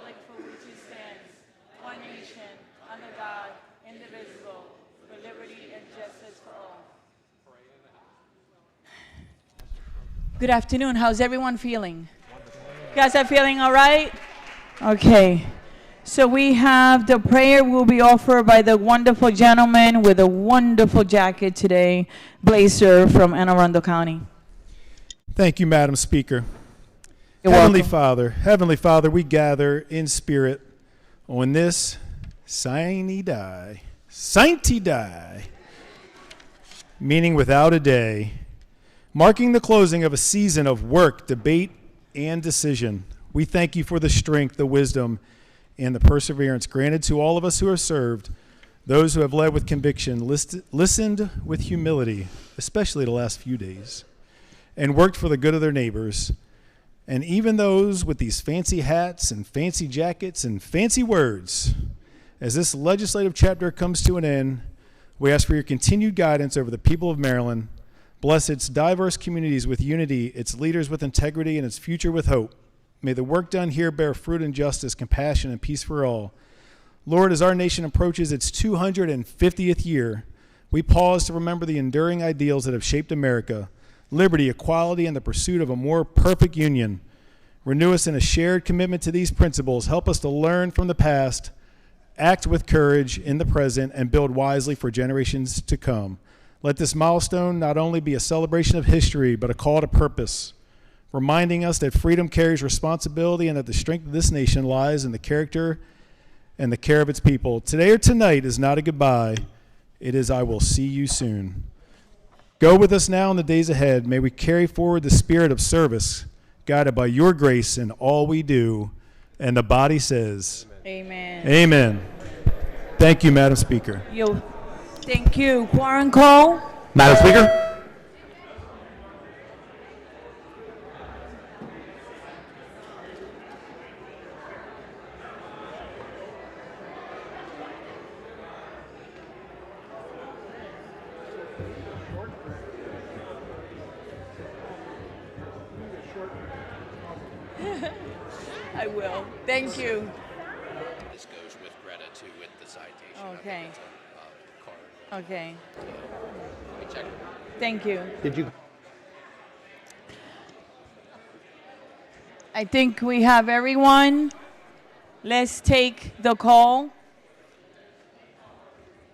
republic for which it stands, one nation, under God, indivisible, with liberty and justice for all. Good afternoon. How's everyone feeling? You guys are feeling all right? Okay. So we have the prayer will be offered by the wonderful gentleman with a wonderful jacket today, Blazer from Anne Arundel County. Thank you, Madam Speaker. You're Heavenly welcome. Heavenly Father, we gather in spirit on this Sancti Die, meaning without a day, marking the closing of a season of work, debate, and decision. We thank you for the strength, the wisdom, and the perseverance granted to all of us who have served, those who have led with conviction, listened with humility, especially the last few days, and worked for the good of their neighbors. And even those with these fancy hats and fancy jackets and fancy words. As this legislative chapter comes to an end, we ask for your continued guidance over the people of Maryland. Bless its diverse communities with unity, its leaders with integrity, and its future with hope. May the work done here bear fruit in justice, compassion, and peace for all. Lord, as our nation approaches its 250th year, we pause to remember the enduring ideals that have shaped America: liberty, equality, and the pursuit of a more perfect union. Renew us in a shared commitment to these principles. Help us to learn from the past, act with courage in the present, and build wisely for generations to come. Let this milestone not only be a celebration of history, but a call to purpose, reminding us that freedom carries responsibility and that the strength of this nation lies in the character and the care of its people. Today or tonight is not a goodbye. It is I will see you soon. Go with us now in the days ahead. May we carry forward the spirit of service, guided by your grace in all we do. And the body says, Amen. Amen. Thank you, Madam Speaker. Thank you. Quorum call. Madam Speaker. I will. Thank you. This goes with Greta too, with the citation. Okay. I think it's a card. Okay. Let me check. Thank you. Did you? I think we have everyone. Let's take the call.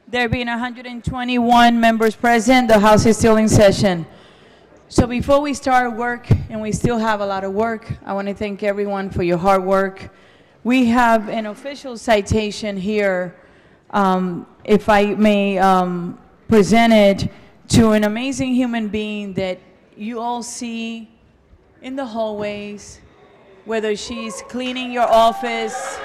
There being 121 members present, the House is still in session. So before we start work, and we still have a lot of work, I want to thank everyone for your hard work. We have an official citation here, if I may present it, to an amazing human being that you all see in the hallways, whether she's cleaning your office,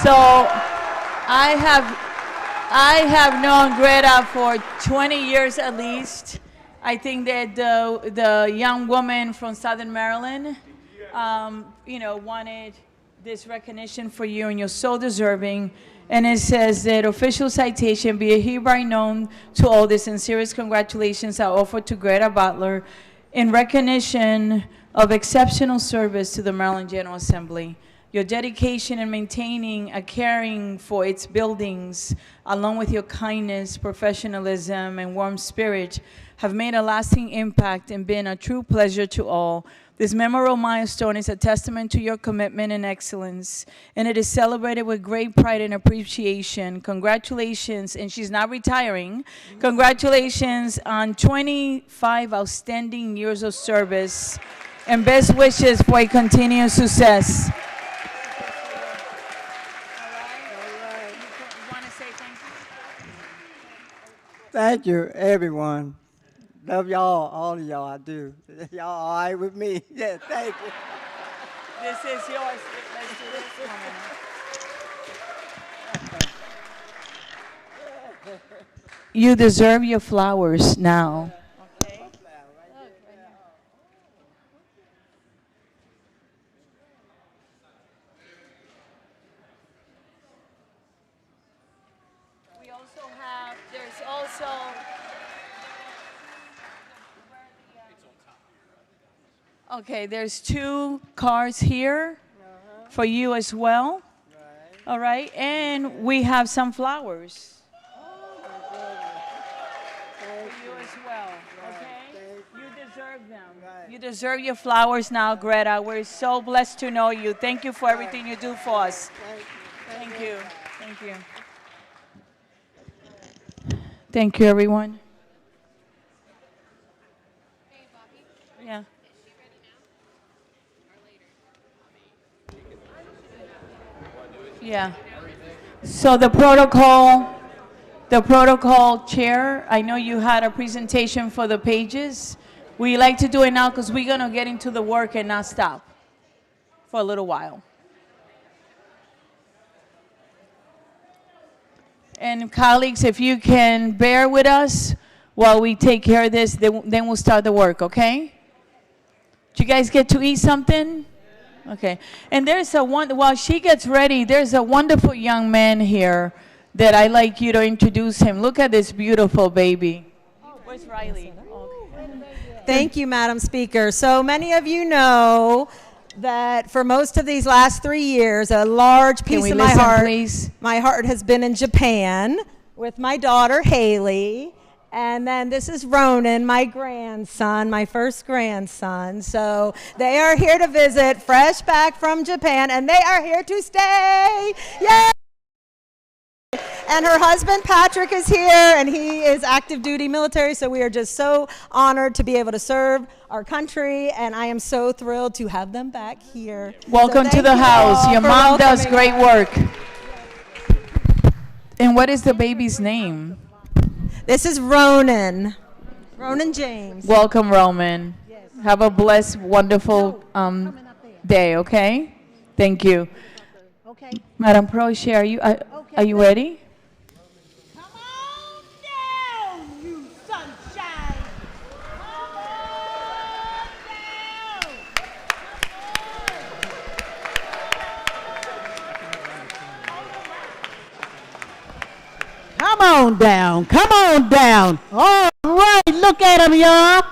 so I have known Greta for 20 years at least. I think that the young woman from Southern Maryland, wanted this recognition for you, and you're so deserving. And it says that official citation be hereby known to all the sincerest congratulations are offered to Greta Butler in recognition of exceptional service to the Maryland General Assembly. Your dedication in maintaining and caring for its buildings, along with your kindness, professionalism, and warm spirit, have made a lasting impact and been a true pleasure to all. This memorable milestone is a testament to your commitment and excellence, and it is celebrated with great pride and appreciation. Congratulations, and she's not retiring. Congratulations on 25 outstanding years of service, and best wishes for a continued success. Thank you, everyone. Love y'all, all of y'all, I do. Y'all all right with me? Yeah, thank you. This is yours. Let's do this one. You deserve your flowers now. Okay. We also have, there's also. Okay, there's 2 cars here for you as well. All right, and we have some flowers for you as well. Okay, you deserve them. You deserve your flowers now, Greta. We're so blessed to know you. Thank you for everything you do for us. Thank you. Thank you. Thank you, everyone. Yeah. Yeah. So the protocol chair, I know you had a presentation for the pages. We like to do it now because we're going to get into the work and not stop for a little while. And colleagues, if you can bear with us while we take care of this, then we'll start the work, okay? Did you guys get to eat something? Okay. And there's while she gets ready, there's a wonderful young man here that I'd like you to introduce him. Look at this beautiful baby. Where's Riley? Thank you, Madam Speaker. So many of you know that for most of these last 3 years, a large piece of my heart has been in Japan with my daughter, Haley. And then this is Ronan, my grandson, my first grandson. So they are here to visit, fresh back from Japan, and they are here to stay. Yay! And her husband, Patrick, is here, and he is active duty military. So we are just so honored to be able to serve our country, and I am so thrilled to have them back here. Welcome to the house. Your mom does great work. And what is the baby's name? This is Ronan. Ronan James. Welcome, Roman. Yes. Have a blessed, wonderful day, okay? Thank you. Okay. Madam Pro Chair, are you ready? Come on down, you sunshine. Come on down. Come on down. Come on down. All right, look at them, y'all.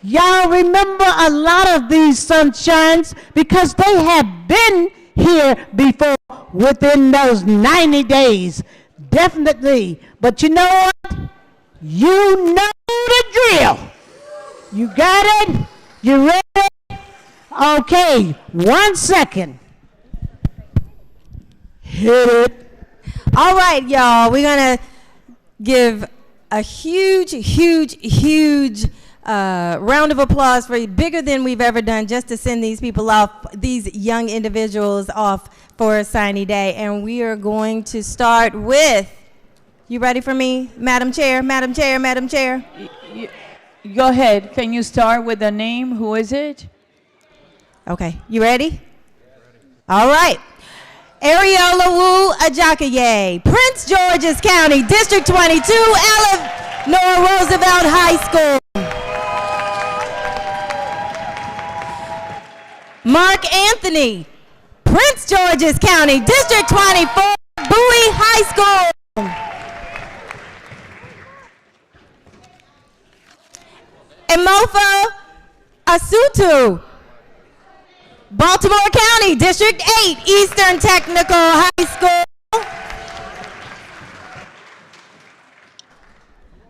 Y'all remember a lot of these sunshines because they have been here before within those 90 days. Definitely. But you know what? You know the drill. You got it? You ready? Okay, 1 second. Hit it. All right, y'all, we're going to give a huge round of applause for you, bigger than we've ever done, just to send these people off, these young individuals off for a signing day. And we are going to start with, you ready for me, Madam Chair, Madam Chair, Madam Chair? Go ahead. Can you start with the name? Who is it? Okay. You ready? All right. Ariola Wu Ajakaye, Prince George's County, District 22, Eleanor Roosevelt High School. Mark Anthony, Prince George's County, District 24, Bowie High School. Emofo Asutu, Baltimore County, District 8, Eastern Technical High School.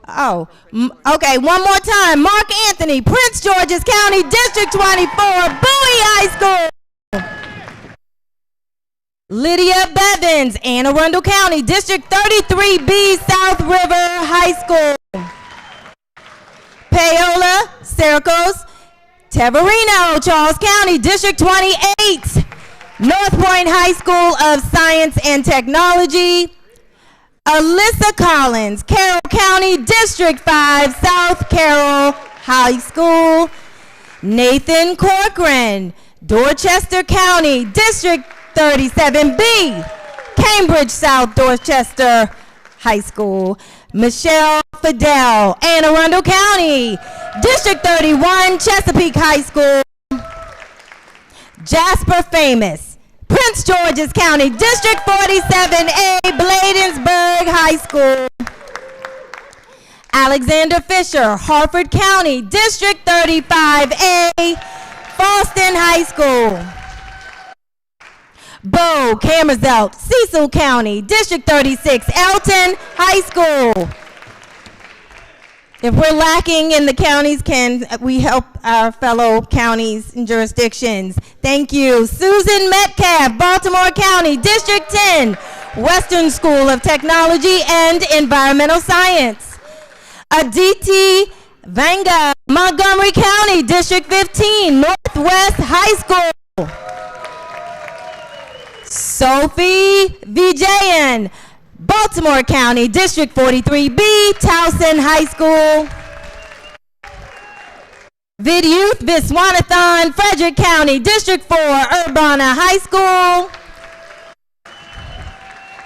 Oh, okay, one more time. Mark Anthony, Prince George's County, District 24, Bowie High School. Lydia Bevins, Anne Arundel County, District 33B, South River High School. Paola Sercos, Teverino, Charles County, District 28, North Point High School of Science and Technology. Alyssa Collins, Carroll County, District 5, South Carroll High School. Nathan Corcoran, Dorchester County, District 37B, Cambridge South Dorchester High School. Michelle Fidel, Anne Arundel County, District 31, Chesapeake High School. Jasper Famous, Prince George's County, District 47A, Bladensburg High School. Alexander Fisher, Harford County, District 35A, Falston High School. Bo Camerzelt, Cecil County, District 36, Elton High School. If we're lacking in the counties, can we help our fellow counties and jurisdictions? Thank you. Susan Metcalf, Baltimore County, District 10, Western School of Technology and Environmental Science. Aditi Vanga, Montgomery County, District 15, Northwest High School. Sophie Vijayan, Baltimore County, District 43B, Towson High School. Vidyuth Viswanathan, Frederick County, District 4, Urbana High School.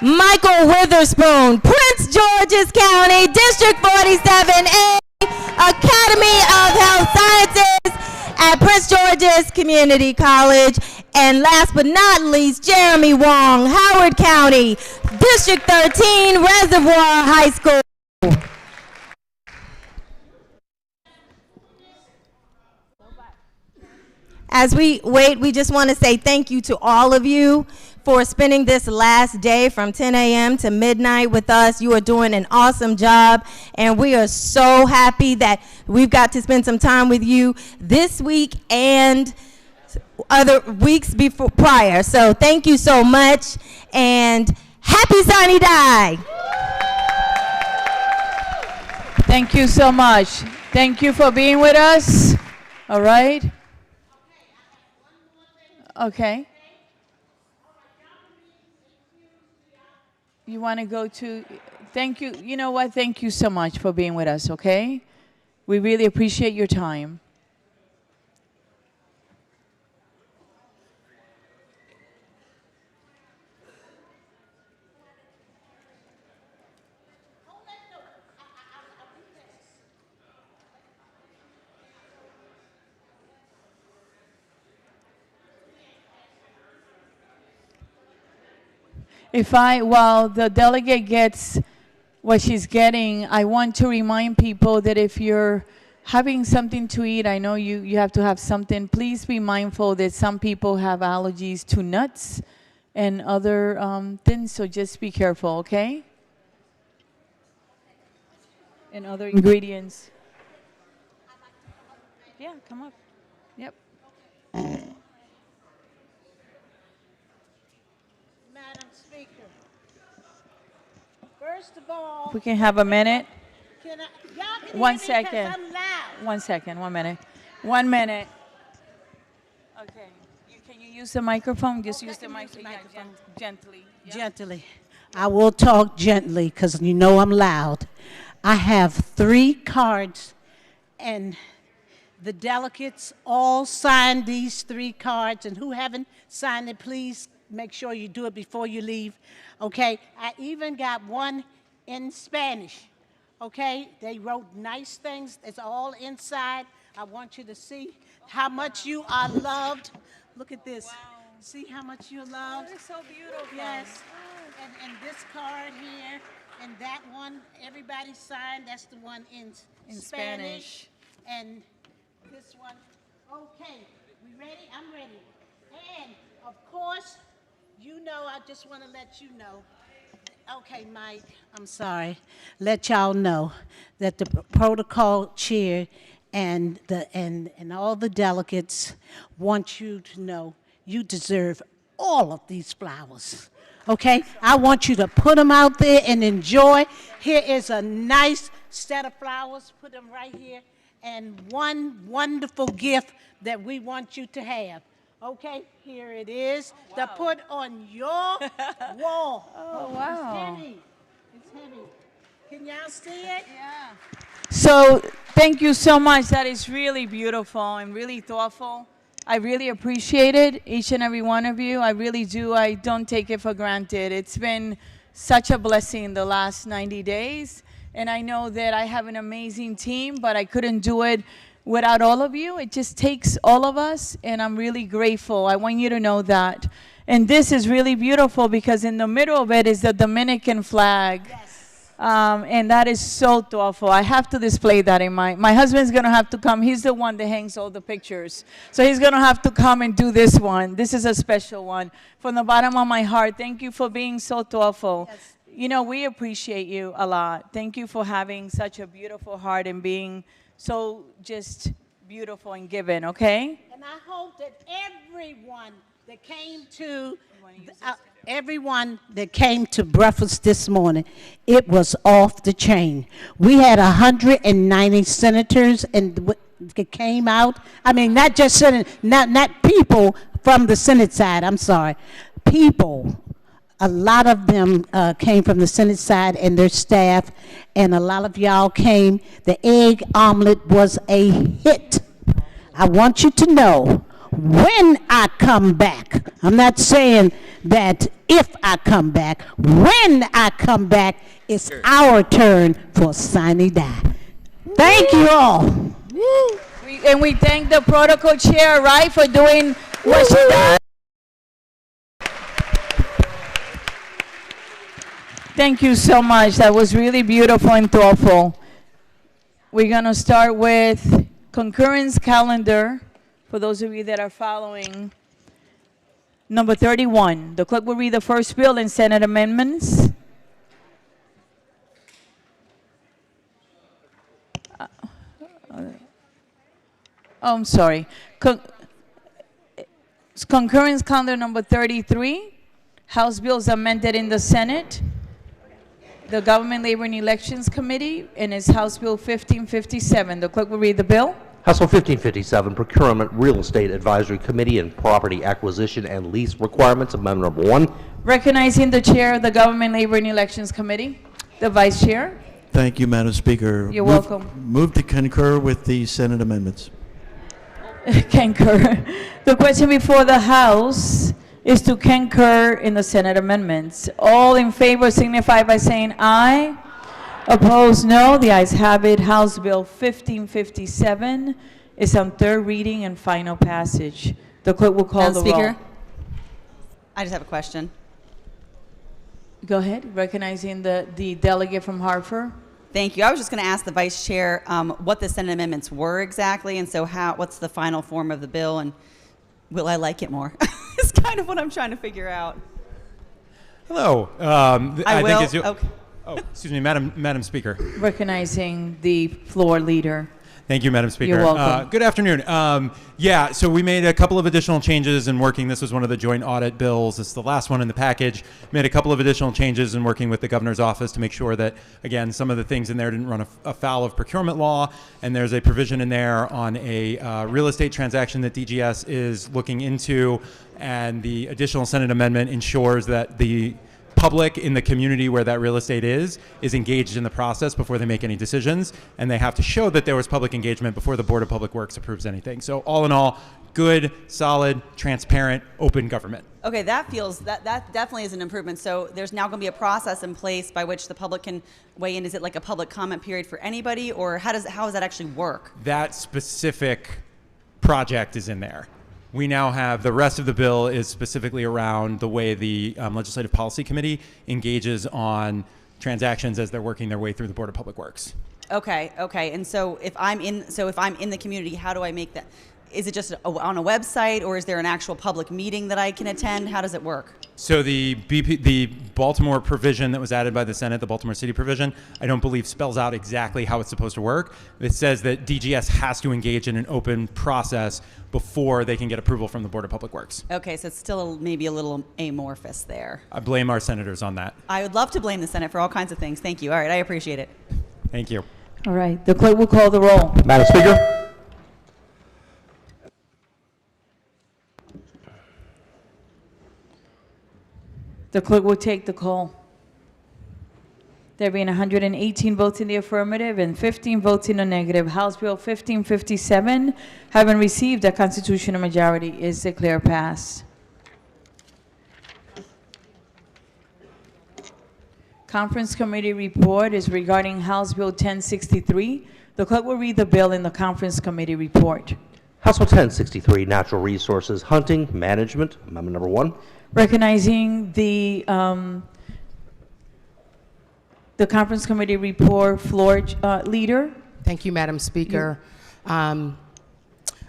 Michael Witherspoon, Prince George's County, District 47A, Academy of Health Sciences at Prince George's Community College. And last but not least, Jeremy Wong, Howard County, District 13, Reservoir High School. As we wait, we just want to say thank you to all of you for spending this last day from 10 a.m. to midnight with us. You are doing an awesome job, and we are so happy that we've got to spend some time with you this week and other weeks before prior. So thank you so much, and happy Sunny Die. Thank you so much. Thank you for being with us. All right. Okay. You want to go to, thank you. You know what? Thank you so much for being with us, okay? We really appreciate your time. While the delegate gets what she's getting, I want to remind people that if you're having something to eat, I know you have to have something, please be mindful that some people have allergies to nuts and other things, so just be careful, okay? And other ingredients. Yeah, come up. Yep. First of all, We can have a minute. can I, y'all can 1 hear me 'cause second. I'm loud. 1 second, 1 minute. 1 minute. Okay. Can you use the microphone? Just use the microphone. Yeah, gently. Yeah. Gently. I will talk gently because you know I'm loud. I have 3 cards, and the delegates all signed these 3 cards, and who haven't signed it, please make sure you do it before you leave. Okay, I even got one in Spanish. Okay, they wrote nice things. It's all inside. I want you to see how much you are loved. Look at this. Wow. See how much you're loved? That is so beautiful. Yes. And this card here, and that one, everybody signed. That's the one in Spanish. And this one. Okay, we ready? I'm ready. And, of course, you know, I just want to let you know. Okay, Mike, I'm sorry. Let y'all know that the protocol chair and all the delegates want you to know you deserve all of these flowers. Okay? I want you to put them out there and enjoy. Here is a nice set of flowers. Put them right here. And one wonderful gift that we want you to have. Okay, here it is. Oh, wow. To put on your wall. Oh, wow. It's heavy. It's heavy. Can y'all see it? Yeah. So thank you so much. That is really beautiful and really thoughtful. I really appreciate it, each and every one of you. I really do. I don't take it for granted. It's been such a blessing the last 90 days. And I know that I have an amazing team, but I couldn't do it without all of you. It just takes all of us, and I'm really grateful. I want you to know that. And this is really beautiful because in the middle of it is the Dominican flag. Yes. And that is so thoughtful. I have to display that in my husband's going to have to come. He's the one that hangs all the pictures. So he's going to have to come and do this one. This is a special one. From the bottom of my heart, thank you for being so thoughtful. Yes. You know, we appreciate you a lot. Thank you for having such a beautiful heart and being so just beautiful and given, okay? And I hope that everyone that came to breakfast this morning, it was off the chain. We had 190 senators and came out. I mean, not just not people from the Senate side. I'm sorry, people. A lot of them came from the Senate side and their staff, and a lot of y'all came. The egg omelet was a hit. I want you to know, when I come back, I'm not saying that if I come back, when I come back, it's our turn for sine die. Thank you all. And we thank the protocol chair, right, for doing what she does. Thank you so much. That was really beautiful and thoughtful. We're going to start with concurrence calendar. For those of you that are following, number 31. The clerk will read the first bill and Senate amendments. I'm sorry. Concurrence calendar number 33. House bills amended in the Senate. The Government, Labor, and Elections Committee, and it's House Bill 1557. The clerk will read the bill. House Bill 1557, Procurement, Real Estate Advisory Committee, and Property Acquisition and Lease Requirements, Amendment number 1. Recognizing the chair of the Government, Labor, and Elections Committee, the vice chair. Thank you, Madam Speaker. You're welcome. Move to concur with the Senate amendments. Concur. The question before the House is to concur in the Senate amendments. All in favor signify by saying aye. Opposed, no. The ayes have it. House Bill 1557 is on third reading and final passage. The clerk will call the roll. Madam Speaker, I just have a question. Go ahead. Recognizing the delegate from Hartford. Thank you. I was just going to ask the Vice Chair what the Senate amendments were exactly, and so what's the final form of the bill, and will I like it more? It's kind of what I'm trying to figure out. Hello. I will. Okay. Oh, excuse me, Madam Speaker. Recognizing the floor leader. Thank you, Madam Speaker. You're welcome. Good afternoon. Yeah, so we made a couple of additional changes in working. This was one of the joint audit bills. It's the last one in the package. Made a couple of additional changes in working with the governor's office to make sure that, again, some of the things in there didn't run afoul of procurement law. And there's a provision in there on a real estate transaction that DGS is looking into. And the additional Senate amendment ensures that the public in the community where that real estate is engaged in the process before they make any decisions, and they have to show that there was public engagement before the Board of Public Works approves anything. So all in all, good, solid, transparent, open government. Okay, that definitely is an improvement. So there's now going to be a process in place by which the public can weigh in. Is it like a public comment period for anybody, or how does that actually work? That specific project is in there. We now have the rest of the bill is specifically around the way the Legislative Policy Committee engages on transactions as they're working their way through the Board of Public Works. Okay. And so if I'm in the community, how do I make that? Is it just on a website, or is there an actual public meeting that I can attend? How does it work? So the Baltimore provision that was added by the Senate, the Baltimore City provision, I don't believe spells out exactly how it's supposed to work. It says that DGS has to engage in an open process before they can get approval from the Board of Public Works. Okay, so it's still maybe a little amorphous there. I blame our senators on that. I would love to blame the Senate for all kinds of things. Thank you. All right, I appreciate it. Thank you. All right, the clerk will call the roll. Madam Speaker. The clerk will take the call. There being 118 votes in the affirmative and 15 votes in the negative, House Bill 1557, having received a constitutional majority, is declared passed. Conference Committee report is regarding House Bill 1063. The clerk will read the bill in the Conference Committee report. House Bill 1063, Natural Resources, Hunting, Management, Amendment number 1. Recognizing the The conference committee report, floor leader. Thank you, Madam Speaker.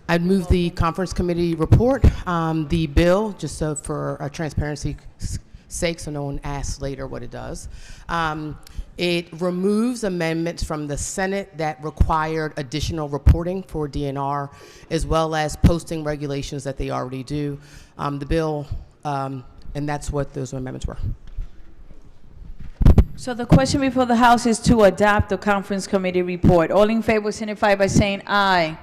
I'd move the conference committee report. The bill, just so for transparency's sake, so no one asks later what it does. It removes amendments from the Senate that required additional reporting for DNR, as well as posting regulations that they already do. The bill, and that's what those amendments were. So the question before the House is to adopt the conference committee report. All in favor signify by saying aye.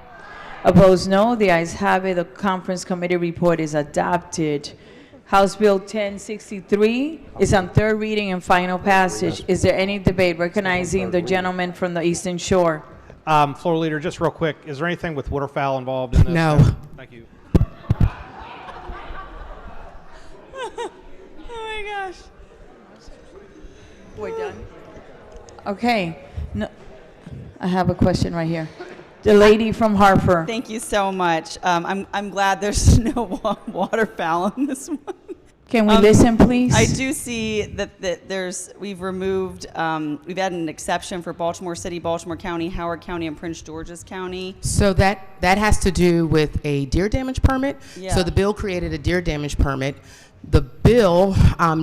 Opposed, no. The ayes have it. The conference committee report is adopted. House Bill 1063 is on third reading and final passage. Is there any debate? Recognizing the gentleman from the Eastern Shore. Floor leader, just real quick, is there anything with waterfowl involved in this? No. Thank you. Oh my gosh. We're done. Okay. No, I have a question right here. The lady from Hartford. Thank you so much. I'm glad there's no waterfowl in this one. Can we listen, please? I do see that we've removed, we've added an exception for Baltimore City, Baltimore County, Howard County, and Prince George's County. So that has to do with a deer damage permit. Yeah. So the bill created a deer damage permit. The bill,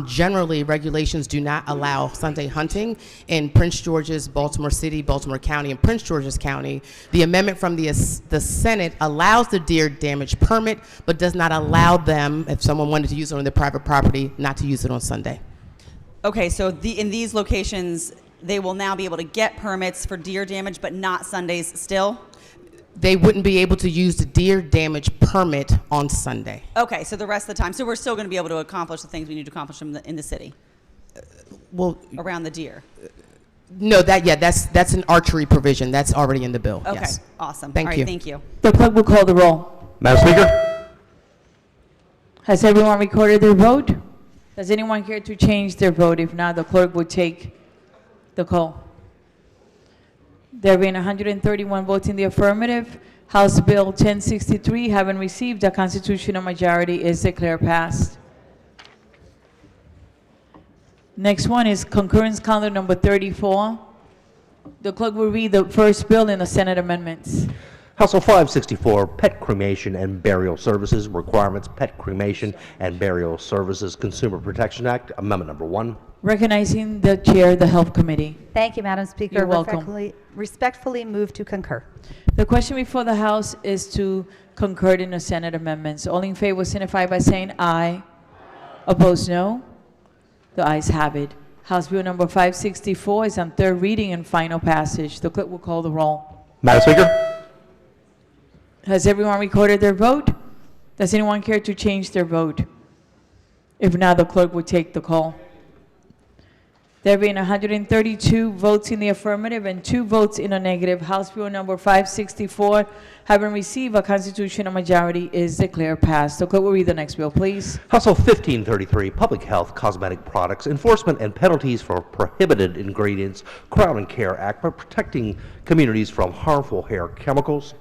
generally, regulations do not allow Sunday hunting in Prince George's, Baltimore City, Baltimore County, and Prince George's County. The amendment from the Senate allows the deer damage permit, but does not allow them, if someone wanted to use it on their private property, not to use it on Sunday. Okay, so in these locations, they will now be able to get permits for deer damage, but not Sundays still? They wouldn't be able to use the deer damage permit on Sunday. Okay, so the rest of the time, so we're still going to be able to accomplish the things we need to accomplish in the city? Well, around the deer? No, that's an archery provision. That's already in the bill. Okay, yes. awesome. Thank All right, you. thank you. The clerk will call the roll. Madam Speaker? Has everyone recorded their vote? Does anyone care to change their vote? If not, the clerk will take the call. There being 131 votes in the affirmative, House Bill 1063, having received a constitutional majority, is declared passed. Next one is concurrence calendar number 34. The clerk will read the first bill and the Senate amendments. House Bill 564, Pet Cremation and Burial Services Requirements, Pet Cremation and Burial Services Consumer Protection Act, Amendment Number 1. Recognizing the chair of the Health Committee. Thank you, Madam Speaker. You're welcome. Respectfully move to concur. The question before the House is to concur in the Senate amendments. All in favor signify by saying aye. Opposed, no. The ayes have it. House Bill number 564 is on third reading and final passage. The clerk will call the roll. Madam Speaker? Has everyone recorded their vote? Does anyone care to change their vote? If not, the clerk will take the call. There being 132 votes in the affirmative and 2 votes in the negative, House Bill number 564, having received a constitutional majority, is declared passed. The clerk will read the next bill, please. House Bill 1533, Public Health Cosmetic Products, Enforcement and Penalties for Prohibited Ingredients, Crown and Care Act, by protecting communities from harmful hair chemicals.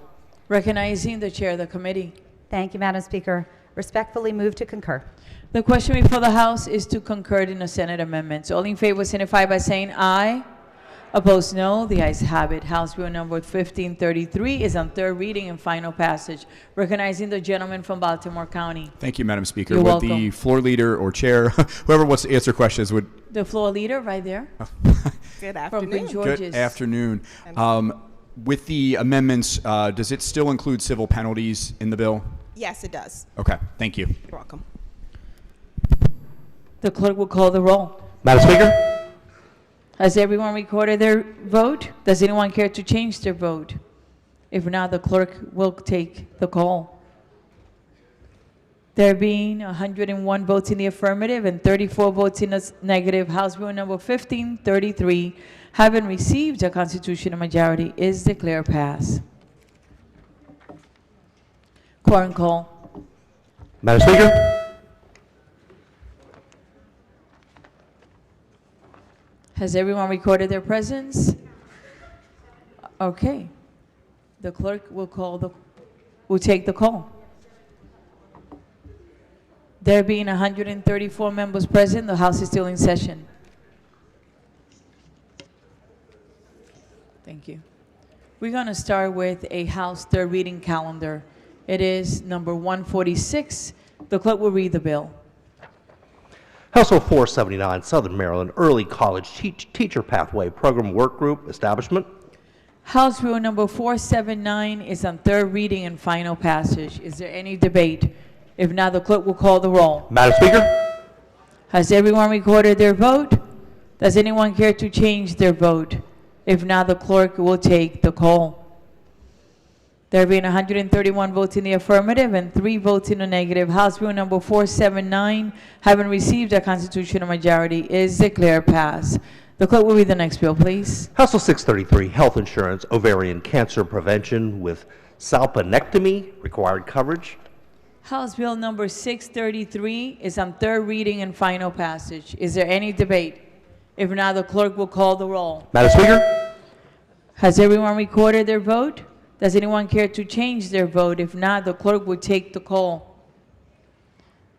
Recognizing the chair of the committee. Thank you, Madam Speaker. Respectfully move to concur. The question before the House is to concur in the Senate amendments. All in favor signify by saying aye. Opposed, no. The ayes have it. House Bill number 1533 is on third reading and final passage. Recognizing the gentleman from Baltimore County. Thank you, Madam Speaker. You're Would welcome. the floor leader or chair, whoever wants to answer questions, would... The floor leader right there. Good From afternoon. Prince George's. Good afternoon. With the amendments, does it still include civil penalties in the bill? Yes, it does. Okay, thank you. You're welcome. The clerk will call the roll. Madam Speaker? Has everyone recorded their vote? Does anyone care to change their vote? If not, the clerk will take the call. There being 101 votes in the affirmative and 34 votes in the negative, House Bill number 1533, having received a constitutional majority, is declared passed. Quorum call. Madam Speaker? Has everyone recorded their presence? Okay. The clerk will take the call. There being 134 members present, the House is still in session. Thank you. We're going to start with a House third reading calendar. It is number 146. The clerk will read the bill. House Bill 479, Southern Maryland Early College Teacher Pathway Program Work Group Establishment. House Bill number 479 is on third reading and final passage. Is there any debate? If not, the clerk will call the roll. Madam Speaker? Has everyone recorded their vote? Does anyone care to change their vote? If not, the clerk will take the call. There being 131 votes in the affirmative and 3 votes in the negative, House Bill number 479, having received a constitutional majority, is declared passed. The clerk will read the next bill, please. House Bill 633, Health Insurance Ovarian Cancer Prevention with Salpinectomy Required Coverage. House Bill number 633 is on third reading and final passage. Is there any debate? If not, the clerk will call the roll. Madam Speaker? Has everyone recorded their vote? Does anyone care to change their vote? If not, the clerk will take the call.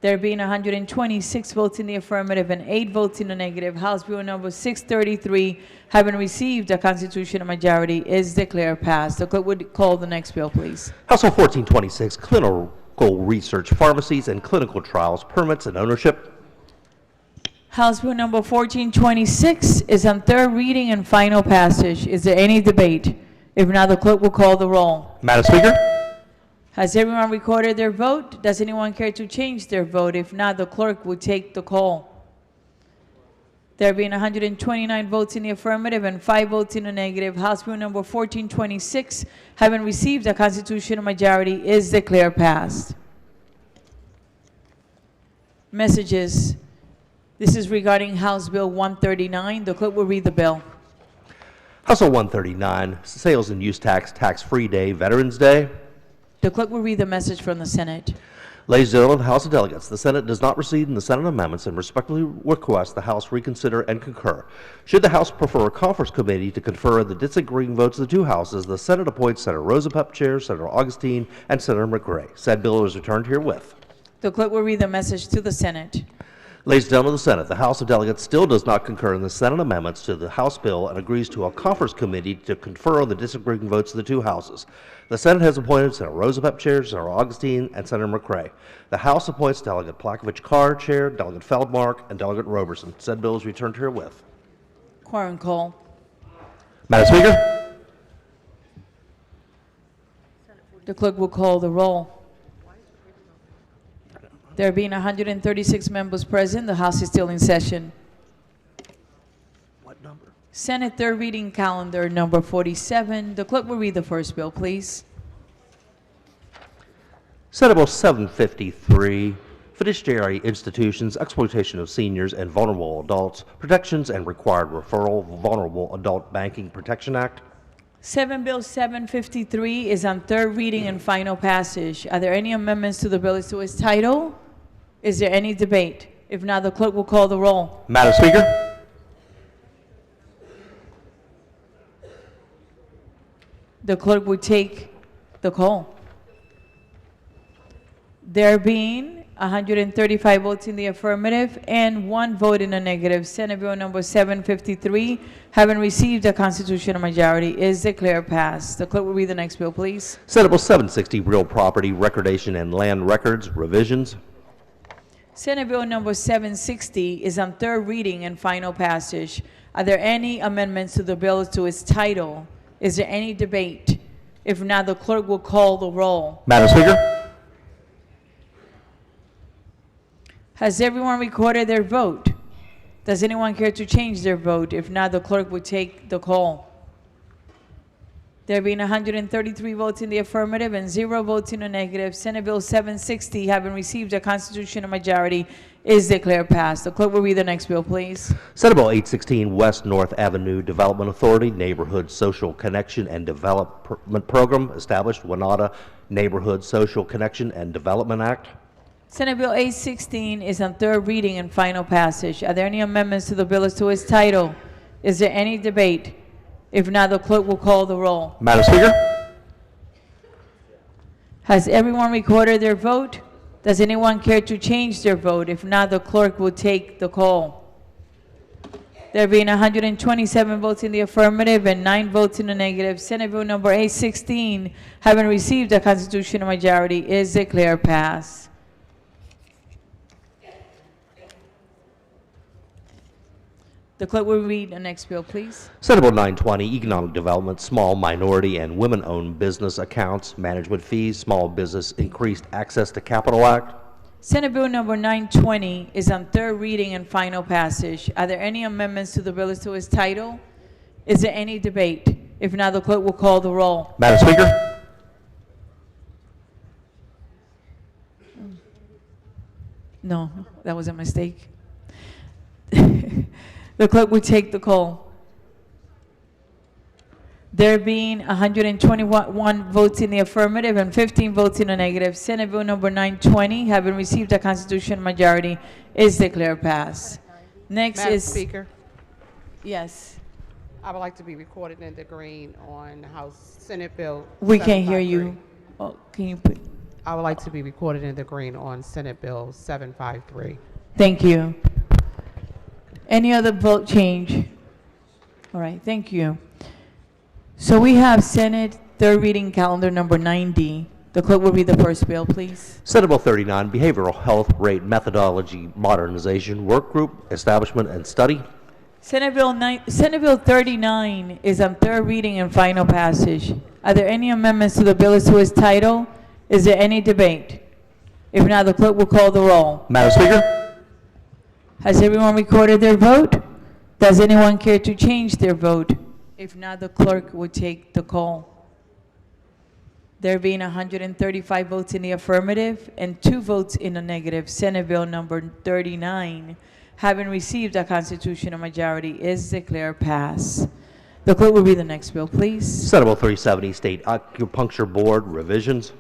There being 126 votes in the affirmative and 8 votes in the negative, House Bill number 633, having received a constitutional majority, is declared passed. The clerk would call the next bill, please. House Bill 1426, Clinical Research Pharmacies and Clinical Trials Permits and Ownership. House Bill number 1426 is on third reading and final passage. Is there any debate? If not, the clerk will call the roll. Madam Speaker? Has everyone recorded their vote? Does anyone care to change their vote? If not, the clerk will take the call. There being 129 votes in the affirmative and 5 votes in the negative, House Bill number 1426, having received a constitutional majority, is declared passed. Messages. This is regarding House Bill 139. The clerk will read the bill. House Bill 139, Sales and Use Tax Tax-Free Day, Veterans Day. The clerk will read the message from the Senate. Ladies and gentlemen, House of Delegates, the Senate does not receive in the Senate amendments and respectfully request the House reconsider and concur. Should the House prefer a conference committee to confer the disagreeing votes of the two houses, the Senate appoints Senator Roosevelt Chair, Senator Augustine, and Senator McRae. Said bill is returned herewith. The clerk will read the message to the Senate. Ladies and gentlemen of the Senate, the House of Delegates still does not concur in the Senate amendments to the House bill and agrees to a conference committee to confer on the disagreeing votes of the two houses. The Senate has appointed Senator Roosevelt Chair, Senator Augustine, and Senator McRae. The House appoints Delegate Plakovich Carr Chair, Delegate Feldmark, and Delegate Roberson. Said bill is returned herewith. Quorum call. Madam Speaker? The clerk will call the roll. There being 136 members present, the House is still in session. What number? Senate third reading calendar number 47. The clerk will read the first bill, please. Senate Bill 753, Fiduciary Institutions, Exploitation of Seniors and Vulnerable Adults, Protections and Required Referral, Vulnerable Adult Banking Protection Act. Senate Bill 753 is on third reading and final passage. Are there any amendments to the bill as to its title? Is there any debate? If not, the clerk will call the roll. Madam Speaker? The clerk will take the call. There being 135 votes in the affirmative and 1 vote in the negative, Senate Bill number 753, having received a constitutional majority, is declared passed. The clerk will read the next bill, please. Senate Bill 760, Real Property Recordation and Land Records Revisions. Senate Bill number 760 is on third reading and final passage. Are there any amendments to the bill as to its title? Is there any debate? If not, the clerk will call the roll. Madam Speaker? Has everyone recorded their vote? Does anyone care to change their vote? If not, the clerk will take the call. There being 133 votes in the affirmative and 0 votes in the negative, Senate Bill 760, having received a constitutional majority, is declared passed. The clerk will read the next bill, please. Senate Bill 816, West North Avenue Development Authority Neighborhood Social Connection and Development Program, established WNADA Neighborhood Social Connection and Development Act. Senate Bill 816 is on third reading and final passage. Are there any amendments to the bill as to its title? Is there any debate? If not, the clerk will call the roll. Madam Speaker? Has everyone recorded their vote? Does anyone care to change their vote? If not, the clerk will take the call. There being 127 votes in the affirmative and 9 votes in the negative, Senate Bill number 816, having received a constitutional majority, is declared passed. The clerk will read the next bill, please. Senate Bill 920, Economic Development, Small Minority and Women-Owned Business Accounts, Management Fees, Small Business Increased Access to Capital Act. Senate Bill number 920 is on third reading and final passage. Are there any amendments to the bill as to its title? Is there any debate? If not, the clerk will call the roll. Madam Speaker? No, that was a mistake. The clerk will take the call. There being 121 votes in the affirmative and 15 votes in the negative, Senate Bill number 920, having received a constitutional majority, is declared passed. Next Madam is... Speaker, Yes. I would like to be recorded in the green on House Senate Bill. We can't hear 753. you. Oh, can you put... I would like to be recorded in the green on Senate Bill 753. Thank you. Any other vote change? All right, thank you. So we have Senate third reading calendar number 90. The clerk will read the first bill, please. Senate Bill 39, Behavioral Health Rate Methodology Modernization Work Group, Establishment and Study. Senate Bill 39 is on third reading and final passage. Are there any amendments to the bill as to its title? Is there any debate? If not, the clerk will call the roll. Madam Speaker? Has everyone recorded their vote? Does anyone care to change their vote? If not, the clerk will take the call. There being 135 votes in the affirmative and 2 votes in the negative, Senate Bill number 39, having received a constitutional majority, is declared passed. The clerk will read the next bill, please. Senate Bill 370, State Acupuncture Board Revisions.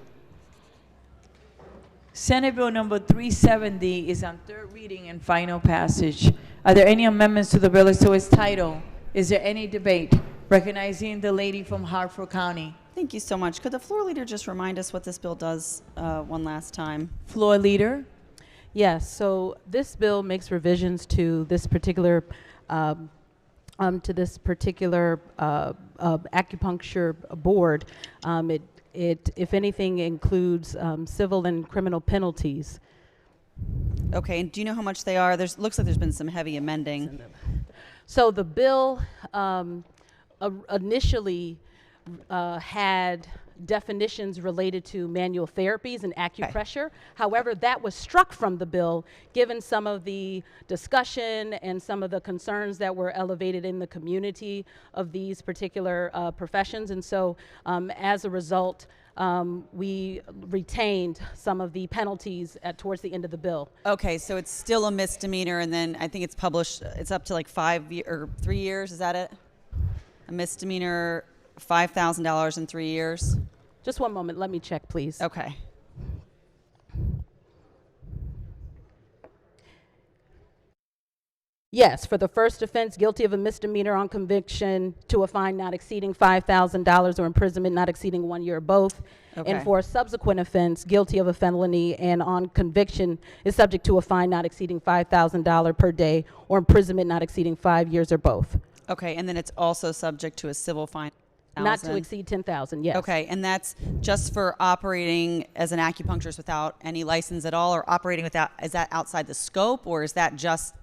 Senate Bill number 370 is on third reading and final passage. Are there any amendments to the bill as to its title? Is there any debate? Recognizing the lady from Hartford County. Thank you so much. Could the floor leader just remind us what this bill does one last time? Floor leader. Yes, so this bill makes revisions to this particular acupuncture board. It, if anything, includes civil and criminal penalties. Okay, and do you know how much they are? Looks like there's been some heavy amending. So the bill initially had definitions related to manual therapies and acupressure. Okay. However, that was struck from the bill given some of the discussion and some of the concerns that were elevated in the community of these particular professions. And so as a result, we retained some of the penalties towards the end of the bill. Okay, so it's still a misdemeanor, and then I think it's published, it's up to like 3 years, is that it? A misdemeanor, $5,000 in 3 years? Just one moment, let me check, please. Okay. Yes, for the first offense, guilty of a misdemeanor on conviction to a fine not exceeding $5,000 or imprisonment not exceeding 1 year or both. Okay. And for a subsequent offense, guilty of a felony and on conviction is subject to a fine not exceeding $5,000 per day or imprisonment not exceeding 5 years or both. Okay, and then it's also subject to a civil fine. Not to exceed 10,000, yes. Okay, and that's just for operating as an acupuncturist without any license at all, or operating without, is that outside the scope, or is that just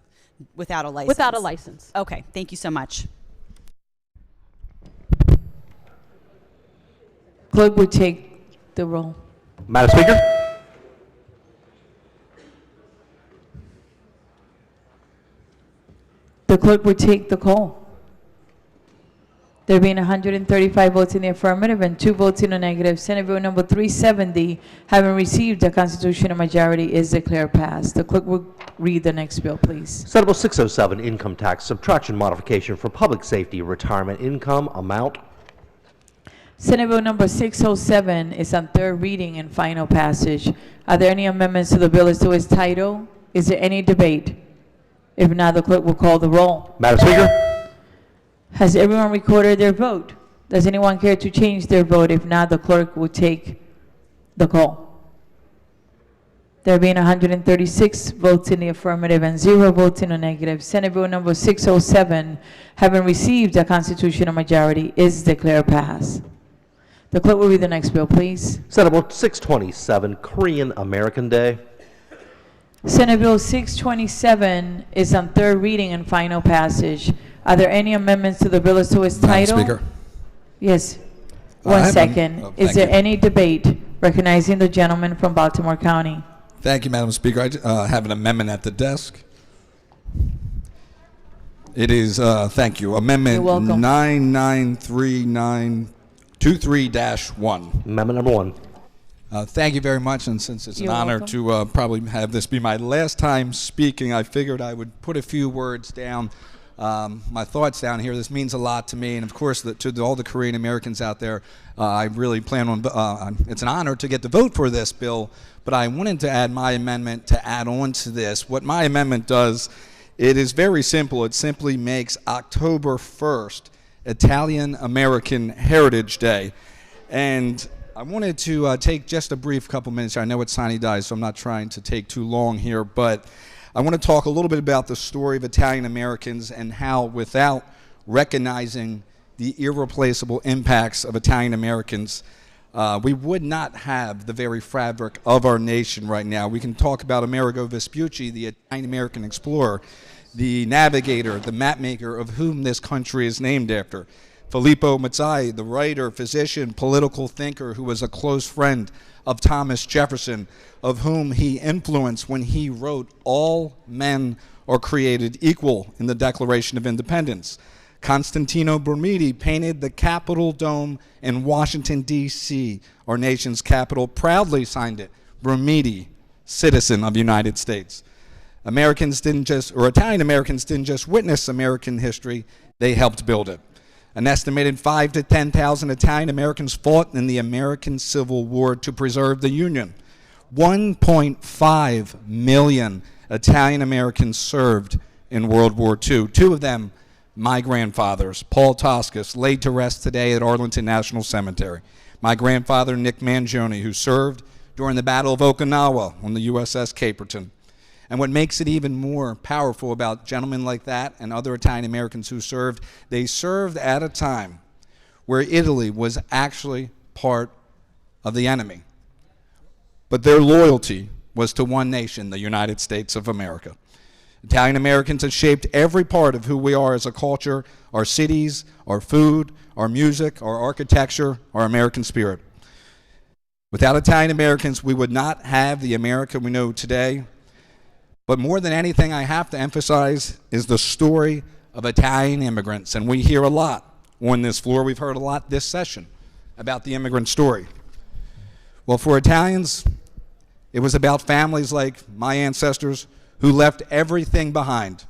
without a license? Without a license. Okay, thank you so much. Clerk will take the roll. Madam Speaker? The clerk will take the call. There being 135 votes in the affirmative and 2 votes in the negative, Senate Bill number 370, having received a constitutional majority, is declared passed. The clerk will read the next bill, please. Senate Bill 607, Income Tax Subtraction Modification for Public Safety Retirement Income Amount. Senate Bill number 607 is on third reading and final passage. Are there any amendments to the bill as to its title? Is there any debate? If not, the clerk will call the roll. Madam Speaker? Has everyone recorded their vote? Does anyone care to change their vote? If not, the clerk will take the call. There being 136 votes in the affirmative and 0 votes in the negative, Senate Bill number 607, having received a constitutional majority, is declared passed. The clerk will read the next bill, please. Senate Bill 627, Korean American Day. Senate Bill 627 is on third reading and final passage. Are there any amendments to the bill as to its title? Madam Speaker. Yes. I One have second. thank Is there you. any debate? Recognizing the gentleman from Baltimore County. Thank you, Madam Speaker. I have an amendment at the desk. It is, thank you, Amendment You're welcome. 993923-1. Amendment number 1. Thank you very much, and since it's an You're honor welcome. to probably have this be my last time speaking, I figured I would put a few words down, my thoughts down here. This means a lot to me, and of course to all the Korean Americans out there, I really plan on, it's an honor to get to vote for this bill, but I wanted to add my amendment to add on to this. What my amendment does, it is very simple. It simply makes October 1st Italian American Heritage Day. And I wanted to take just a brief couple minutes here. I know it's Sine Die, so I'm not trying to take too long here, but I want to talk a little bit about the story of Italian Americans and how, without recognizing the irreplaceable impacts of Italian Americans, we would not have the very fabric of our nation right now. We can talk about Amerigo Vespucci, the Italian American explorer, the navigator, the map maker of whom this country is named after. Filippo Mazzei, the writer, physician, political thinker who was a close friend of Thomas Jefferson, of whom he influenced when he wrote, "All men are created equal" in the Declaration of Independence. Constantino Brumidi painted the Capitol Dome in Washington, D.C., our nation's capital, proudly signed it, Brumidi, citizen of the United States. Italian Americans didn't just witness American history, they helped build it. An estimated 5,000 to 10,000 Italian Americans fought in the American Civil War to preserve the Union. 1.5 million Italian Americans served in World War II. Two of them, my grandfathers, Paul Toscas, laid to rest today at Arlington National Cemetery. My grandfather, Nick Mangione, who served during the Battle of Okinawa on the USS Caperton. And what makes it even more powerful about gentlemen like that and other Italian Americans who served, they served at a time where Italy was actually part of the enemy. But their loyalty was to one nation, the United States of America. Italian Americans have shaped every part of who we are as a culture, our cities, our food, our music, our architecture, our American spirit. Without Italian Americans, we would not have the America we know today. But more than anything, I have to emphasize is the story of Italian immigrants. And we hear a lot on this floor. We've heard a lot this session about the immigrant story. Well, for Italians, it was about families like my ancestors who left everything behind,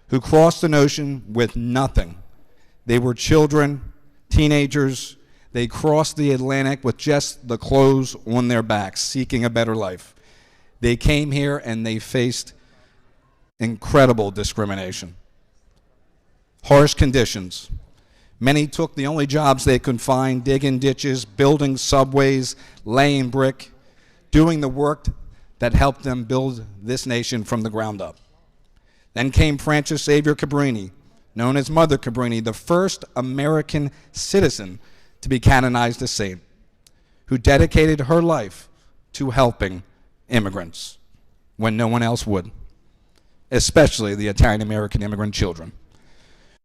who crossed an ocean with nothing. They were children, teenagers. They crossed the Atlantic with just the clothes on their backs, seeking a better life. They came here and they faced incredible discrimination, harsh conditions. Many took the only jobs they could find, digging ditches, building subways, laying brick, doing the work that helped them build this nation from the ground up. Then came Frances Xavier Cabrini, known as Mother Cabrini, the first American citizen to be canonized a saint, who dedicated her life to helping immigrants when no one else would, especially the Italian American immigrant children.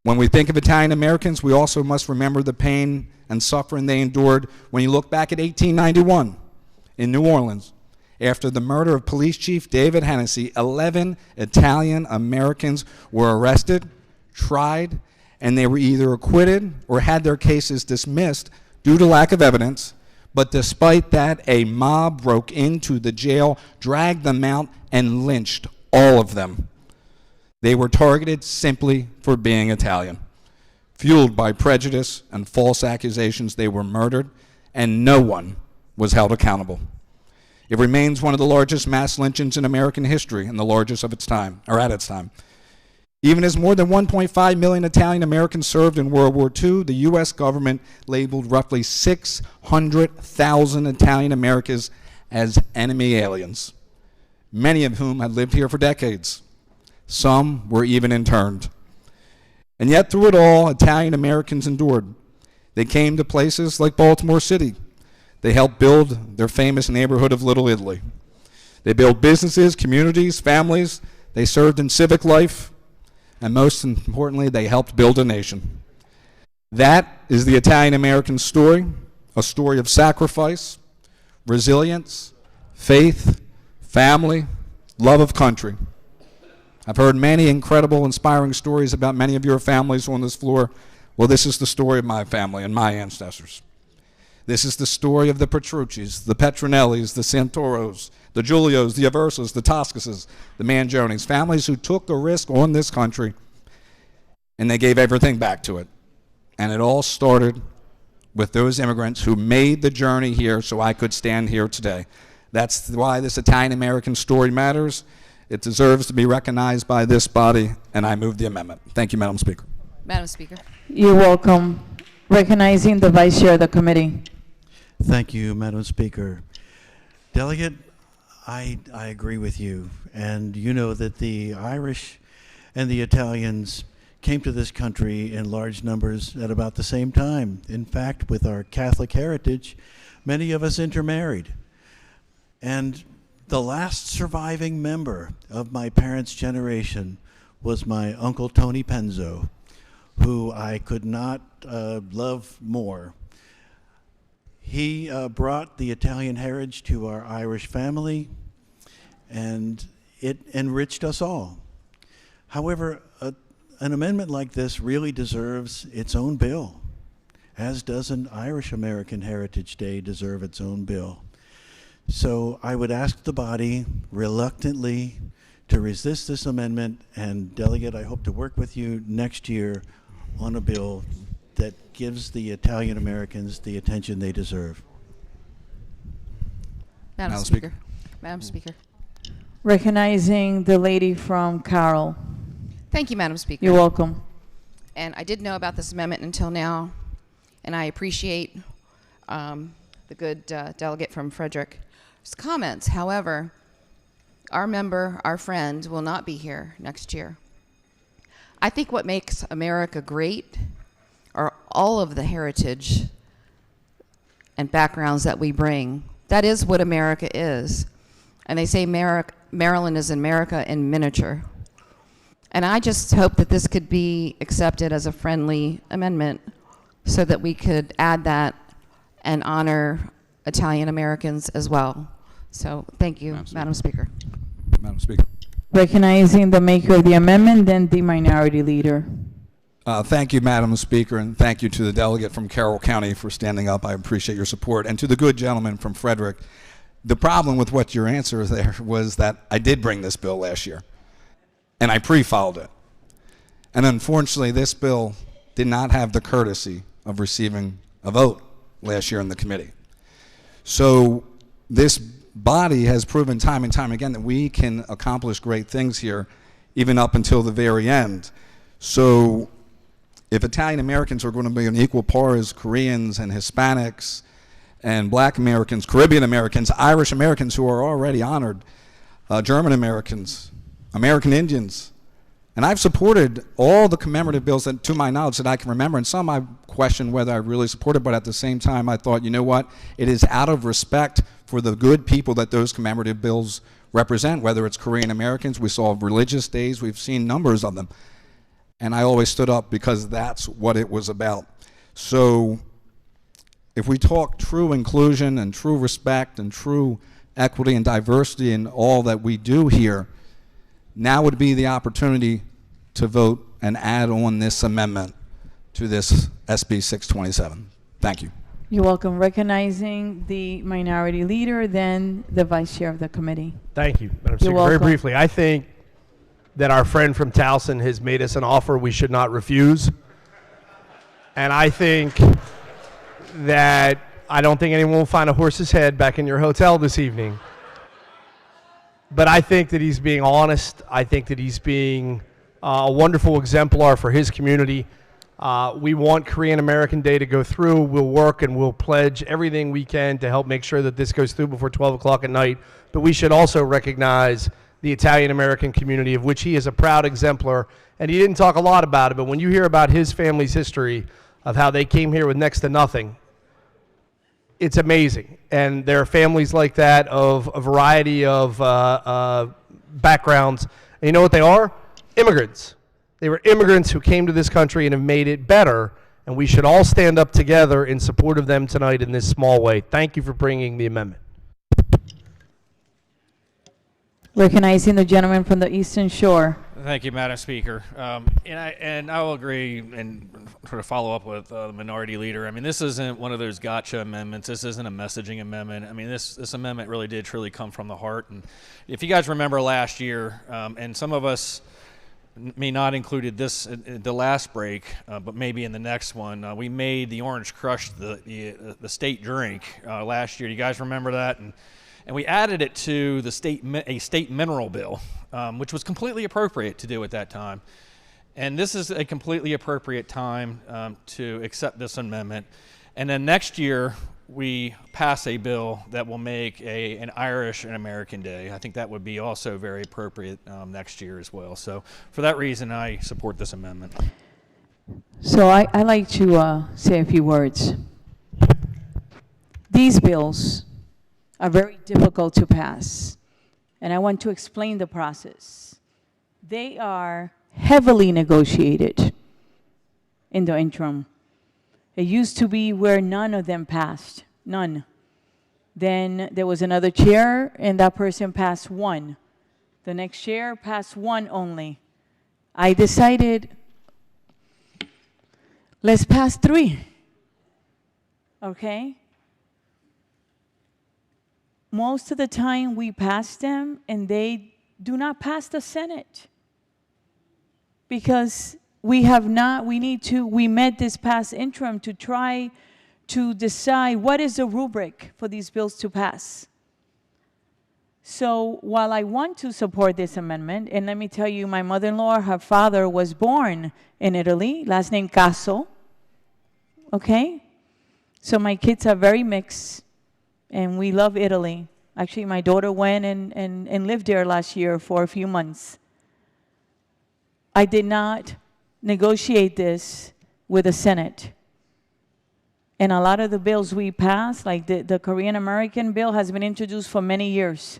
When we think of Italian Americans, we also must remember the pain and suffering they endured when you look back at 1891 in New Orleans. After the murder of Police Chief David Hennessy, 11 Italian Americans were arrested, tried, and they were either acquitted or had their cases dismissed due to lack of evidence. But despite that, a mob broke into the jail, dragged them out, and lynched all of them. They were targeted simply for being Italian. Fueled by prejudice and false accusations, they were murdered, and no one was held accountable. It remains one of the largest mass lynchings in American history and the largest of its time, or at its time. Even as more than 1.5 million Italian Americans served in World War II, the U.S. government labeled roughly 600,000 Italian Americans as enemy aliens. many of whom had lived here for decades. Some were even interned. And yet through it all, Italian Americans endured. They came to places like Baltimore City. They helped build their famous neighborhood of Little Italy. They built businesses, communities, families. They served in civic life. And most importantly, they helped build a nation. That is the Italian American story, a story of sacrifice, resilience, faith, family, love of country. I've heard many incredible, inspiring stories about many of your families on this floor. Well, this is the story of my family and my ancestors. This is the story of the Petruccis, the Petronellis, the Santoros, the Giulios, the Aversos, the Toscases, the Mangionis, families who took a risk on this country and they gave everything back to it. And it all started with those immigrants who made the journey here so I could stand here today. That's why this Italian American story matters. It deserves to be recognized by this body, and I move the amendment. Thank you, Madam Speaker. Madam Speaker. You're welcome. Recognizing the Vice Chair of the committee. Thank you, Madam Speaker. Delegate, I agree with you. And you know that the Irish and the Italians came to this country in large numbers at about the same time. In fact, with our Catholic heritage, many of us intermarried. And the last surviving member of my parents' generation was my Uncle Tony Penzo, who I could not love more. He brought the Italian heritage to our Irish family, and it enriched us all. However, an amendment like this really deserves its own bill, as does an Irish American Heritage Day deserve its own bill. So I would ask the body reluctantly to resist this amendment, and Delegate, I hope to work with you next year on a bill that gives the Italian Americans the attention they deserve. Madam Speaker. Madam Speaker. Recognizing the lady from Carroll. Thank you, Madam Speaker. You're welcome. And I didn't know about this amendment until now, and I appreciate the good delegate from Frederick's comments. However, our member, our friend, will not be here next year. I think what makes America great are all of the heritage and backgrounds that we bring. That is what America is. And they say Maryland is America in miniature. And I just hope that this could be accepted as a friendly amendment so that we could add that and honor Italian Americans as well. So thank you, Madam Speaker. Madam Speaker. Recognizing the maker of the amendment, then the minority leader. Thank you, Madam Speaker, and thank you to the delegate from Carroll County for standing up. I appreciate your support. And to the good gentleman from Frederick, the problem with what your answer there was that I did bring this bill last year, and I pre-filed it. And unfortunately, this bill did not have the courtesy of receiving a vote last year in the committee. So this body has proven time and time again that we can accomplish great things here, even up until the very end. So if Italian Americans are going to be on equal par as Koreans and Hispanics and Black Americans, Caribbean Americans, Irish Americans who are already honored, German Americans, American Indians, and I've supported all the commemorative bills that, to my knowledge, that I can remember, and some I question whether I really supported, but at the same time I thought, you know what, it is out of respect for the good people that those commemorative bills represent, whether it's Korean Americans, we saw religious days, we've seen numbers of them. And I always stood up because that's what it was about. So if we talk true inclusion and true respect and true equity and diversity in all that we do here, now would be the opportunity to vote and add on this amendment to this SB 627. Thank you. You're welcome. Recognizing the minority leader, then the vice chair of the committee. Thank you, Madam Speaker. Very briefly, I think that our friend from Towson has made us an offer we should not refuse. And I think that I don't think anyone will find a horse's head back in your hotel this evening. But I think that he's being honest. I think that he's being a wonderful exemplar for his community. We want Korean American Day to go through. We'll work and we'll pledge everything we can to help make sure that this goes through before 12 o'clock at night. But we should also recognize the Italian American community, of which he is a proud exemplar. And he didn't talk a lot about it, but when you hear about his family's history of how they came here with next to nothing, it's amazing. And there are families like that of a variety of backgrounds. And you know what they are? Immigrants. They were immigrants who came to this country and have made it better, and we should all stand up together in support of them tonight in this small way. Thank you for bringing the amendment. Recognizing the gentleman from the Eastern Shore. Thank you, Madam Speaker. And I will agree and sort of follow up with the minority leader. I mean, this isn't one of those gotcha amendments. This isn't a messaging amendment. I mean, this amendment really did truly come from the heart. And if you guys remember last year, and some of us may not included this in the last break, but maybe in the next one, we made the Orange Crush the state drink last year. You guys remember that? And we added it to the state mineral bill, which was completely appropriate to do at that time. And this is a completely appropriate time to accept this amendment. And then next year, we pass a bill that will make an Irish and American Day. I think that would be also very appropriate next year as well. So for that reason, I support this amendment. So I like to say a few words. These bills are very difficult to pass, and I want to explain the process. They are heavily negotiated in the interim. It used to be where none of them passed, none. Then there was another chair, and that person passed one. The next chair passed one only. I decided, let's pass 3, okay? Most of the time we pass them, and they do not pass the Senate. Because we met this past interim to try to decide what is the rubric for these bills to pass. So while I want to support this amendment, and let me tell you, my mother-in-law, her father was born in Italy, last name Casso, okay? So my kids are very mixed, and we love Italy. Actually, my daughter went and lived there last year for a few months. I did not negotiate this with the Senate. And a lot of the bills we passed, like the Korean American bill, has been introduced for many years.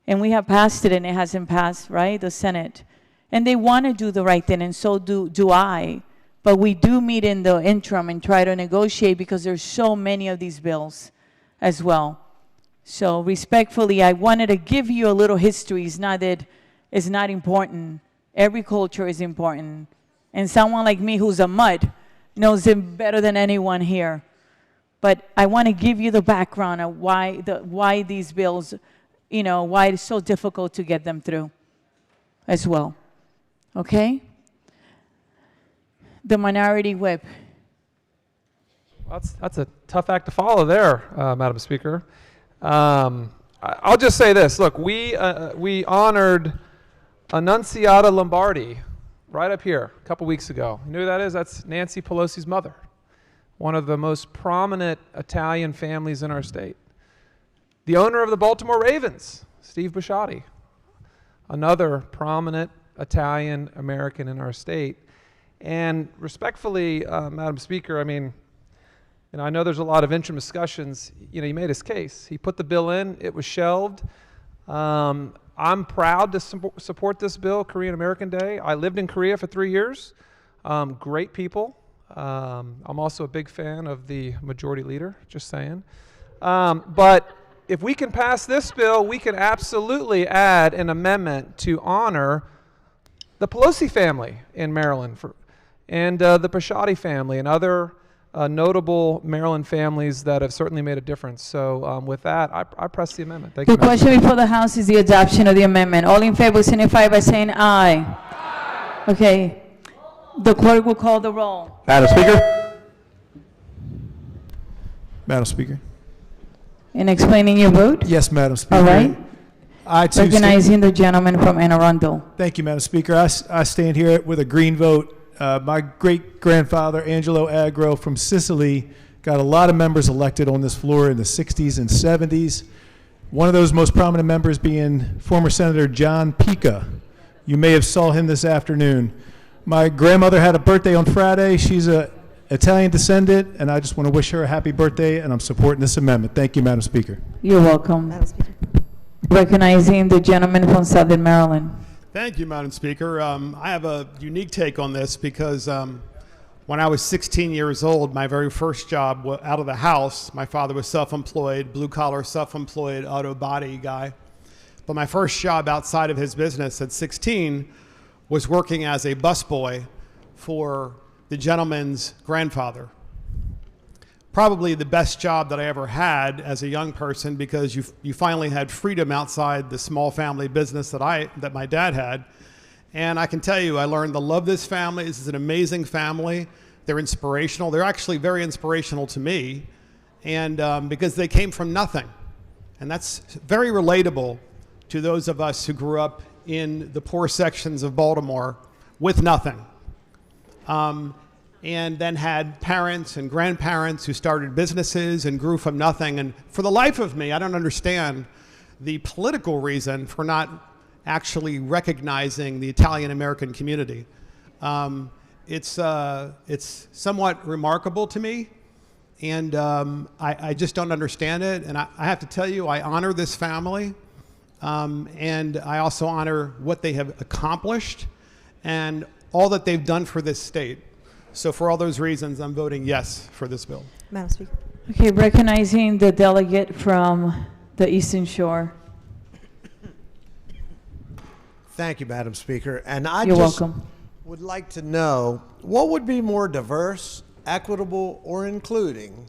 And we have passed it, and it hasn't passed, right, the Senate. And they want to do the right thing, and so do I. But we do meet in the interim and try to negotiate because there's so many of these bills as well. So respectfully, I wanted to give you a little history. It's not that it's not important. Every culture is important. And someone like me who's a mud knows it better than anyone here. But I want to give you the background of why these bills, why it's so difficult to get them through as well. Okay? The minority whip. That's a tough act to follow there, Madam Speaker. I'll just say this. Look, we honored Annunziata Lombardi right up here a couple weeks ago. You know who that is? That's Nancy Pelosi's mother, one of the most prominent Italian families in our state. The owner of the Baltimore Ravens, Steve Bisciotti, another prominent Italian American in our state. And respectfully, Madam Speaker, I mean, I know there's a lot of interim discussions. He made his case. He put the bill in. It was shelved. I'm proud to support this bill, Korean American Day. I lived in Korea for 3 years. Great people. I'm also a big fan of the majority leader, just saying. But if we can pass this bill, we can absolutely add an amendment to honor the Pelosi family in Maryland and the Bisciotti family and other notable Maryland families that have certainly made a difference. So with that, I press the amendment. Thank you. The question before the House is the adoption of the amendment. All in favor signify by saying aye. Aye. Okay. The clerk will call the roll. Madam Speaker. Madam Speaker. In explaining your vote? Yes, Madam Speaker. All right. I too recognizing the gentleman from Anne Arundel. Thank you, Madam Speaker. I stand here with a green vote My great-grandfather, Angelo Agro from Sicily, got a lot of members elected on this floor in the 60s and 70s. One of those most prominent members being former Senator John Pica. You may have saw him this afternoon. My grandmother had a birthday on Friday. She's a Italian descendant, and I just want to wish her a happy birthday, and I'm supporting this amendment. Thank you, Madam Speaker. You're welcome. Madam Speaker. Recognizing the gentleman from Southern Maryland. Thank you, Madam Speaker. I have a unique take on this because when I was 16 years old, my very first job out of the house, my father was self-employed, blue-collar, self-employed auto body guy. But my first job outside of his business at 16 was working as a busboy for the gentleman's grandfather. Probably the best job that I ever had as a young person because you finally had freedom outside the small family business that my dad had. And I can tell you, I learned to love this family. This is an amazing family. They're inspirational. They're actually very inspirational to me, and because they came from nothing. And that's very relatable to those of us who grew up in the poor sections of Baltimore with nothing. And then had parents and grandparents who started businesses and grew from nothing. And for the life of me, I don't understand the political reason for not actually recognizing the Italian-American community. It's somewhat remarkable to me, and I just don't understand it. And I have to tell you, I honor this family, and I also honor what they have accomplished and all that they've done for this state. So for all those reasons, I'm voting yes for this bill. Madam Speaker. Okay, recognizing the delegate from the Eastern Shore. Thank you, Madam Speaker. And I You're just welcome. would like to know what would be more diverse, equitable, or including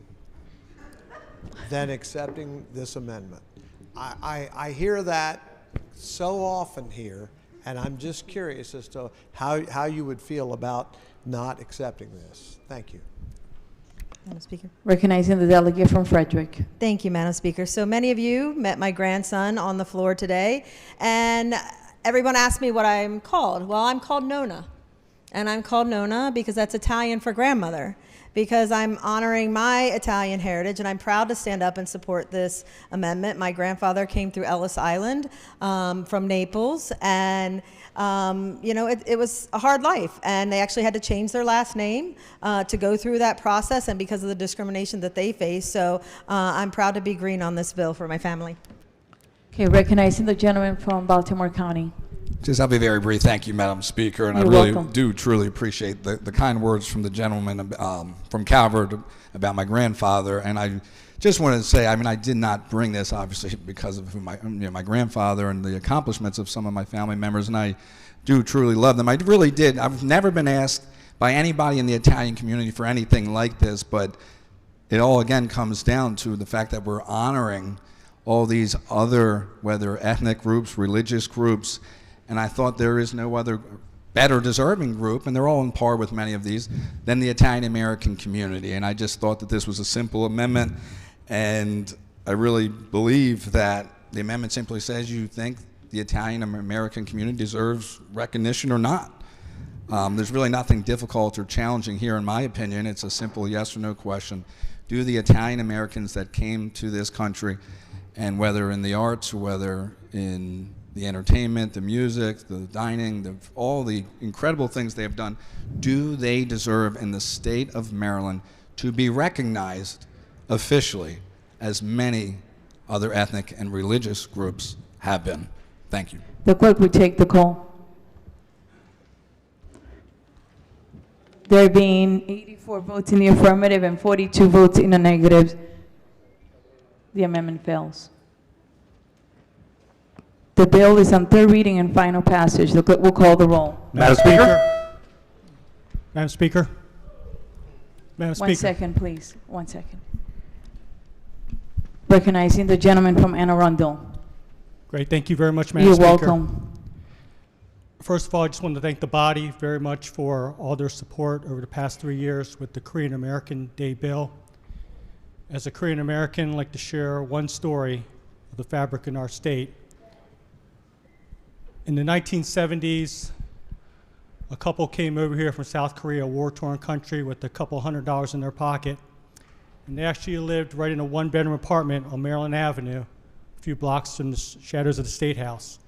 than accepting this amendment. I hear that so often here, and I'm just curious as to how you would feel about not accepting this. Thank you. Madam Speaker. Recognizing the delegate from Frederick. Thank you, Madam Speaker. So many of you met my grandson on the floor today, and everyone asked me what I'm called. Well, I'm called Nona, and I'm called Nona because that's Italian for grandmother, because I'm honoring my Italian heritage, and I'm proud to stand up and support this amendment. My grandfather came through Ellis Island from Naples, and it was a hard life, and they actually had to change their last name to go through that process, and because of the discrimination that they face. So I'm proud to be green on this bill for my family. Okay, recognizing the gentleman from Baltimore County. I'll be very brief. Thank you, Madam Speaker. And You're I really welcome. do truly appreciate the kind words from the gentleman from Calvert about my grandfather. And I just wanted to say, I did not bring this, obviously, because of my grandfather and the accomplishments of some of my family members. And I do truly love them. I really did. I've never been asked by anybody in the Italian community for anything like this. But it all, again, comes down to the fact that we're honoring all these other, whether ethnic groups, religious groups, and I thought there is no other better deserving group, and they're all on par with many of these, than the Italian-American community. And I just thought that this was a simple amendment, and I really believe that the amendment simply says you think the Italian-American community deserves recognition or not. There's really nothing difficult or challenging here, in my opinion. It's a simple yes or no question. Do the Italian-Americans that came to this country, and whether in the arts or whether in the entertainment, the music, the dining, all the incredible things they have done, do they deserve in the state of Maryland to be recognized officially as many other ethnic and religious groups have been? Thank you. The clerk will take the call. There being 84 votes in the affirmative and 42 votes in the negative, the amendment fails. The bill is on third reading and final passage. The clerk will call the roll. Madam Speaker. Madam Speaker. Madam Speaker. 1 second, please. 1 second. Recognizing the gentleman from Anne Arundel. Great. Thank you very much, Madam You're Speaker. welcome. First of all, I just want to thank the body very much for all their support over the past 3 years with the Korean American Day bill. As a Korean American, I'd like to share one story of the fabric in our state. In the 1970s, A couple came over here from South Korea, a war-torn country, with a couple $100 in their pocket. And they actually lived right in a one-bedroom apartment on Maryland Avenue, a few blocks from the shadows of the State House.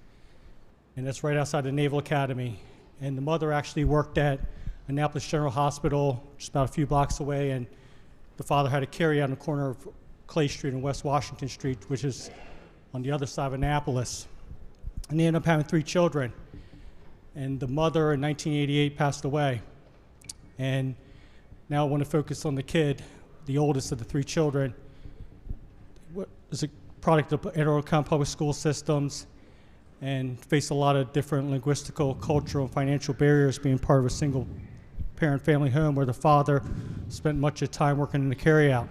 And that's right outside the Naval Academy. And the mother actually worked at Annapolis General Hospital, just about a few blocks away, and the father had a carry out on the corner of Clay Street and West Washington Street, which is on the other side of Annapolis. And they ended up having 3 children. And the mother in 1988 passed away. And now I want to focus on the kid, the oldest of the 3 children. Is a product of Anne Arundel County public school systems and faced a lot of different linguistical, cultural, and financial barriers being part of a single parent family home where the father spent much of the time working in the carryout.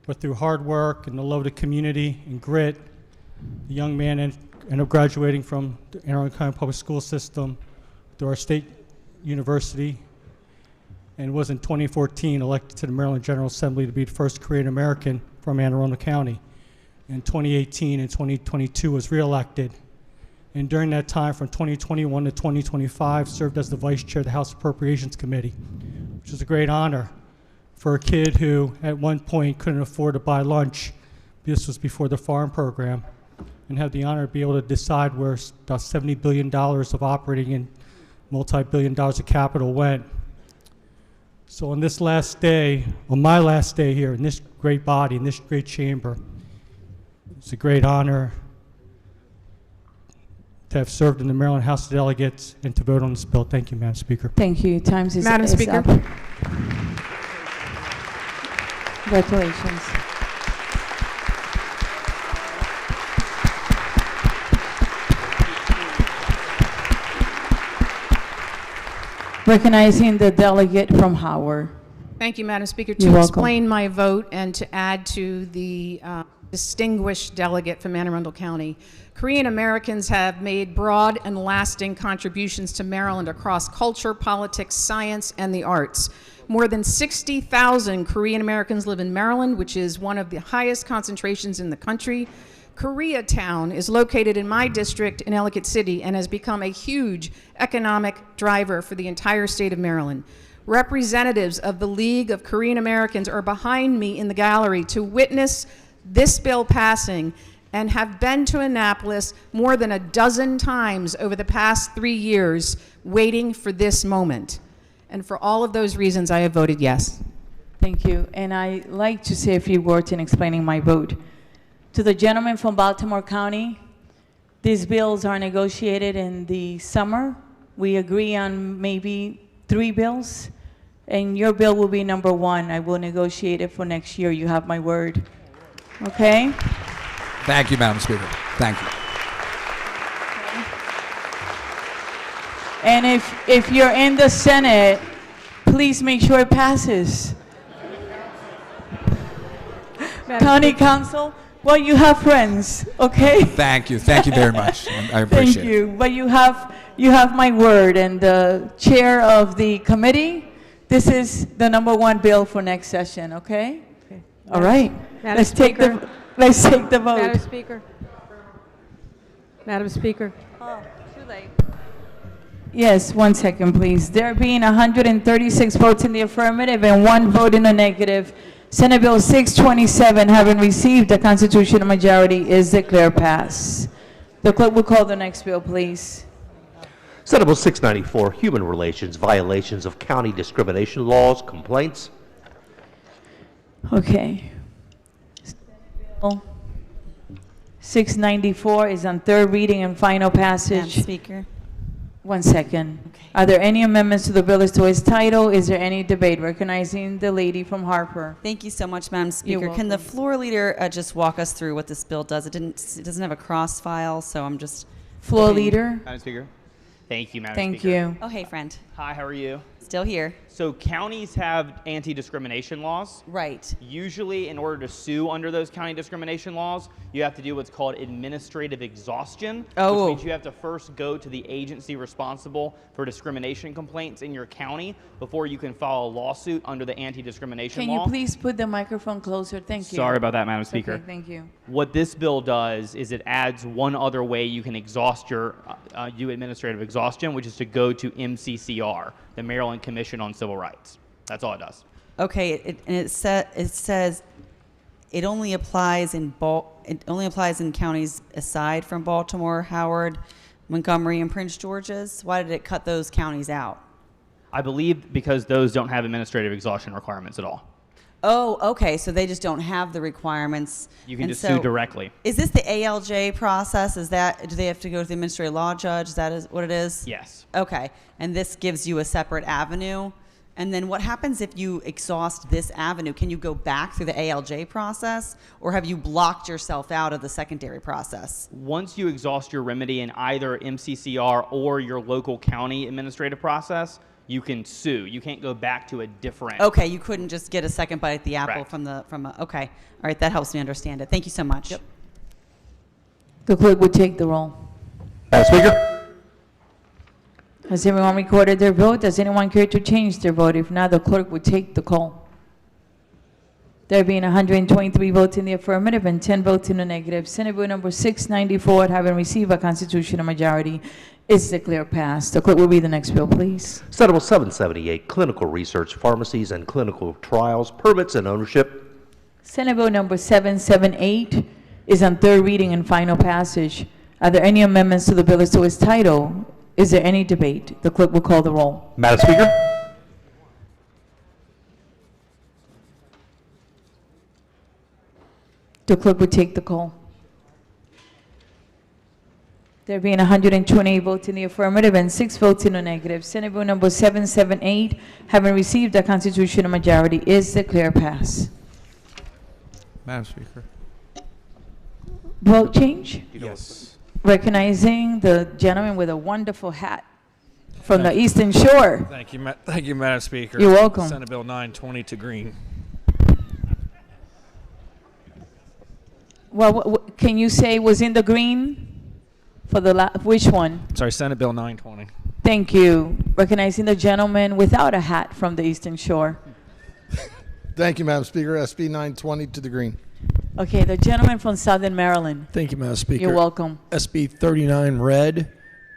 But through hard work and the love of the community and grit, the young man ended up graduating from the Anne Arundel County public school system to our state university, and was in 2014 elected to the Maryland General Assembly to be the first Korean American from Anne Arundel County. In 2018 and 2022 was reelected. And during that time, from 2021 to 2025, served as the vice chair of the House Appropriations Committee, which is a great honor for a kid who at one point couldn't afford to buy lunch. This was before the farm program, and had the honor to be able to decide where about $70 billion of operating and multi-billion dollars of capital went. So on this last day, on my last day here in this great body, in this great chamber, it's a great honor to have served in the Maryland House of Delegates and to vote on this bill. Thank you, Madam Speaker. Thank you. Time is Madam Speaker. up. Congratulations. Recognizing the delegate from Howard. Thank you, Madam Speaker. You're To welcome. explain my vote and to add to the distinguished delegate from Anne Arundel County, Korean Americans have made broad and lasting contributions to Maryland across culture, politics, science, and the arts. More than 60,000 Korean Americans live in Maryland, which is one of the highest concentrations in the country. Koreatown is located in my district in Ellicott City and has become a huge economic driver for the entire state of Maryland. Representatives of the League of Korean Americans are behind me in the gallery to witness this bill passing and have been to Annapolis more than a dozen times over the past 3 years waiting for this moment. And for all of those reasons, I have voted yes. Thank you. And I'd like to say a few words in explaining my vote. To the gentleman from Baltimore County, these bills are negotiated in the summer. We agree on maybe 3 bills, and your bill will be number 1. I will negotiate it for next year. You have my word. Okay? Thank you, Madam Speaker. Thank you. And if you're in the Senate, please make sure it passes. County Council, well, you have friends, okay? Thank you. Thank you very much. I appreciate Thank you. But you have my word, and the chair of the committee, this is the number 1 bill for next session, okay? All right. Madam Let's take the vote. Madam Speaker. Madam Speaker. Oh, too late. Yes, 1 second, please. There being 136 votes in the affirmative and 1 vote in the negative, Senate Bill 627, having received a constitutional majority, is declared pass. The clerk will call the next bill, please. Senate Bill 694, Human Relations, Violations of County Discrimination Laws, Complaints. Okay. Bill 694 is on 3rd reading and final passage. Madam Speaker. 1 second. Okay. Are there any amendments to the bill as to its title? Is there any debate? Recognizing the lady from Harper. Thank you so much, Madam You're Speaker. Can the welcome. floor leader just walk us through what this bill does? It doesn't have a cross file, so I'm just Floor hoping- leader. Madam Speaker. Thank you, Madam Thank Speaker. you. Oh, hey, friend. Hi, how are you? Still here. So counties have anti-discrimination laws. Right. Usually, in order to sue under those county discrimination laws, you have to do what's called administrative exhaustion, Oh. which means you have to first go to the agency responsible for discrimination complaints in your county before you can file a lawsuit under the anti-discrimination Can law. you please put the microphone closer? Thank you. Sorry about that, Madam Speaker. Okay, thank you. What this bill does is it adds one other way you can exhaust your do administrative exhaustion, which is to go to MCCR, the Maryland Commission on Civil Rights. That's all it does. Okay, it says it only applies in counties aside from Baltimore, Howard, Montgomery, and Prince George's. Why did it cut those counties out? I believe because those don't have administrative exhaustion requirements at all. Oh, okay. So they just don't have the requirements. You can And just so sue directly. Is this the ALJ process? Do they have to go to the administrative law judge? Is what it is? Yes. Okay. And this gives you a separate avenue. And then what happens if you exhaust this avenue? Can you go back through the ALJ process, or have you blocked yourself out of the secondary process? Once you exhaust your remedy in either MCCR or your local county administrative process, you can sue. You can't go back to a different. Okay, you couldn't just get a second bite at the apple Correct. okay. All right, that helps me understand it. Thank you so much. Yep. The clerk would take the roll. Madam Speaker? Has everyone recorded their vote? Does anyone care to change their vote? If not, the clerk would take the call. There being 123 votes in the affirmative and 10 votes in the negative, Senate Bill number 694, having received a constitutional majority, is declared passed. The clerk will read the next bill, please. Senate Bill 778, Clinical Research, Pharmacies, and Clinical Trials, Permits, and Ownership. Senate Bill number 778 is on third reading and final passage. Are there any amendments to the bill as to its title? Is there any debate? The clerk will call the roll. Madam Speaker? The clerk would take the call. There being 128 votes in the affirmative and 6 votes in the negative, Senate Bill number 778, having received a constitutional majority, is declared passed. Madam Speaker. Vote change? Yes. Recognizing the gentleman with a wonderful hat from the Eastern Shore. Thank you, Madam Speaker. You're welcome. Senate Bill 920 to green. Well, can you say was in the green for the which one? Sorry, Senate Bill 920. Thank you. Recognizing the gentleman without a hat from the Eastern Shore. Thank you, Madam Speaker. SB 920 to the green. Okay, the gentleman from Southern Maryland. Thank you, Madam Speaker. You're welcome. SB 39 red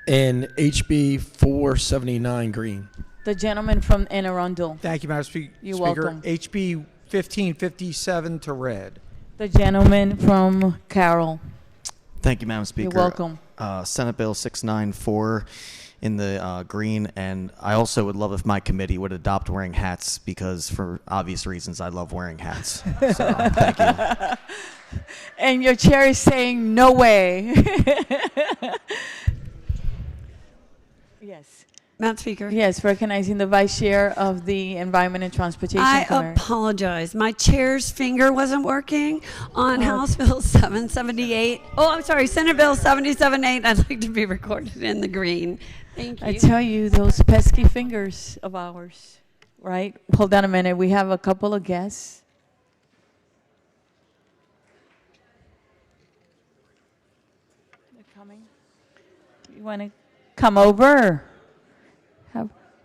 and HB 479 green. The gentleman from Anne Arundel. Thank you, Madam Speaker. You're welcome. HB 1557 to red. The gentleman from Carroll. Thank you, Madam Speaker. You're welcome. Senate Bill 694 in the green, and I also would love if my committee would adopt wearing hats, because for obvious reasons I love wearing hats. So, thank you. And your chair is saying no way. Yes. Madam Speaker. Yes, recognizing the Vice Chair of the Environment and Transportation I Committee. apologize. My chair's finger wasn't working on House Bill 778. Oh, I'm sorry, Senate Bill 778. I'd like to be recorded in the green. Thank you. I tell you, those pesky fingers of ours, right? Hold on a minute. We have a couple of guests. They're coming. You want to come over?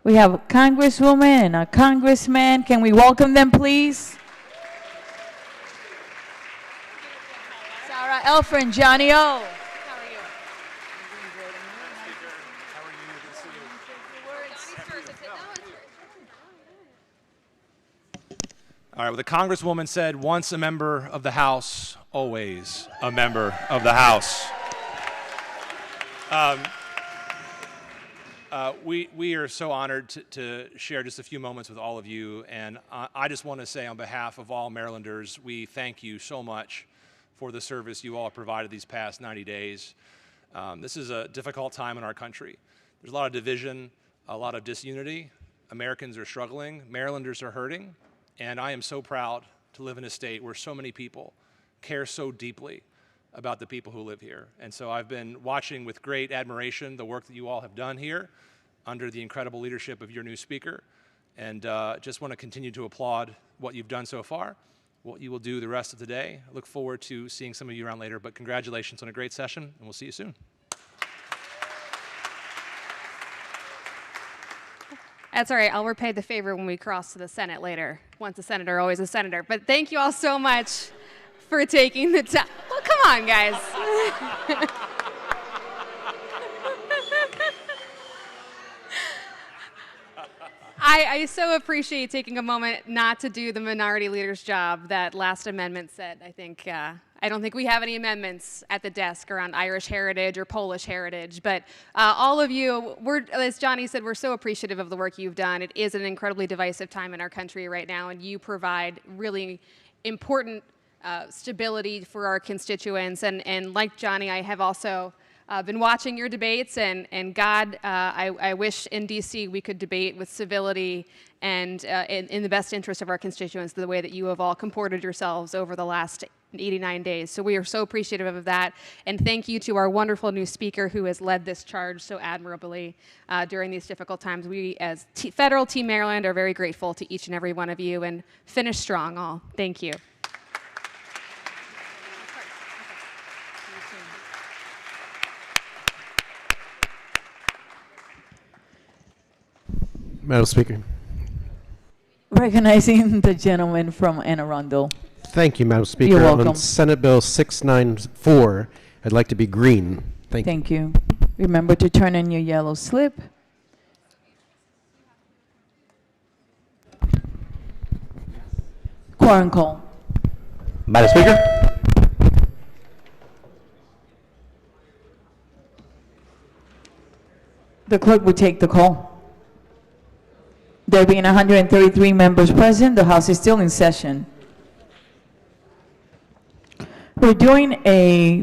We have a congresswoman and a congressman. Can we welcome them, please? Sarah Elfrin, Johnny O. All right, well, the Congresswoman said, once a member of the House, always a member of the House. We are so honored to share just a few moments with all of you, and I just want to say on behalf of all Marylanders, we thank you so much for the service you all have provided these past 90 days. This is a difficult time in our country. There's a lot of division, a lot of disunity. Americans are struggling, Marylanders are hurting, and I am so proud to live in a state where so many people care so deeply about the people who live here. And so I've been watching with great admiration the work that you all have done here under the incredible leadership of your new speaker. And just want to continue to applaud what you've done so far, what you will do the rest of the day. I look forward to seeing some of you around later, but congratulations on a great session, and we'll see you soon. That's all right. I'll repay the favor when we cross to the Senate later. Once a senator, always a senator. But thank you all so much for taking the time. Well, come on, guys. I so appreciate taking a moment not to do the minority leader's job that last amendment said. I don't think we have any amendments at the desk around Irish heritage or Polish heritage, but all of you, as Johnny said, we're so appreciative of the work you've done. It is an incredibly divisive time in our country right now, and you provide really important stability for our constituents. And like Johnny, I have also been watching your debates, and God, I wish in DC we could debate with civility and in the best interest of our constituents, the way that you have all comported yourselves over the last 89 days. So we are so appreciative of that. And thank you to our wonderful new speaker who has led this charge so admirably during these difficult times. We, as Federal Team Maryland, are very grateful to each and every one of you, and finish strong all. Thank you. Madam Speaker. Recognizing the gentleman from Anne Arundel. Thank you, Madam Speaker. You're welcome. On Senate Bill 694, I'd like to be green. Thank you. Remember to turn in your yellow slip. Quorum call. Madam Speaker. The clerk will take the call. There being 133 members present, the House is still in session. We're doing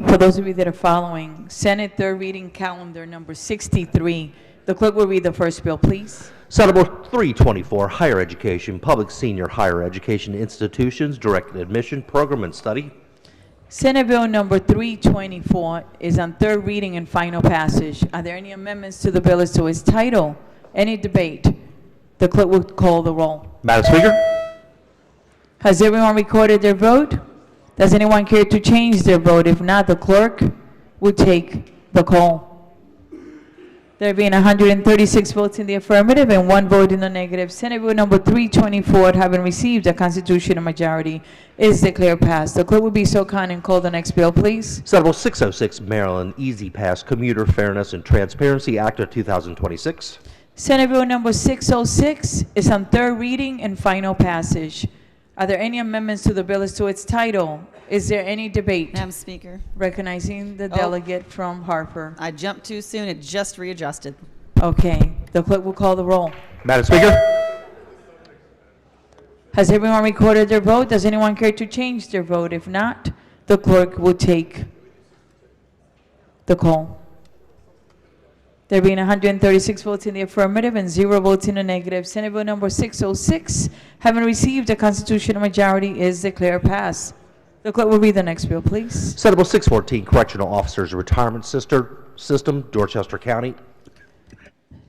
for those of you that are following, Senate third reading calendar number 63. The clerk will read the first bill, please. Senate Bill 324, Higher Education, Public Senior Higher Education Institutions, Directed Admission Program and Study. Senate Bill number 324 is on third reading and final passage. Are there any amendments to the bill as to its title? Any debate? The clerk will call the roll. Madam Speaker. Has everyone recorded their vote? Does anyone care to change their vote? If not, the clerk will take the call. There being 136 votes in the affirmative and 1 vote in the negative, Senate Bill number 324, having received a constitutional majority, is declared passed. The clerk will be so kind and call the next bill, please. Senate Bill 606, Maryland Easy Pass Commuter Fairness and Transparency Act of 2026. Senate Bill number 606 is on third reading and final passage. Are there any amendments to the bill as to its title? Is there any debate? Madam Speaker. Recognizing the delegate from Harper. I jumped too soon. It just readjusted. Okay. The clerk will call the roll. Madam Speaker. Has everyone recorded their vote? Does anyone care to change their vote? If not, the clerk will take the call. There being 136 votes in the affirmative and 0 votes in the negative, Senate Bill number 606, having received a constitutional majority, is declared passed. The clerk will read the next bill, please. Senate Bill 614, Correctional Officers Retirement System, Dorchester County.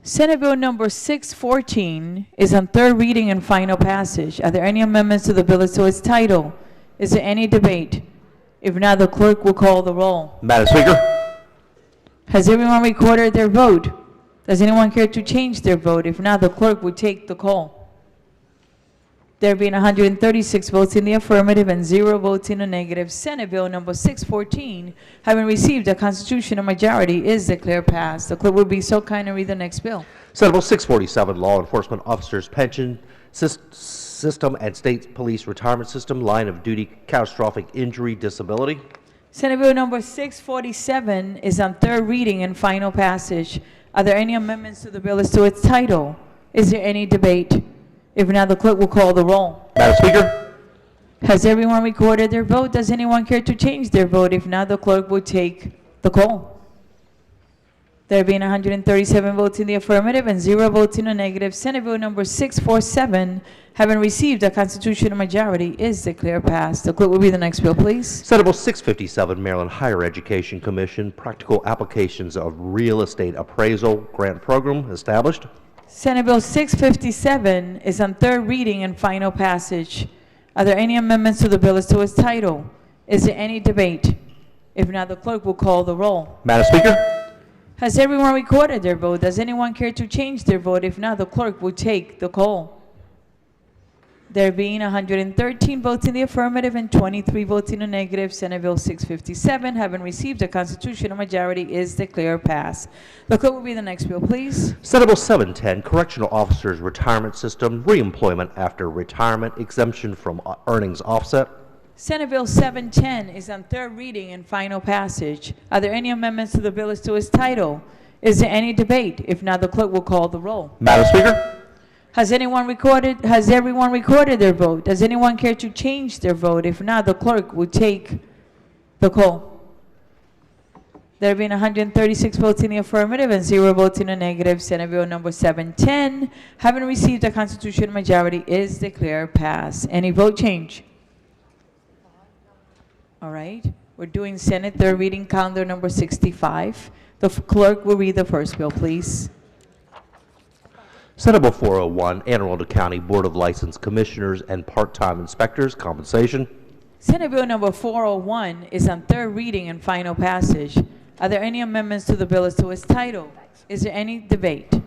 Senate Bill number 614 is on third reading and final passage. Are there any amendments to the bill as to its title? Is there any debate? If not, the clerk will call the roll. Madam Speaker. Has everyone recorded their vote? Does anyone care to change their vote? If not, the clerk will take the call. There being 136 votes in the affirmative and 0 votes in the negative, Senate Bill number 614, having received a constitutional majority, is declared passed. The clerk will be so kind and read the next bill. Senate Bill 647, Law Enforcement Officers Pension System and State Police Retirement System, Line of Duty Catastrophic Injury Disability. Senate Bill number 647 is on third reading and final passage. Are there any amendments to the bill as to its title? Is there any debate? If not, the clerk will call the roll. Madam Speaker. Has everyone recorded their vote? Does anyone care to change their vote? If not, the clerk will take the call. There being 137 votes in the affirmative and 0 votes in the negative, Senate Bill number 647, having received a constitutional majority, is declared passed. The clerk will be the next bill, please. Senate Bill 657, Maryland Higher Education Commission, Practical Applications of Real Estate Appraisal Grant Program, established. Senate Bill 657 is on third reading and final passage. Are there any amendments to the bill as to its title? Is there any debate? If not, the clerk will call the roll. Madam Speaker? Has everyone recorded their vote? Does anyone care to change their vote? If not, the clerk will take the call. There being 113 votes in the affirmative and 23 votes in the negative, Senate Bill 657, having received a constitutional majority, is declared passed. The clerk will be the next bill, please. Senate Bill 710, Correctional Officers Retirement System, Reemployment After Retirement, Exemption from Earnings Offset. Senate Bill 710 is on third reading and final passage. Are there any amendments to the bill as to its title? Is there any debate? If not, the clerk will call the roll. Madam Speaker? Has everyone recorded their vote? Does anyone care to change their vote? If not, the clerk will take the call. There being 136 votes in the affirmative and 0 votes in the negative, Senate Bill number 710, having received a constitutional majority, is declared passed. Any vote change? All right. We're doing Senate third reading calendar number 65. The clerk will read the first bill, please. Senate Bill 401, Anne Arundel County Board of License Commissioners and Part-Time Inspectors, Compensation. Senate Bill number 401 is on third reading and final passage. Are there any amendments to the bill as to its title? Is there any debate?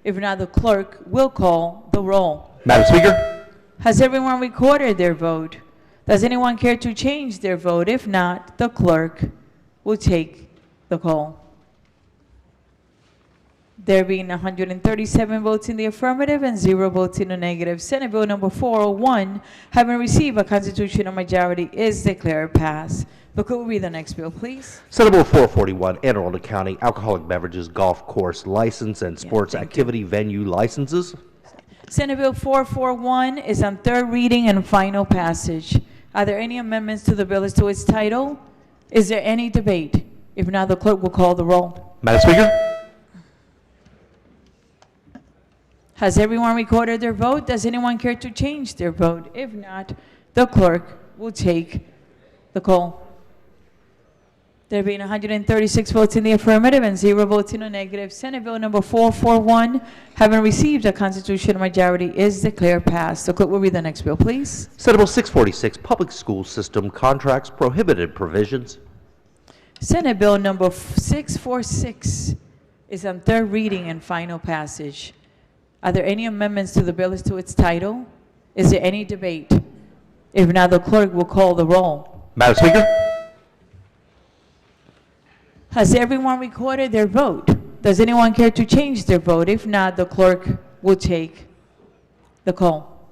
If not, the clerk will call the roll. Madam Speaker? Has everyone recorded their vote? Does anyone care to change their vote? If not, the clerk will take the call. There being 137 votes in the affirmative and 0 votes in the negative, Senate Bill number 401, having received a constitutional majority, is declared passed. The clerk will read the next bill, please. Senate Bill 441, Anne Arundel County Alcoholic Beverages Golf Course License and Sports Activity Venue Licenses. Senate Bill 441 is on third reading and final passage. Are there any amendments to the bill as to its title? Is there any debate? If not, the clerk will call the roll. Madam Speaker? Has everyone recorded their vote? Does anyone care to change their vote? If not, the clerk will take the call. There being 136 votes in the affirmative and 0 votes in the negative, Senate Bill number 441, having received a constitutional majority, is declared passed. The clerk will read the next bill, please. Senate Bill 646, Public School System Contracts Prohibited Provisions. Senate Bill number 646 is on third reading and final passage. Are there any amendments to the bill as to its title? Is there any debate? If not, the clerk will call the roll. Madam Speaker? Has everyone recorded their vote? Does anyone care to change their vote? If not, the clerk will take the call.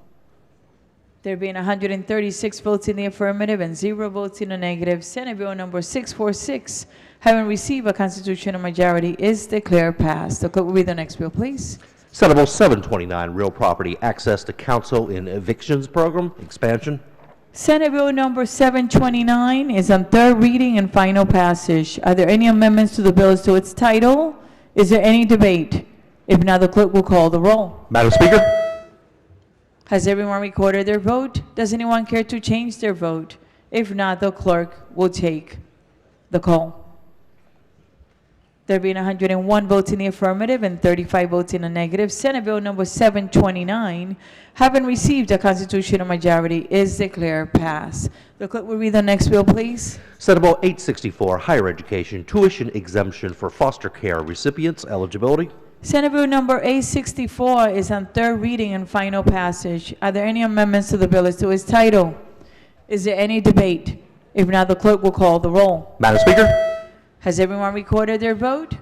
There being 136 votes in the affirmative and 0 votes in the negative, Senate Bill number 646, having received a constitutional majority, is declared passed. The clerk will read the next bill, please. Senate Bill 729, Real Property Access to Counsel in Evictions Program, Expansion. Senate Bill number 729 is on third reading and final passage. Are there any amendments to the bill as to its title? Is there any debate? If not, the clerk will call the roll. Madam Speaker? Has everyone recorded their vote? Does anyone care to change their vote? If not, the clerk will take the call. There being 101 votes in the affirmative and 35 votes in the negative, Senate Bill number 729, having received a constitutional majority, is declared passed. The clerk will read the next bill, please. Senate Bill 864, Higher Education Tuition Exemption for Foster Care Recipients, Eligibility. Senate Bill number 864 is on third reading and final passage. Are there any amendments to the bill as to its title? Is there any debate? If not, the clerk will call the roll. Madam Speaker? Has everyone recorded their vote?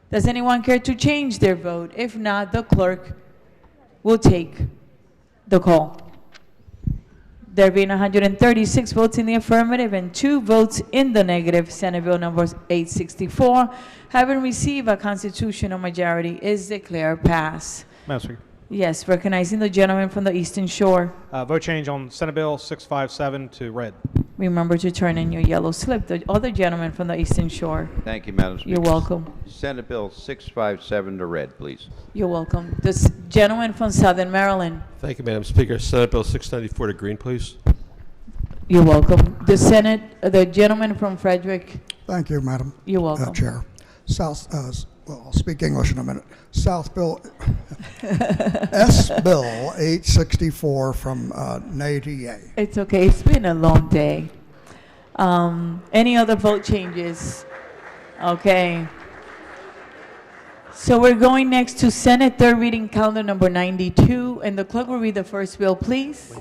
Does anyone care to change their vote? If not, the clerk will take the call. There being 136 votes in the affirmative and 2 votes in the negative, Senate Bill number 864, having received a constitutional majority, is declared passed. Madam Speaker. Yes, recognizing the gentleman from the Eastern Shore. Vote change on Senate Bill 657 to red. Remember to turn in your yellow slip. The other gentleman from the Eastern Shore. Thank you, Madam Speaker. You're welcome. Senate Bill 657 to red, please. You're welcome. The gentleman from Southern Maryland. Thank you, Madam Speaker. Senate Bill 694 to green, please. You're welcome. The gentleman from Frederick. Thank you, Madam You're welcome. Chair. well, I'll speak English in a minute. South Bill, S. Bill 864 from nay to yay. It's okay. It's been a long day. Any other vote changes? Okay. So we're going next to Senate third reading calendar number 92, and the clerk will read the first bill, please.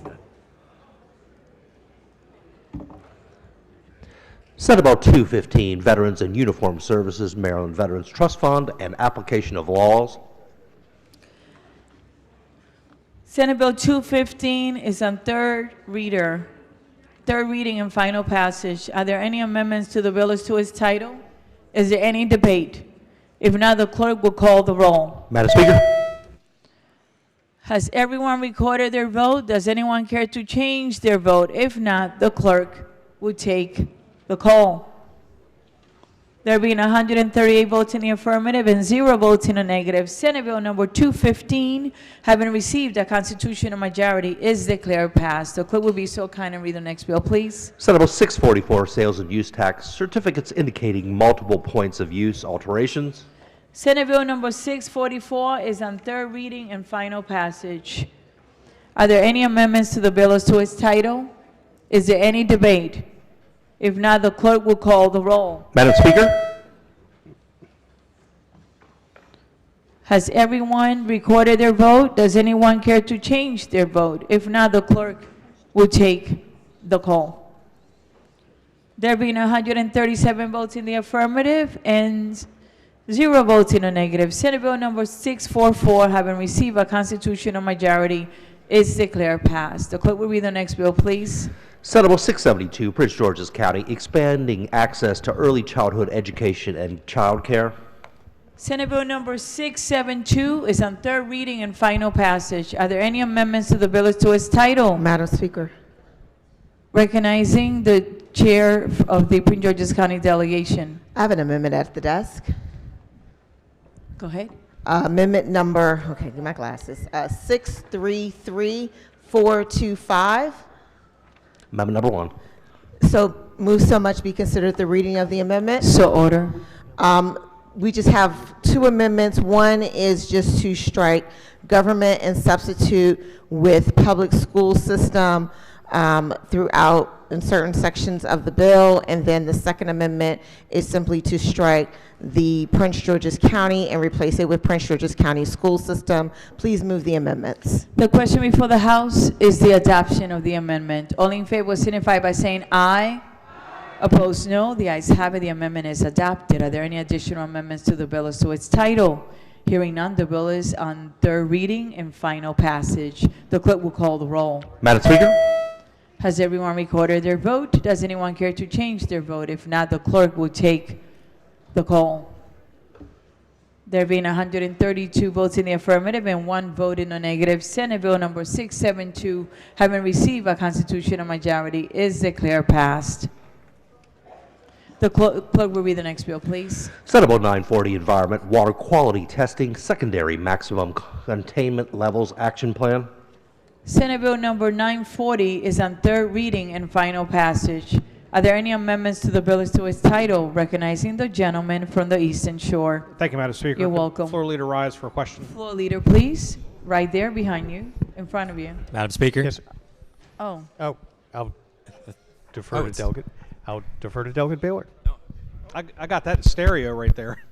Senate Bill 215, Veterans and Uniformed Services, Maryland Veterans Trust Fund, and application of laws. Senate Bill 215 is on third reading and final passage. Are there any amendments to the bill as to its title? Is there any debate? If not, the clerk will call the roll. Madam Speaker. Has everyone recorded their vote? Does anyone care to change their vote? If not, the clerk will take the call. There being 138 votes in the affirmative and 0 votes in the negative, Senate Bill number 215, having received a constitutional majority, is declared passed. The clerk will be so kind and read the next bill, please. Senate Bill 644, Sales and Use Tax, Certificates indicating multiple points of use alterations. Senate Bill number 644 is on third reading and final passage. Are there any amendments to the bill as to its title? Is there any debate? If not, the clerk will call the roll. Madam Speaker. Has everyone recorded their vote? Does anyone care to change their vote? If not, the clerk will take the call. There being 137 votes in the affirmative and 0 votes in the negative, Senate Bill number 644, having received a constitutional majority, is declared passed. The clerk will read the next bill, please. Senate Bill 672, Prince George's County, expanding access to early childhood education and child care. Senate Bill number 672 is on third reading and final passage. Are there any amendments to the bill as to its title? Madam Speaker. Recognizing the chair of the Prince George's County delegation. I have an amendment at the desk. Go ahead. Amendment number, okay, get my glasses, 633425. Amendment number 1. So move so much be considered the reading of the amendment. So order. We just have 2 amendments. One is just to strike government and substitute with public school system throughout in certain sections of the bill. And then the second amendment is simply to strike the Prince George's County and replace it with Prince George's County school system. Please move the amendments. The question before the House is the adoption of the amendment. All in favor signify by saying aye. Opposed, no. The ayes have it. The amendment is adopted. Are there any additional amendments to the bill as to its title? Hearing none, the bill is on third reading and final passage. The clerk will call the roll. Madam Speaker. Has everyone recorded their vote? Does anyone care to change their vote? If not, the clerk will take the call. There being 132 votes in the affirmative and 1 vote in the negative, Senate Bill number 672, having received a constitutional majority, is declared passed. The clerk will read the next bill, please. Senate Bill 940, Environment, Water Quality Testing, Secondary Maximum Containment Levels Action Plan. Senate Bill number 940 is on third reading and final passage. Are there any amendments to the bill as to its title? Recognizing the gentleman from the Eastern Shore. Thank you, Madam Speaker. You're welcome. Floor leader rise for a question. Floor leader, please. Right there behind you, in front of you. Madam Speaker. Yes, sir. Oh. Oh, I'll defer to Delegate. I'll defer to Delegate Baylor. I got that in stereo right there.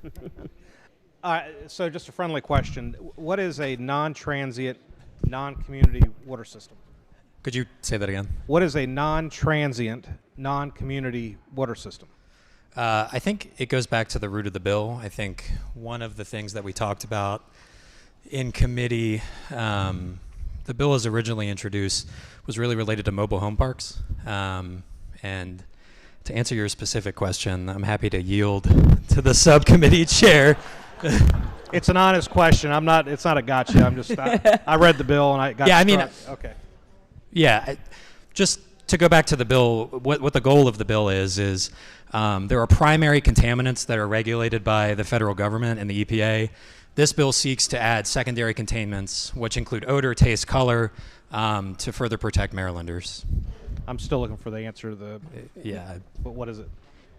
So just a friendly question. What is a non-transient, non-community water system? Could you say that again? What is a non-transient, non-community water system? I think it goes back to the root of the bill. I think one of the things that we talked about in committee, the bill as originally introduced was really related to mobile home parks. And to answer your specific question, I'm happy to yield to the subcommittee chair. It's an honest question. It's not a gotcha. I read the bill and I got struck. Okay. Yeah, just to go back to the bill, what the goal of the bill is there are primary contaminants that are regulated by the federal government and the EPA. This bill seeks to add secondary containments, which include odor, taste, color, to further protect Marylanders. I'm still looking for the answer to the. Yeah. But what is it?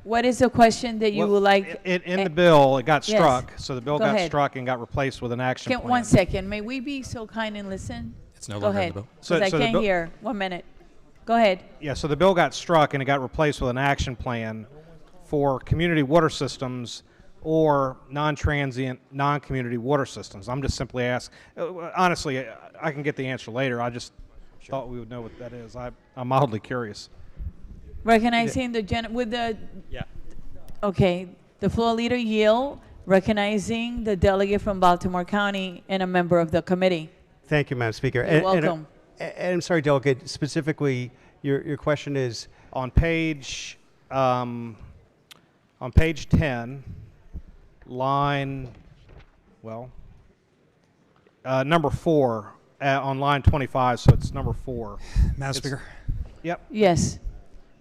What is the question that you would like? In the bill, it got Yes. struck, so the bill Go got ahead. struck and got replaced with an action plan. 1 second. May we be so kind and listen? It's no Go longer in ahead. the bill. So- Because so I the can't bill- hear. 1 minute. Go ahead. Yeah, so the bill got struck and it got replaced with an action plan for community water systems or non-transient, non-community water systems. I'm just simply asking, honestly, I can get the answer later. I just thought we would know what that is. I'm mildly curious. Recognizing the with the. Yeah. Okay, the floor leader yield, recognizing the delegate from Baltimore County and a member of the committee. Thank you, Madam Speaker. You're welcome. And I'm sorry, Delegate, specifically, your question is? On page 10, line, number 4, on line 25, so it's number 4. Madam Speaker? Yep. Yes.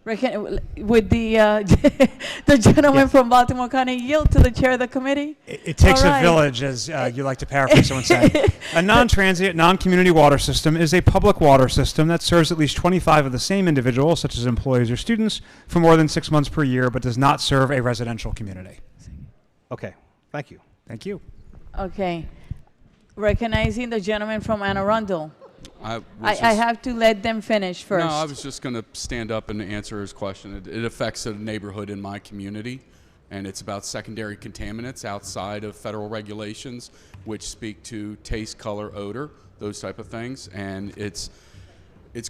Would the the gentleman from Baltimore County yield to the chair of the committee? It takes All a right. village, as you like to paraphrase someone saying. A non-transient, non-community water system is a public water system that serves at least 25 of the same individuals, such as employees or students, for more than 6 months per year, but does not serve a residential community. Okay. Thank you. Thank you. Okay. Recognizing the gentleman from Anne Arundel. I have to let them finish first. No, I was just going to stand up and answer his question. It affects a neighborhood in my community, and it's about secondary contaminants outside of federal regulations, which speak to taste, color, odor, those type of things. And it's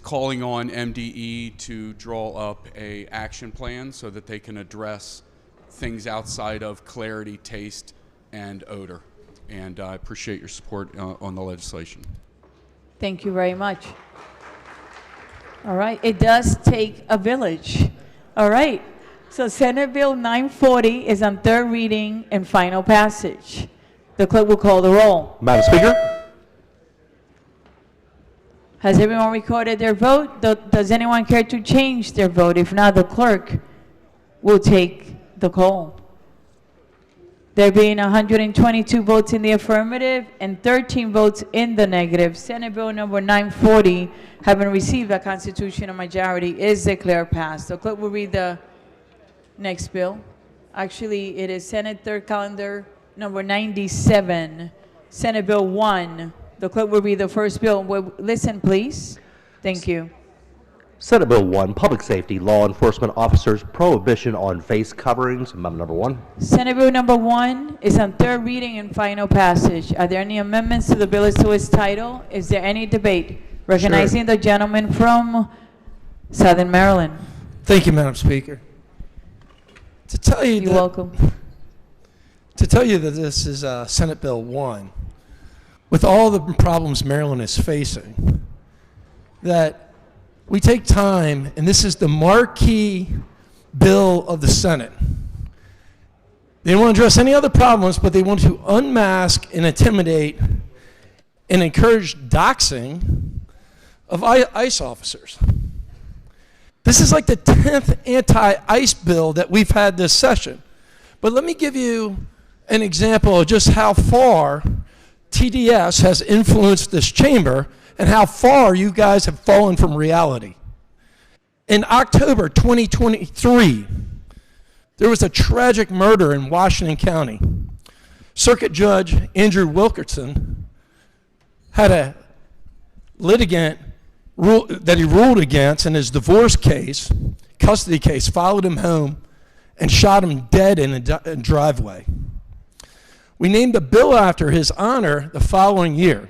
calling on MDE to draw up a action plan so that they can address things outside of clarity, taste, and odor. And I appreciate your support on the legislation. Thank you very much. All right, it does take a village. All right, so Senate Bill 940 is on third reading and final passage. The clerk will call the roll. Madam Speaker? Has everyone recorded their vote? Does anyone care to change their vote? If not, the clerk will take the call. There being 122 votes in the affirmative and 13 votes in the negative, Senate Bill number 940, having received a constitutional majority, is declared passed. The clerk will read the next bill. Actually, it is Senate Third Calendar number 97, Senate Bill 1. The clerk will read the first bill. Listen, please. Thank you. Senate Bill 1, Public Safety, Law Enforcement Officers, Prohibition on Face Coverings, Amendment number 1. Senate Bill number 1 is on third reading and final passage. Are there any amendments to the bill as to its title? Is there any debate? Recognizing the gentleman from Southern Maryland. Thank you, Madam Speaker. To tell you You're welcome. To tell you that this is Senate Bill 1, with all the problems Maryland is facing, that we take time, and this is the marquee bill of the Senate. They don't want to address any other problems, but they want to unmask and intimidate and encourage doxing of ICE officers. This is like the 10th anti-ICE bill that we've had this session. But let me give you an example of just how far TDS has influenced this chamber and how far you guys have fallen from reality. In October 2023, there was a tragic murder in Washington County. Circuit Judge Andrew Wilkerson had a litigant that he ruled against in his divorce case, custody case, followed him home and shot him dead in a driveway. We named a bill after his honor the following year.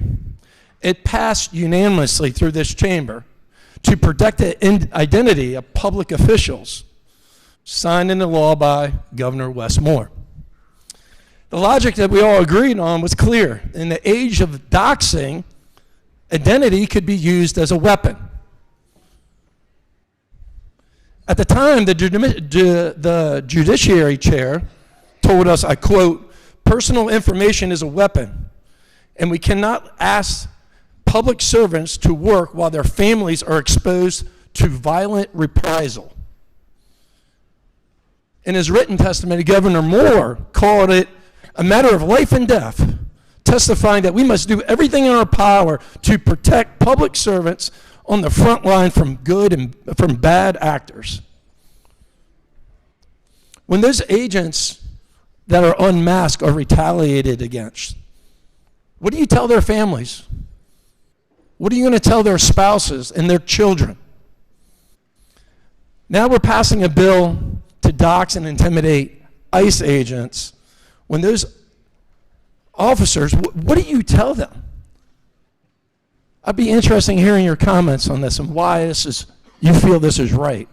It passed unanimously through this chamber to protect the identity of public officials, signed into law by Governor Wes Moore. The logic that we all agreed on was clear. In the age of doxing, identity could be used as a weapon. At the time, the Judiciary Chair told us, I quote, "Personal information is a weapon, and we cannot ask public servants to work while their families are exposed to violent reprisal." In his written testimony, Governor Moore called it a matter of life and death, testifying that we must do everything in our power to protect public servants on the front line from good and from bad actors. When those agents that are unmasked are retaliated against, what do you tell their families? What are you going to tell their spouses and their children? Now we're passing a bill to dox and intimidate ICE agents. When those officers, what do you tell them? I'd be interested in hearing your comments on this and why you feel this is right.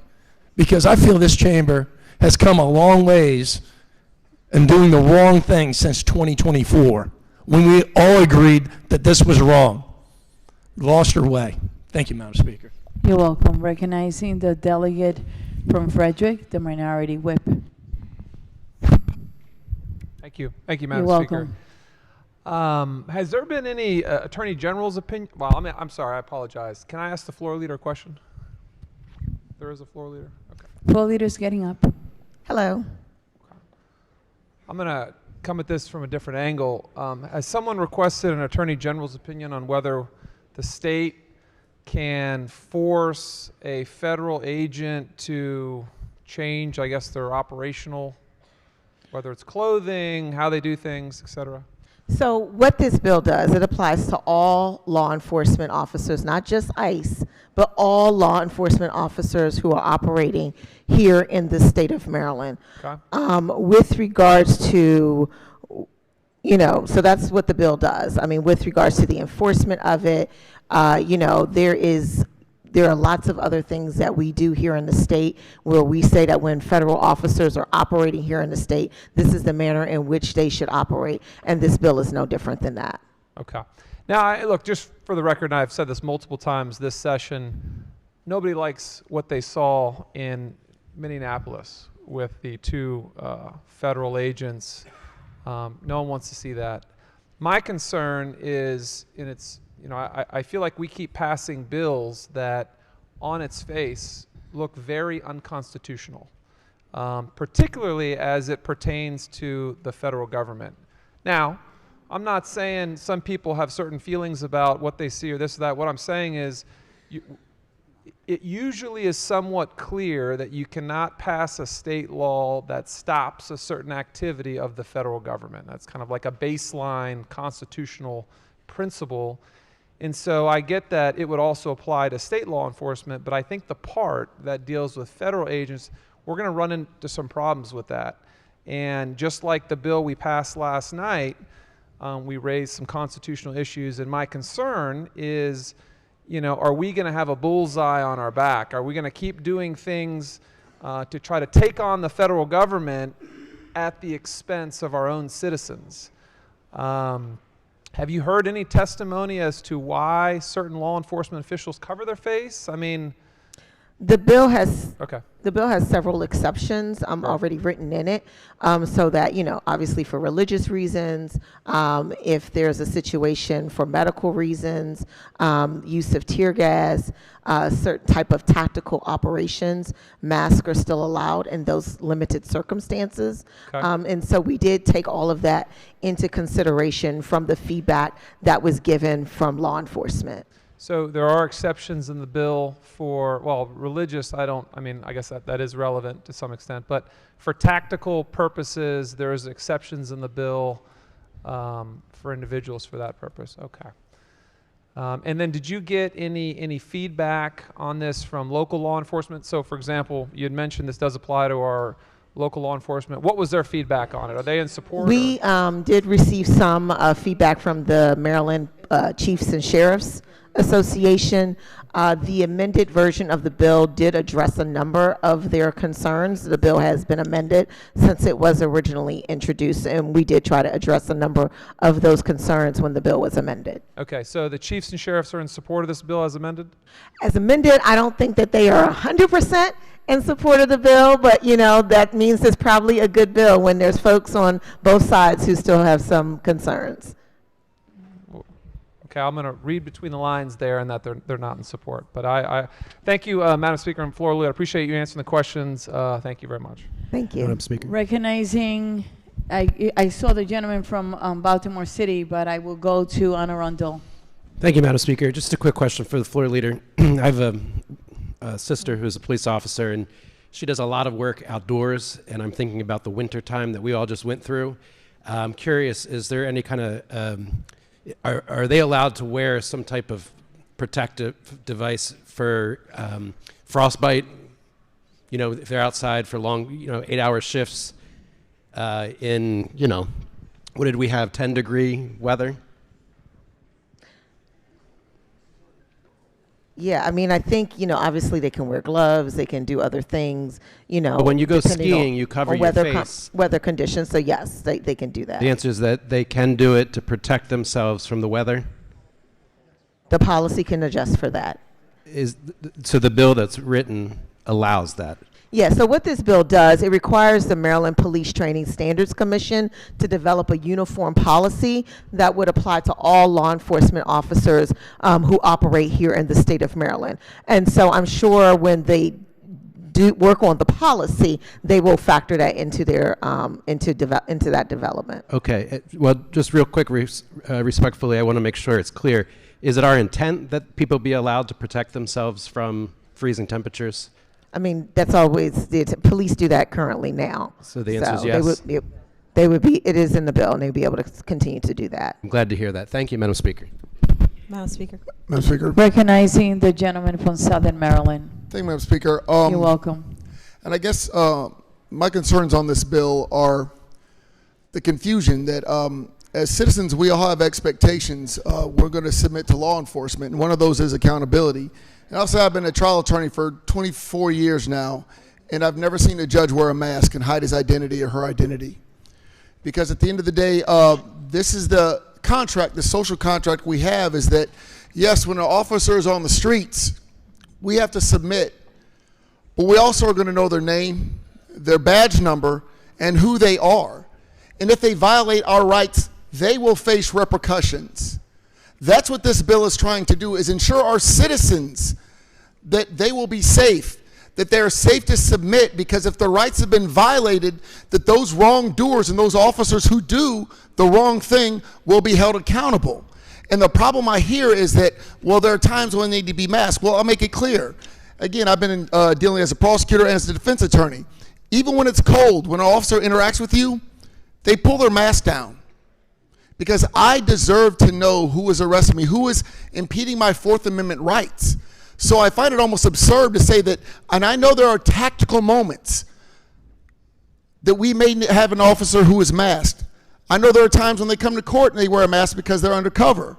Because I feel this chamber has come a long ways in doing the wrong thing since 2024, when we all agreed that this was wrong. Lost your way. Thank you, Madam Speaker. You're welcome. Recognizing the delegate from Frederick, the minority whip. Thank you. Thank you, Madam You're Speaker. welcome. Has there been any Attorney General's opinion? Well, I'm sorry. I apologize. Can I ask the floor leader a question? There is a floor leader. Okay. Floor leader's getting up. Hello. I'm going to come at this from a different angle. Has someone requested an Attorney General's opinion on whether the state can force a federal agent to change, I guess, their operational, whether it's clothing, how they do things, et cetera? So what this bill does, it applies to all law enforcement officers, not just ICE, but all law enforcement officers who are operating here in the state of Maryland. Okay. With regards to, so that's what the bill does. I mean, with regards to the enforcement of it, there are lots of other things that we do here in the state where we say that when federal officers are operating here in the state, this is the manner in which they should operate, and this bill is no different than that. Okay. Now, look, just for the record, and I've said this multiple times this session, nobody likes what they saw in Minneapolis with the two federal agents. No one wants to see that. My concern is, and it's, I feel like we keep passing bills that on its face look very unconstitutional, particularly as it pertains to the federal government. Now, I'm not saying some people have certain feelings about what they see or this or that. What I'm saying is it usually is somewhat clear that you cannot pass a state law that stops a certain activity of the federal government. That's kind of like a baseline constitutional principle. And so I get that it would also apply to state law enforcement, but I think the part that deals with federal agents, we're going to run into some problems with that. And just like the bill we passed last night, we raised some constitutional issues, and my concern is, are we going to have a bullseye on our back? Are we going to keep doing things to try to take on the federal government at the expense of our own citizens? Have you heard any testimony as to why certain law enforcement officials cover their face? I mean, the bill has okay. The bill has several exceptions already written in it, so that, obviously for religious reasons, if there's a situation for medical reasons, use of tear gas, certain type of tactical operations, masks are still allowed in those limited circumstances. Okay. And so we did take all of that into consideration from the feedback that was given from law enforcement. So there are exceptions in the bill for, well, religious, I guess that is relevant to some extent, but for tactical purposes, there's exceptions in the bill for individuals for that purpose. Okay. And then did you get any feedback on this from local law enforcement? So for example, you had mentioned this does apply to our local law enforcement. What was their feedback on it? Are they in support? We did receive some feedback from the Maryland Chiefs and Sheriffs Association. The amended version of the bill did address a number of their concerns. The bill has been amended since it was originally introduced, and we did try to address a number of those concerns when the bill was amended. Okay, so the chiefs and sheriffs are in support of this bill as amended? As amended, I don't think that they are 100% in support of the bill, but that means it's probably a good bill when there's folks on both sides who still have some concerns. Okay, I'm going to read between the lines there and that they're not in support. But I thank you, Madam Speaker and Floor Leader. I appreciate you answering the questions. Thank you very much. Thank you. Madam Speaker. Recognizing, I saw the gentleman from Baltimore City, but I will go to Anne Arundel. Thank you, Madam Speaker. Just a quick question for the floor leader. I have a sister who's a police officer, and She does a lot of work outdoors, and I'm thinking about the winter time that we all just went through. I'm curious, is there any kind of, are they allowed to wear some type of protective device for frostbite? You know, if they're outside for long, 8-hour shifts in, what did we have, 10-degree weather? Yeah, I mean, I think, obviously they can wear gloves, they can do other things, But when you go depending skiing, on- you cover on your weather face. weather conditions, so yes, they can do that. The answer is that they can do it to protect themselves from the weather. The policy can adjust for that. So the bill that's written allows that. Yeah, so what this bill does, it requires the Maryland Police Training Standards Commission to develop a uniform policy that would apply to all law enforcement officers who operate here in the state of Maryland. And so I'm sure when they do work on the policy, they will factor that into their into that development. Okay. Well, just real quick, respectfully, I want to make sure it's clear. Is it our intent that people be allowed to protect themselves from freezing temperatures? I mean, that's always, the police do that currently now. So the answer is yes? They would be, it is in the bill, and they'd be able to continue to do that. I'm glad to hear that. Thank you, Madam Speaker. Madam Speaker. Madam Speaker. Recognizing the gentleman from Southern Maryland. Thank you, Madam Speaker. You're welcome. And I guess my concerns on this bill are the confusion that as citizens, we all have expectations we're going to submit to law enforcement, and one of those is accountability. And also, I've been a trial attorney for 24 years now, and I've never seen a judge wear a mask and hide his identity or her identity. Because at the end of the day, this is the contract, the social contract we have is that, yes, when an officer is on the streets, we have to submit, but we also are going to know their name, their badge number, and who they are. And if they violate our rights, they will face repercussions. That's what this bill is trying to do, is ensure our citizens that they will be safe, that they're safe to submit, because if their rights have been violated, that those wrongdoers and those officers who do the wrong thing will be held accountable. And the problem I hear is that, well, there are times when they need to be masked. Well, I'll make it clear. Again, I've been dealing as a prosecutor and as a defense attorney. Even when it's cold, when an officer interacts with you, they pull their mask down. Because I deserve to know who is arresting me, who is impeding my Fourth Amendment rights. So I find it almost absurd to say that, and I know there are tactical moments that we may have an officer who is masked. I know there are times when they come to court and they wear a mask because they're undercover.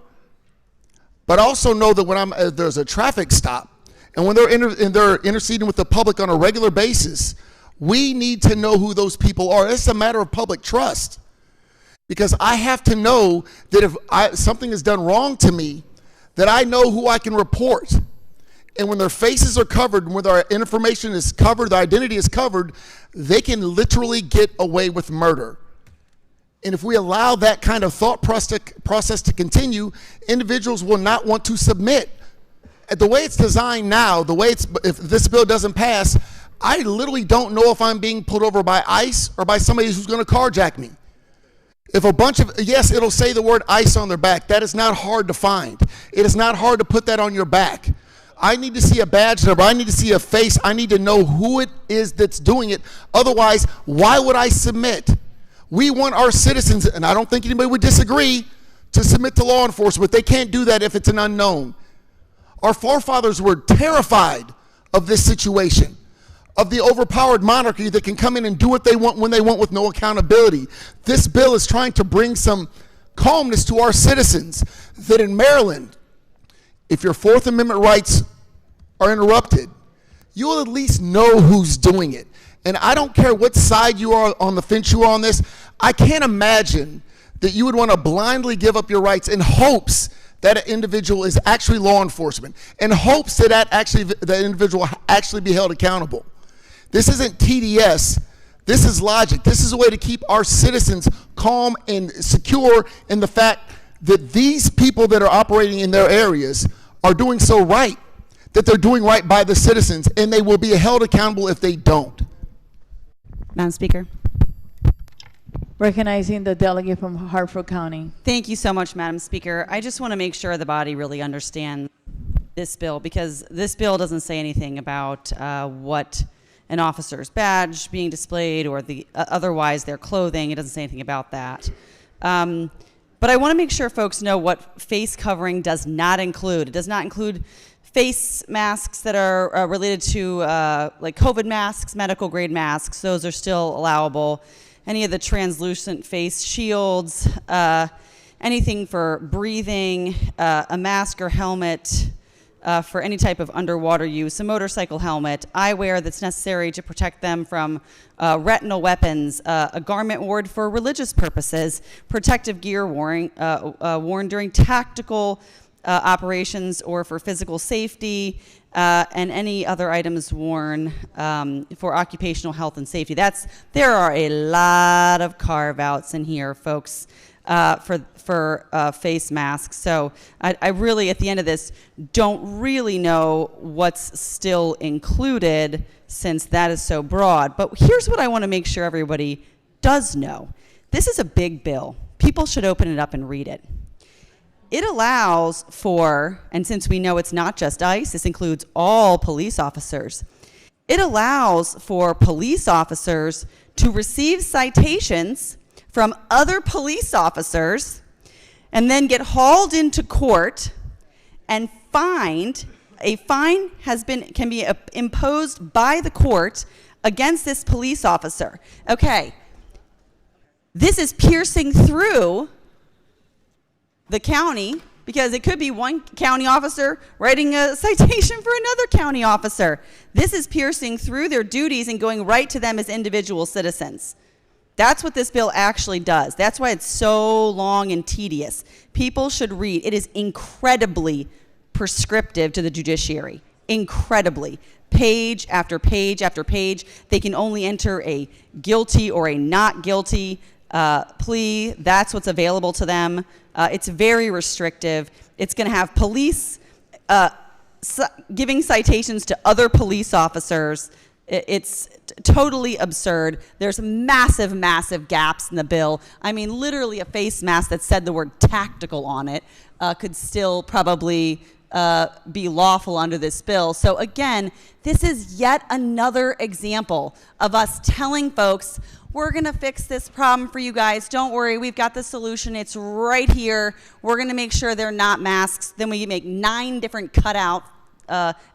But I also know that when there's a traffic stop, and when they're interceding with the public on a regular basis, we need to know who those people are. It's a matter of public trust. Because I have to know that if something is done wrong to me, that I know who I can report. And when their faces are covered, when their information is covered, their identity is covered, they can literally get away with murder. And if we allow that kind of thought process to continue, individuals will not want to submit. The way it's designed now, if this bill doesn't pass, I literally don't know if I'm being pulled over by ICE or by somebody who's going to carjack me. If yes, it'll say the word ICE on their back. That is not hard to find. It is not hard to put that on your back. I need to see a badge number. I need to see a face. I need to know who it is that's doing it. Otherwise, why would I submit? We want our citizens, and I don't think anybody would disagree, to submit to law enforcement. They can't do that if it's an unknown. Our forefathers were terrified of this situation, of the overpowered monarchy that can come in and do what they want when they want with no accountability. This bill is trying to bring some calmness to our citizens, that in Maryland, if your Fourth Amendment rights are interrupted, you will at least know who's doing it. And I don't care what side you are on the fence you are on this, I can't imagine that you would want to blindly give up your rights in hopes that an individual is actually law enforcement, in hopes that that individual will actually be held accountable. This isn't TDS. This is logic. This is a way to keep our citizens calm and secure in the fact that these people that are operating in their areas are doing so right, that they're doing right by the citizens, and they will be held accountable if they don't. Madam Speaker. Recognizing the delegate from Hartford County. Thank you so much, Madam Speaker. I just want to make sure the body really understands this bill, because this bill doesn't say anything about what an officer's badge being displayed or otherwise their clothing. It doesn't say anything about that. But I want to make sure folks know what face covering does not include. It does not include face masks that are related to like COVID masks, medical grade masks. Those are still allowable. Any of the translucent face shields, anything for breathing, a mask or helmet for any type of underwater use, a motorcycle helmet, eyewear that's necessary to protect them from retinal weapons, a garment worn for religious purposes, protective gear worn during tactical operations or for physical safety, and any other items worn for occupational health and safety. There are a lot of carve-outs in here, folks, for face masks. So I really, at the end of this, don't really know what's still included since that is so broad. But here's what I want to make sure everybody does know. This is a big bill. People should open it up and read it. It allows for, and since we know it's not just ICE, this includes all police officers. It allows for police officers to receive citations from other police officers and then get hauled into court and fined. A fine can be imposed by the court against this police officer. Okay, this is piercing through the county, because it could be one county officer writing a citation for another county officer. This is piercing through their duties and going right to them as individual citizens. That's what this bill actually does. That's why it's so long and tedious. People should read. It is incredibly prescriptive to the judiciary. Incredibly. Page after page after page. They can only enter a guilty or a not guilty plea. That's what's available to them. It's very restrictive. It's going to have police giving citations to other police officers. It's totally absurd. There's massive, massive gaps in the bill. I mean, literally a face mask that said the word tactical on it could still probably be lawful under this bill. So again, this is yet another example of us telling folks, we're going to fix this problem for you guys. Don't worry, we've got the solution. It's right here. We're going to make sure they're not masks. Then we make 9 different cutout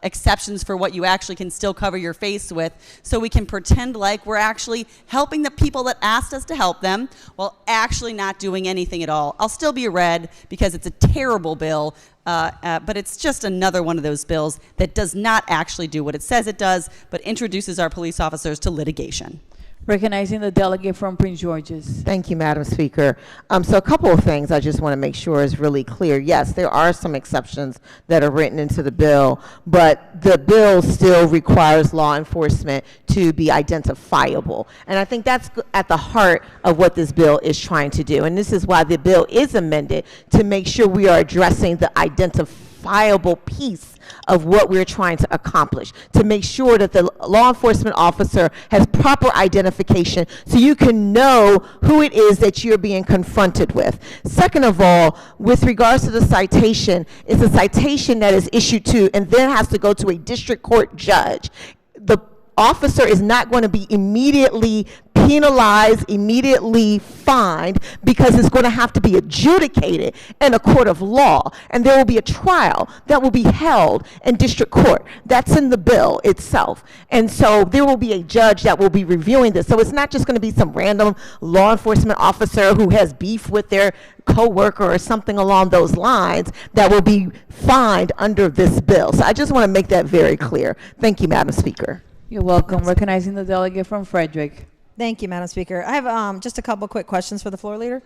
exceptions for what you actually can still cover your face with, so we can pretend like we're actually helping the people that asked us to help them while actually not doing anything at all. I'll still be red because it's a terrible bill, but it's just another one of those bills that does not actually do what it says it does, but introduces our police officers to litigation. Recognizing the delegate from Prince George's. Thank you, Madam Speaker. So a couple of things I just want to make sure is really clear. Yes, there are some exceptions that are written into the bill, but the bill still requires law enforcement to be identifiable. And I think that's at the heart of what this bill is trying to do. And this is why the bill is amended, to make sure we are addressing the identifiable piece of what we're trying to accomplish, to make sure that the law enforcement officer has proper identification so you can know who it is that you're being confronted with. Second of all, with regards to the citation, it's a citation that is issued to and then has to go to a district court judge. The officer is not going to be immediately penalized, immediately fined, because it's going to have to be adjudicated in a court of law, and there will be a trial that will be held in district court. That's in the bill itself. And so there will be a judge that will be reviewing this. So it's not just going to be some random law enforcement officer who has beef with their co-worker or something along those lines that will be fined under this bill. So I just want to make that very clear. Thank you, Madam Speaker. You're welcome. Recognizing the delegate from Frederick. Thank you, Madam Speaker. I have just a couple quick questions for the floor leader.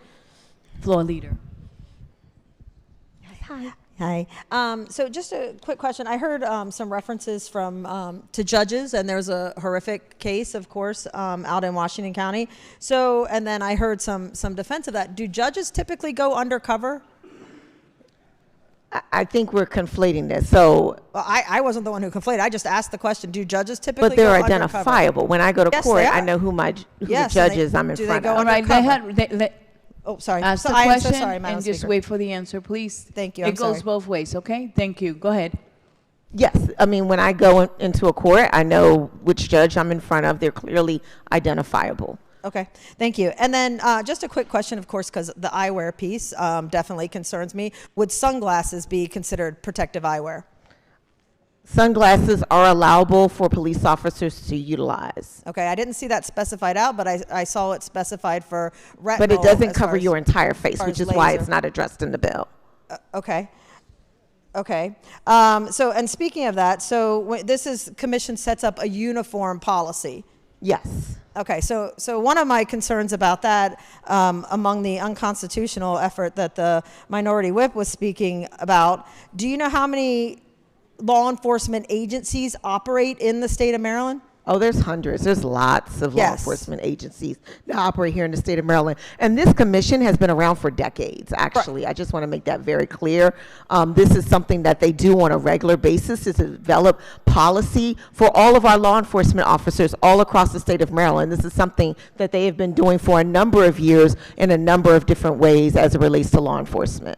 Floor leader. Hi. Hi. So just a quick question. I heard some references from to judges, and there's a horrific case, of course, out in Washington County. So, and then I heard some defense of that. Do judges typically go undercover? I think we're conflating this. So well, I wasn't the one who conflated. I just asked the question. Do judges typically but they're go identifiable. Undercover? When I go to Yes, court, they I are. know who the Yes, judges and I'm in do front they go of. All right, Oh, sorry. Ask the I am question so sorry, Madam and just Speaker. wait for the answer, please. Thank you. It I'm goes sorry. both ways, okay? Thank you. Go ahead. Yes, I mean, when I go into a court, I know which judge I'm in front of. They're clearly identifiable. Okay, thank you. And then just a quick question, of course, because the eyewear piece definitely concerns me. Would sunglasses be considered protective eyewear? Sunglasses are allowable for police officers to utilize. Okay, I didn't see that specified out, but I saw it specified for retinal. But it doesn't as cover far as- your entire face, far which as is why laser. it's not addressed in the bill. Okay. Okay. And speaking of that, this is commission sets up a uniform policy. Yes. Okay. So one of my concerns about that, among the unconstitutional effort that the minority whip was speaking about, do you know how many law enforcement agencies operate in the state of Maryland? Oh, there's hundreds. There's lots of law Yes. enforcement agencies that operate here in the state of Maryland. And this commission has been around for decades, actually. I just want to make that very clear. This is something that they do on a regular basis, is to develop policy for all of our law enforcement officers all across the state of Maryland. This is something that they have been doing for a number of years in a number of different ways as it relates to law enforcement.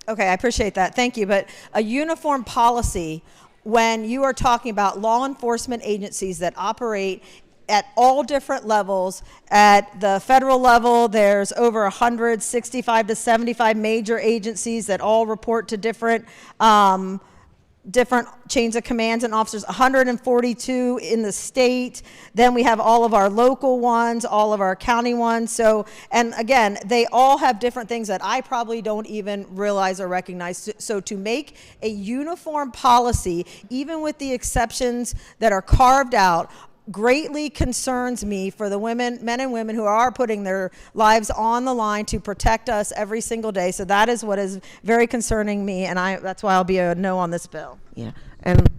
Okay, I appreciate that. Thank you. But a uniform policy, when you are talking about law enforcement agencies that operate at all different levels, at the federal level, there's over 165 to 75 major agencies that all report to different chains of commands and officers, 142 in the state. Then we have all of our local ones, all of our county ones. So, and again, they all have different things that I probably don't even realize or recognize. So to make a uniform policy, even with the exceptions that are carved out, greatly concerns me for the men and women who are putting their lives on the line to protect us every single day. So that is what is very concerning me, and that's why I'll be a no on this bill. Yeah, and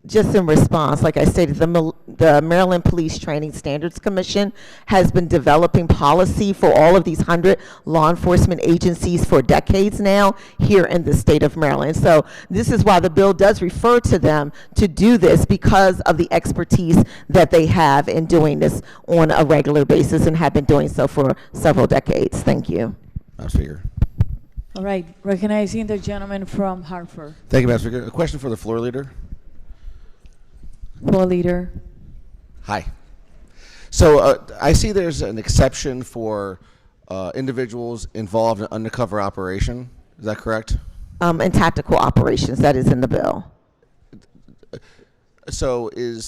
just in response, like I stated, the Maryland Police Training Standards Commission has been developing policy for all of these 100 law enforcement agencies for decades now here in the state of Maryland. So this is why the bill does refer to them to do this, because of the expertise that they have in doing this on a regular basis and have been doing so for several decades. Thank you. Madam Speaker. All right, recognizing the gentleman from Hartford. Thank you, Madam Speaker. A question for the floor leader. Floor leader. Hi. So I see there's an exception for individuals involved in undercover operation. Is that correct? And tactical operations, that is in the bill. So I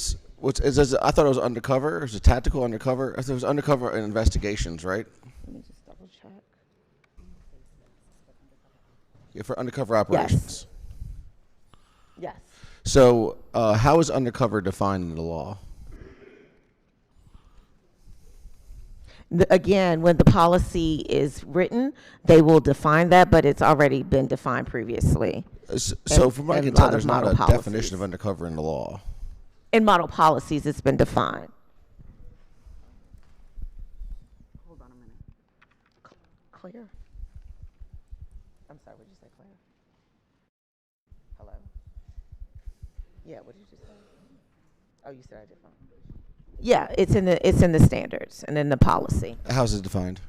thought it was undercover. Is it tactical undercover? I thought it was undercover in investigations, right? Let me just double check. Yeah, for undercover operations. Yes. So how is undercover defined in the law? Again, when the policy is written, they will define that, but it's already been defined previously. So from what I can tell, there's not a definition of undercover in the law. In model policies, it's been defined. Hold on a minute. Claire? I'm sorry, what did you say, Claire? Hello? Yeah, what did you say? Oh, you said I did fine. Yeah, it's in the standards and in the policy. How's it defined?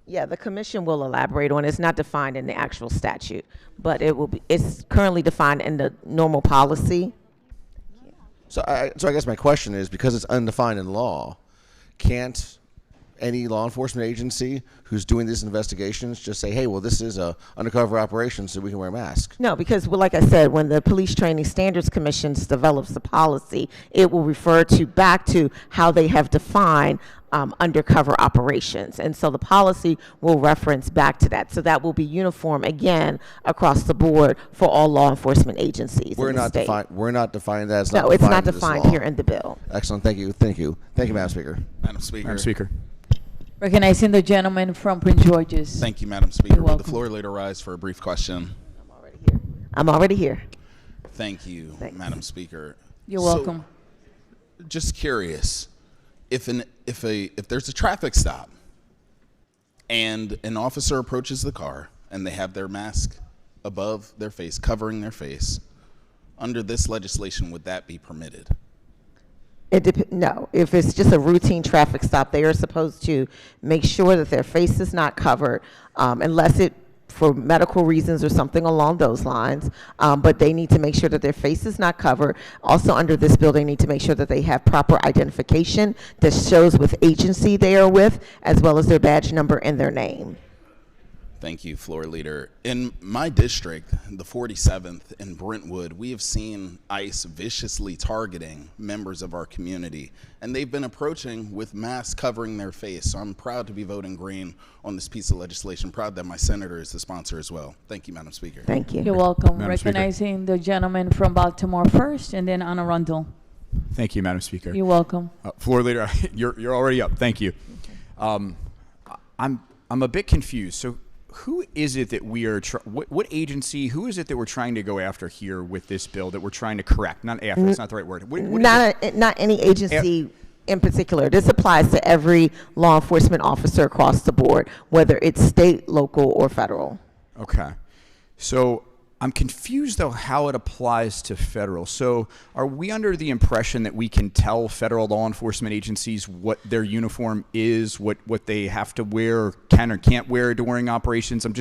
Yeah, the commission will elaborate on it. It's not defined in the actual statute, but it's currently defined in the normal policy. So I guess my question is, because it's undefined in law, can't any law enforcement agency who's doing these investigations just say, hey, well, this is a undercover operation, so we can wear masks? No, because, well, like I said, when the Police Training Standards Commission develops the policy, it will refer back to how they have defined undercover operations. And so the policy will reference back to that. So that will be uniform, again, across the board for all law enforcement agencies We're in the state. We're not defining that. No, it's not defined here in the bill. Excellent. Thank you. Thank you. Thank you, Madam Speaker. Madam Speaker. Madam Speaker. Recognizing the gentleman from Prince George's. Thank you, Madam Speaker. You're Will the welcome. floor leader rise for a brief question? I'm already here. Thank you, Thanks. Madam Speaker. You're welcome. Just curious, if there's a traffic stop and an officer approaches the car and they have their mask above their face, covering their face, under this legislation, would that be permitted? No, if it's just a routine traffic stop, they are supposed to make sure that their face is not covered, unless it for medical reasons or something along those lines. But they need to make sure that their face is not covered. Also, under this bill, they need to make sure that they have proper identification that shows what agency they are with, as well as their badge number and their name. Thank you, Floor Leader. In my district, the 47th in Brentwood, we have seen ICE viciously targeting members of our community, and they've been approaching with masks covering their face. So I'm proud to be voting green on this piece of legislation, proud that my senator is the sponsor as well. Thank you, Madam Speaker. Thank you. You're welcome. Madam Speaker. Recognizing the gentleman from Baltimore first, and then Anne Arundel. Thank you, Madam Speaker. You're welcome. Floor Leader, you're already up. Thank you. I'm a bit confused. So who is it that we are, what agency, who is it that we're trying to go after here with this bill that we're trying to correct? Not after, that's not the right word. Not any agency in particular. This applies to every law enforcement officer across the board, whether it's state, local, or federal. Okay. So I'm confused, though, how it applies to federal. So are we under the impression that we can tell federal law enforcement agencies what their uniform is, what they have to wear or can or can't wear during operations? I'm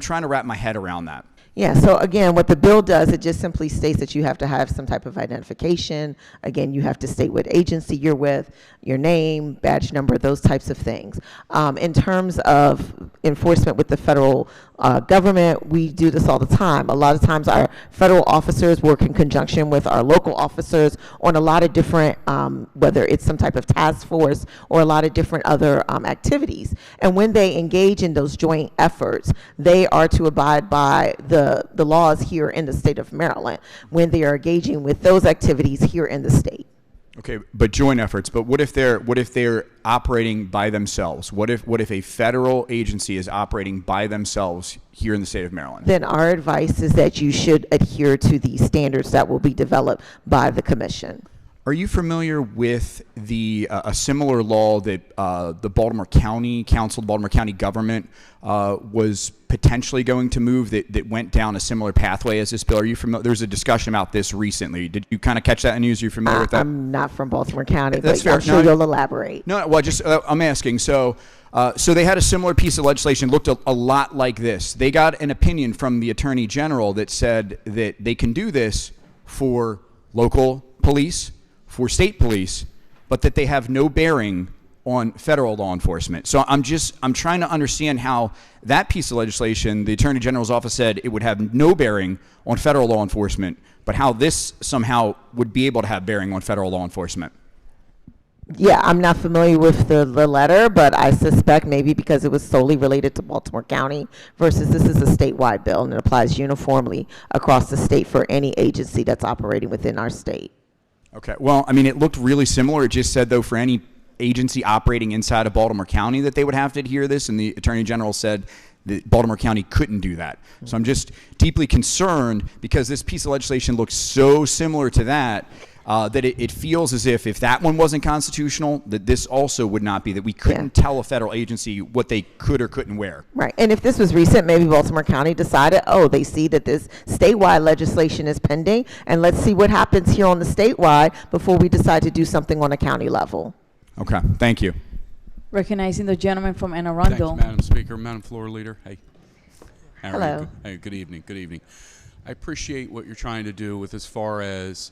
trying to wrap my head around that. Yeah, so again, what the bill does, it just simply states that you have to have some type of identification. Again, you have to state what agency you're with, your name, badge number, those types of things. In terms of enforcement with the federal government, we do this all the time. A lot of times our federal officers work in conjunction with our local officers on a lot of different, whether it's some type of task force or a lot of different other activities. And when they engage in those joint efforts, they are to abide by the laws here in the state of Maryland when they are engaging with those activities here in the state. Okay, but joint efforts. But what if they're operating by themselves? What if a federal agency is operating by themselves here in the state of Maryland? Then our advice is that you should adhere to the standards that will be developed by the commission. Are you familiar with a similar law that the Baltimore County Council, the Baltimore County government was potentially going to move that went down a similar pathway as this bill? Are you familiar? There was a discussion about this recently. Did you kind of catch that in news? Are you familiar with that? I'm not from Baltimore County, That's but fair. I'm sure you'll elaborate. No, well, I'm asking. So they had a similar piece of legislation, looked a lot like this. They got an opinion from the Attorney General that said that they can do this for local police, for state police, but that they have no bearing on federal law enforcement. So I'm trying to understand how that piece of legislation, the Attorney General's office said it would have no bearing on federal law enforcement, but how this somehow would be able to have bearing on federal law enforcement. Yeah, I'm not familiar with the letter, but I suspect maybe because it was solely related to Baltimore County versus this is a statewide bill and it applies uniformly across the state for any agency that's operating within our state. Okay, well, I mean, it looked really similar. It just said, though, for any agency operating inside of Baltimore County that they would have to adhere to this, and the Attorney General said that Baltimore County couldn't do that. So I'm just deeply concerned because this piece of legislation looks so similar to that that it feels as if that one wasn't constitutional, that this also would not be, that we couldn't tell a federal agency what they could or couldn't wear. Right, and if this was recent, maybe Baltimore County decided, oh, they see that this statewide legislation is pending, and let's see what happens here on the statewide before we decide to do something on a county level. Okay, thank you. Recognizing the gentleman from Anne Arundel. Thank you, Madam Speaker. Madam Floor Leader, hey. Hello. Hey, good evening, good evening. I appreciate what you're trying to do with as far as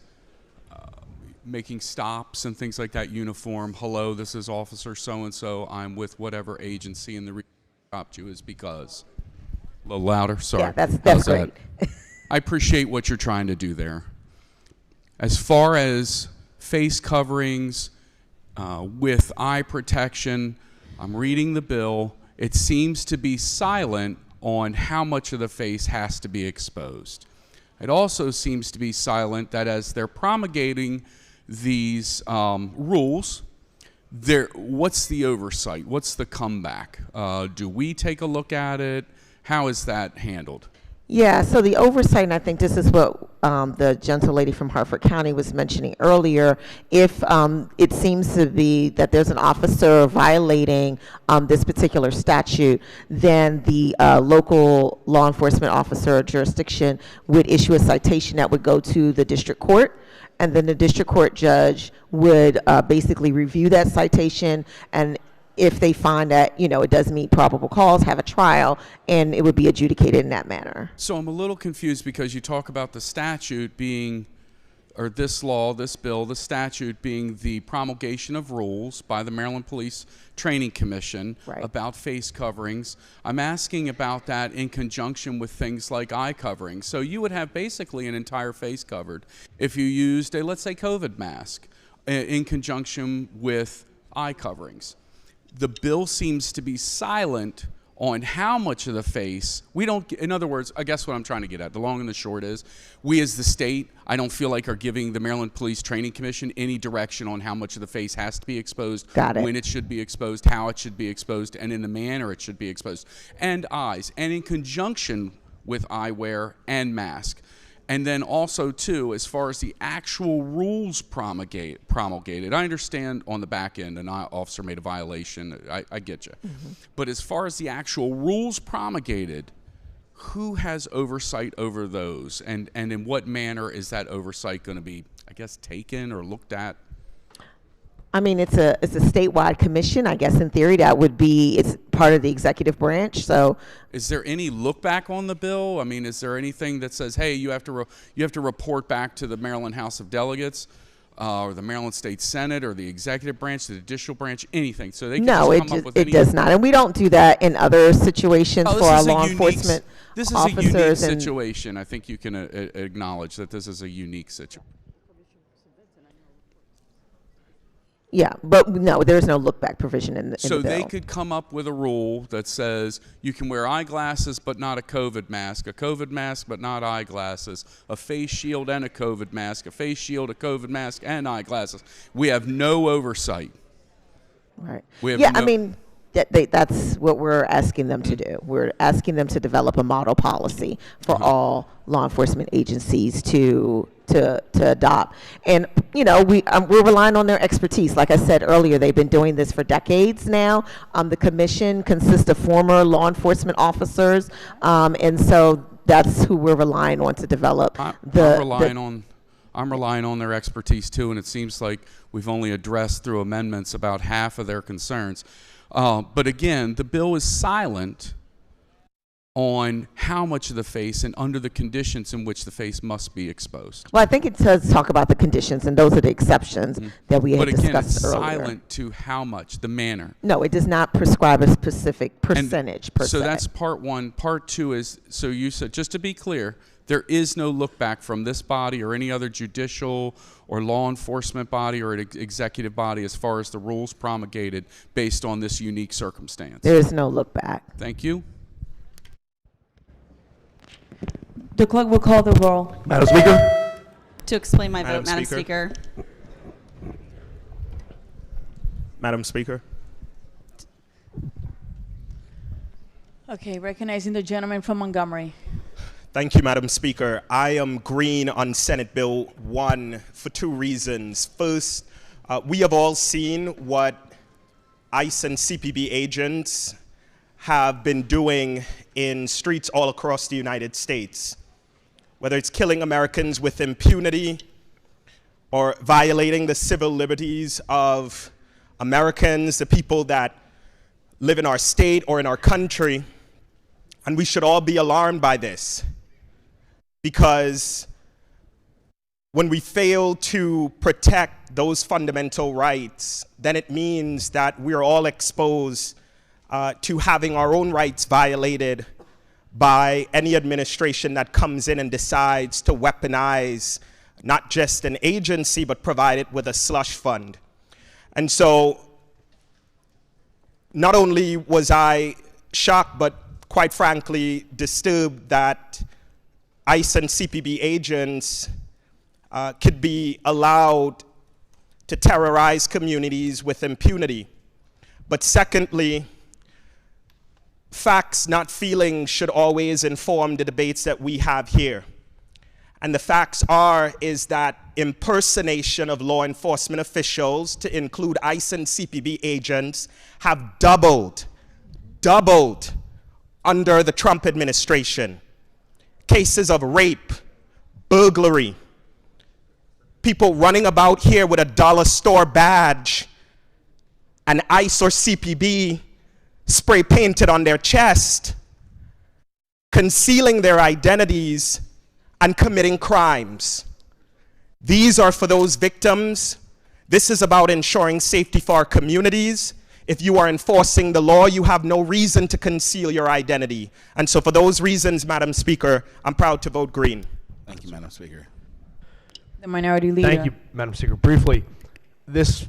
making stops and things like that uniform. Hello, this is Officer so-and-so. I'm with whatever agency, and the reason I stopped you is because. A little louder, sorry. Yeah, that's great. I appreciate what you're trying to do there. As far as face coverings with eye protection, I'm reading the bill. It seems to be silent on how much of the face has to be exposed. It also seems to be silent that as they're promulgating these rules, what's the oversight? What's the comeback? Do we take a look at it? How is that handled? Yeah, so the oversight, and I think this is what the gentle lady from Harford County was mentioning earlier, if it seems to be that there's an officer violating this particular statute, then the local law enforcement officer or jurisdiction would issue a citation that would go to the district court, and then the district court judge would basically review that citation, and if they find that, you know, it does meet probable cause, have a trial, and it would be adjudicated in that manner. So I'm a little confused because you talk about the statute being, or this law, this bill, the statute being the promulgation of rules by the Maryland Police Training Commission about face coverings. I'm asking about that in conjunction with things like eye coverings. So you would have basically an entire face covered if you used a, let's say, COVID mask in conjunction with eye coverings. The bill seems to be silent on how much of the face we don't. In other words, I guess what I'm trying to get at, the long and the short is, we as the state, I don't feel like are giving the Maryland Police Training Commission any direction on how much of the face has to be exposed, when it should be exposed, how it should be exposed, and in the manner it should be exposed, and eyes, and in conjunction with eyewear and mask. And then also, too, as far as the actual rules promulgated, I understand on the back end an officer made a violation. I get you. But as far as the actual rules promulgated, who has oversight over those? And in what manner is that oversight going to be, I guess, taken or looked at? I mean, it's a statewide commission. I guess in theory that would be, it's part of the executive branch. So, is there any look back on the bill? I mean, is there anything that says, hey, you have to report back to the Maryland House of Delegates, or the Maryland State Senate, or the executive branch, the judicial branch, anything? So they can just come up with it does not, and we don't do that in other situations for our law enforcement officers. This is a unique situation. I think you can acknowledge that this is a unique situation. Yeah, but no, there's no look-back provision in the So bill. they could come up with a rule that says you can wear eyeglasses but not a COVID mask but not eyeglasses, a face shield and a COVID mask, a face shield, a COVID mask, and eyeglasses. We have no oversight. Right. I mean, that's what we're asking them to do. We're asking them to develop a model policy for all law enforcement agencies to adopt. And, you know, we're relying on their expertise. Like I said earlier, they've been doing this for decades now. The commission consists of former law enforcement officers, and so that's who we're relying on to develop I'm relying on their expertise too, and it seems like we've only addressed through amendments about half of their concerns. But again, the bill is silent on how much of the face and under the conditions in which the face must be exposed. Well, I think it does talk about the conditions, and those are the exceptions that we had discussed earlier. But again, it's silent to how much, the manner. No, it does not prescribe a specific percentage per se. So that's part one. Part two is, so you said, just to be clear, there is no look back from this body or any other judicial or law enforcement body or executive body as far as the rules promulgated based on this unique circumstance. There is no look back. Thank you. The clerk will call the roll. Madam Speaker. To explain my vote, Madam Speaker. Madam Speaker. Okay, recognizing the gentleman from Montgomery. Thank you, Madam Speaker. I am green on Senate Bill 1 for two reasons. First, we have all seen what ICE and CPB agents have been doing in streets all across the United States, whether it's killing Americans with impunity or violating the civil liberties of Americans, the people that live in our state or in our country. And we should all be alarmed by this, because when we fail to protect those fundamental rights, then it means that we're all exposed to having our own rights violated by any administration that comes in and decides to weaponize not just an agency, but provide it with a slush fund. And so not only was I shocked, but quite frankly disturbed that ICE and CPB agents could be allowed to terrorize communities with impunity. But secondly, facts, not feelings, should always inform the debates that we have here. And the facts is that impersonation of law enforcement officials, to include ICE and CPB agents, have doubled under the Trump administration. Cases of rape, burglary, people running about here with a dollar store badge and ICE or CPB spray painted on their chest, concealing their identities and committing crimes. These are for those victims. This is about ensuring safety for our communities. If you are enforcing the law, you have no reason to conceal your identity. And so for those reasons, Madam Speaker, I'm proud to vote green. Thank you, Madam Speaker. The Minority Leader. Thank you, Madam Speaker. Briefly, this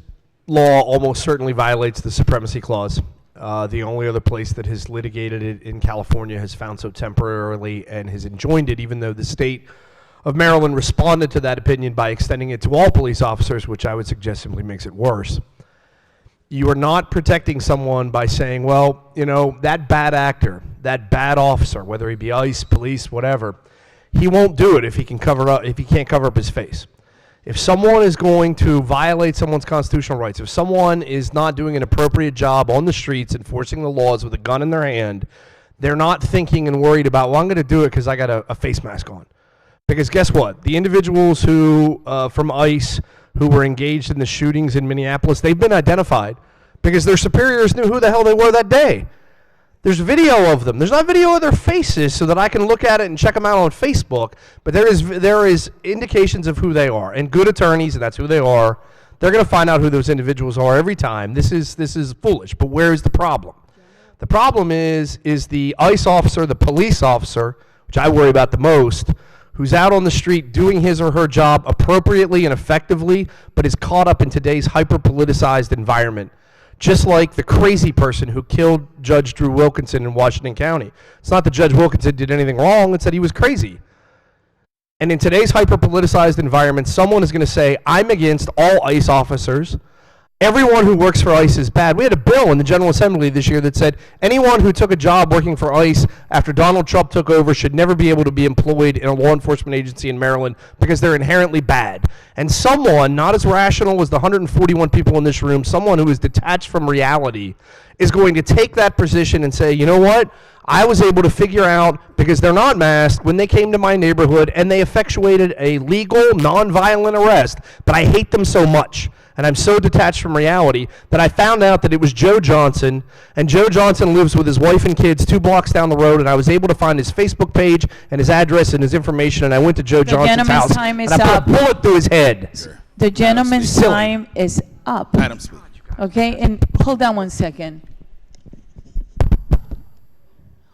law almost certainly violates the Supremacy Clause. The only other place that has litigated it in California has found so temporarily and has enjoined it, even though the state of Maryland responded to that opinion by extending it to all police officers, which I would suggest simply makes it worse. You are not protecting someone by saying, well, you know, that bad actor, that bad officer, whether he be ICE, police, whatever, he won't do it if he can't cover up his face. If someone is going to violate someone's constitutional rights, if someone is not doing an appropriate job on the streets enforcing the laws with a gun in their hand, they're not thinking and worried about, well, I'm going to do it because I got a face mask on. Because guess what? The individuals who, from ICE, who were engaged in the shootings in Minneapolis, they've been identified because their superiors knew who the hell they were that day. There's video of them. There's not video of their faces so that I can look at it and check them out on Facebook, but there is indications of who they are. And good attorneys, and that's who they are, they're going to find out who those individuals are every time. This is foolish, but where is the problem? The problem is the ICE officer, the police officer, which I worry about the most, who's out on the street doing his or her job appropriately and effectively, but is caught up in today's hyper-politicized environment. Just like the crazy person who killed Judge Drew Wilkinson in Washington County. It's not that Judge Wilkinson did anything wrong, it's that he was crazy. And in today's hyper-politicized environment, someone is going to say, I'm against all ICE officers. Everyone who works for ICE is bad. We had a bill in the General Assembly this year that said anyone who took a job working for ICE after Donald Trump took over should never be able to be employed in a law enforcement agency in Maryland because they're inherently bad. And someone, not as rational as the 141 people in this room, someone who is detached from reality, is going to take that position and say, you know what? I was able to figure out, because they're not masked, when they came to my neighborhood and they effectuated a legal, nonviolent arrest, but I hate them so much. And I'm so detached from reality that I found out that it was Joe Johnson, and Joe Johnson lives with his wife and kids 2 blocks down the road, and I was able to find his Facebook page and his address and his information, and I went to Joe Johnson's house, time is and I up. put a bullet through his head. The gentleman's time is up. Madam Speaker. Okay, and hold on one second.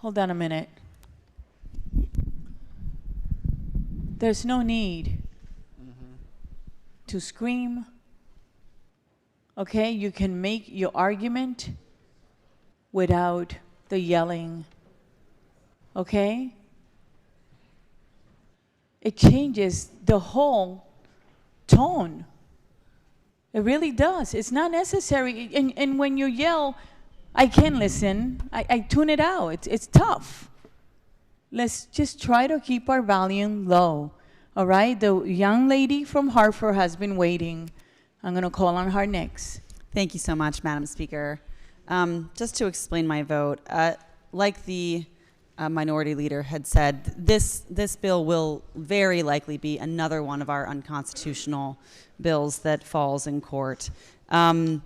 Hold on a minute. There's no need to scream. Okay, you can make your argument without the yelling. Okay? It changes the whole tone. It really does. It's not necessary. And when you yell, I can listen. I tune it out. It's tough. Let's just try to keep our volume low. All right? The young lady from Hartford has been waiting. I'm going to call on her next. Thank you so much, Madam Speaker. Just to explain my vote, like the minority leader had said, this bill will very likely be another one of our unconstitutional bills that falls in court. And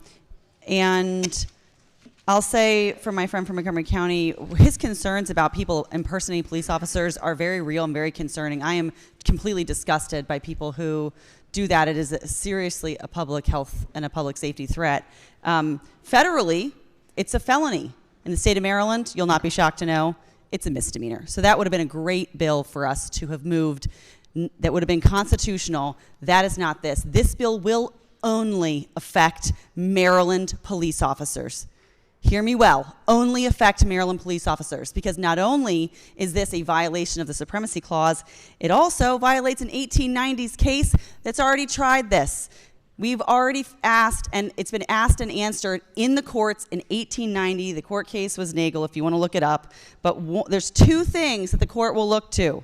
I'll say for my friend from Montgomery County, his concerns about people impersonating police officers are very real and very concerning. I am completely disgusted by people who do that. It is seriously a public health and a public safety threat. Federally, it's a felony. In the state of Maryland, you'll not be shocked to know, it's a misdemeanor. So that would have been a great bill for us to have moved. That would have been constitutional. That is not this. This bill will only affect Maryland police officers. Hear me well, only affect Maryland police officers, because not only is this a violation of the Supremacy Clause, it also violates an 1890s case that's already tried this. We've already asked, and it's been asked and answered in the courts in 1890. The court case was Nagel, if you want to look it up. But there's 2 things that the court will look to.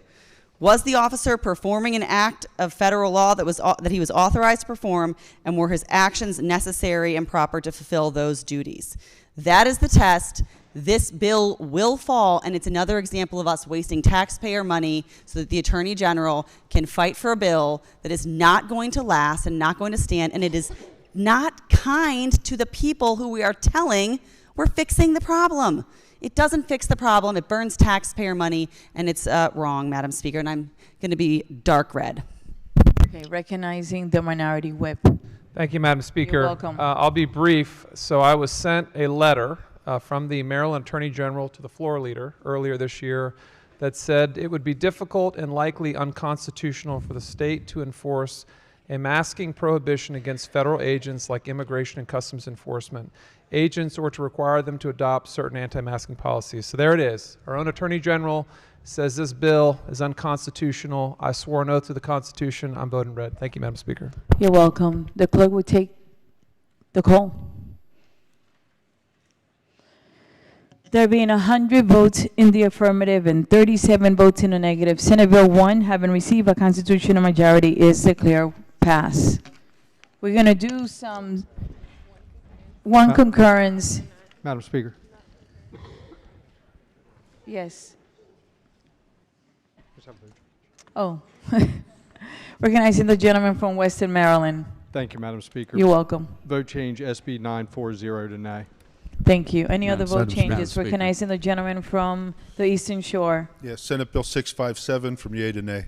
Was the officer performing an act of federal law that he was authorized to perform, and were his actions necessary and proper to fulfill those duties? That is the test. this bill will fall, and it's another example of us wasting taxpayer money so that the Attorney General can fight for a bill that is not going to last and not going to stand, and it is not kind to the people who we are telling we're fixing the problem. It doesn't fix the problem. It burns taxpayer money, and it's wrong, Madam Speaker, and I'm going to be dark red. Okay, recognizing the minority whip. Thank you, Madam Speaker. You're welcome. I'll be brief. So I was sent a letter from the Maryland Attorney General to the floor leader earlier this year that said it would be difficult and likely unconstitutional for the state to enforce a masking prohibition against federal agents like Immigration and Customs Enforcement agents, or to require them to adopt certain anti-masking policies. So there it is. Our own Attorney General says this bill is unconstitutional. I swore an oath to the Constitution. I'm voting red. Thank you, Madam Speaker. You're welcome. The clerk will take the call. There being 100 votes in the affirmative and 37 votes in the negative, Senate Bill 1, having received a constitutional majority, is declared pass. We're going to do one concurrence. Madam Speaker. Yes. Oh. Recognizing the gentleman from Western Maryland. Thank you, Madam Speaker. You're welcome. Vote change SB 940 to nay. Thank you. Any other Madam vote Speaker. changes? Recognizing the gentleman from the Eastern Shore. Yes, Senate Bill 657 from yea to nay.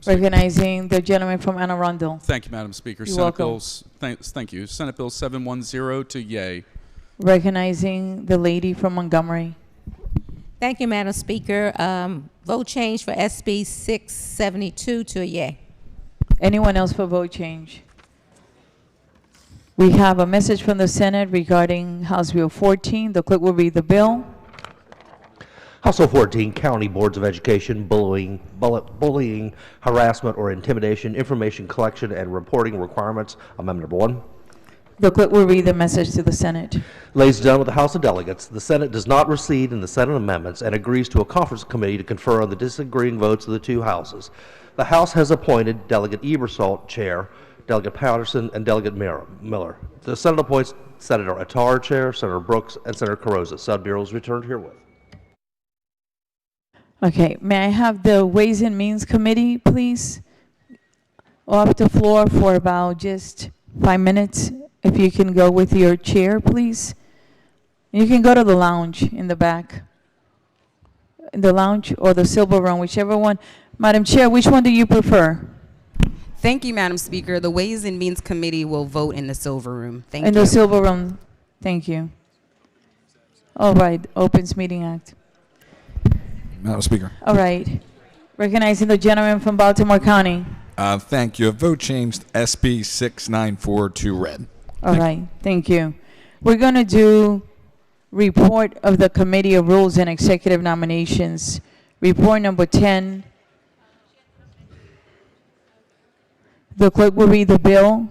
Recognizing the gentleman from Anne Arundel. Thank you, Madam Speaker. You're Senate welcome. Bills, thank you. Senate Bill 710 to yay. Recognizing the lady from Montgomery. Thank you, Madam Speaker. Vote change for SB 672 to a yay. Anyone else for vote change? We have a message from the Senate regarding House Bill 14. The clerk will read the bill. House Bill 14, County Boards of Education, bullying, harassment, or intimidation, information collection and reporting requirements, Amendment Number 1. The clerk will read the message to the Senate. Ladies and gentlemen of the House of Delegates, the Senate does not recede in the Senate amendments and agrees to a conference committee to confer on the disagreeing votes of the two houses. The House has appointed Delegate Ebersole, Chair, Delegate Patterson, and Delegate Miller. The Senate appoints Senator Attar, Chair, Senator Brooks, and Senator Carrozza. Said bill is returned herewith. Okay, may I have the Ways and Means Committee, please? Off the floor for about just 5 minutes. If you can go with your chair, please. You can go to the lounge in the back. In the lounge or the silver room, whichever one. Madam Chair, which one do you prefer? Thank you, Madam Speaker. The Ways and Means Committee will vote in the silver room. Thank you. In the silver room. Thank you. All right, Opens Meeting Act. Madam Speaker. All right. Recognizing the gentleman from Baltimore County. Thank you. A vote changed SB 694 to red. All right, thank you. We're going to do report of the Committee of Rules and Executive Nominations. Report number 10. The clerk will read the bill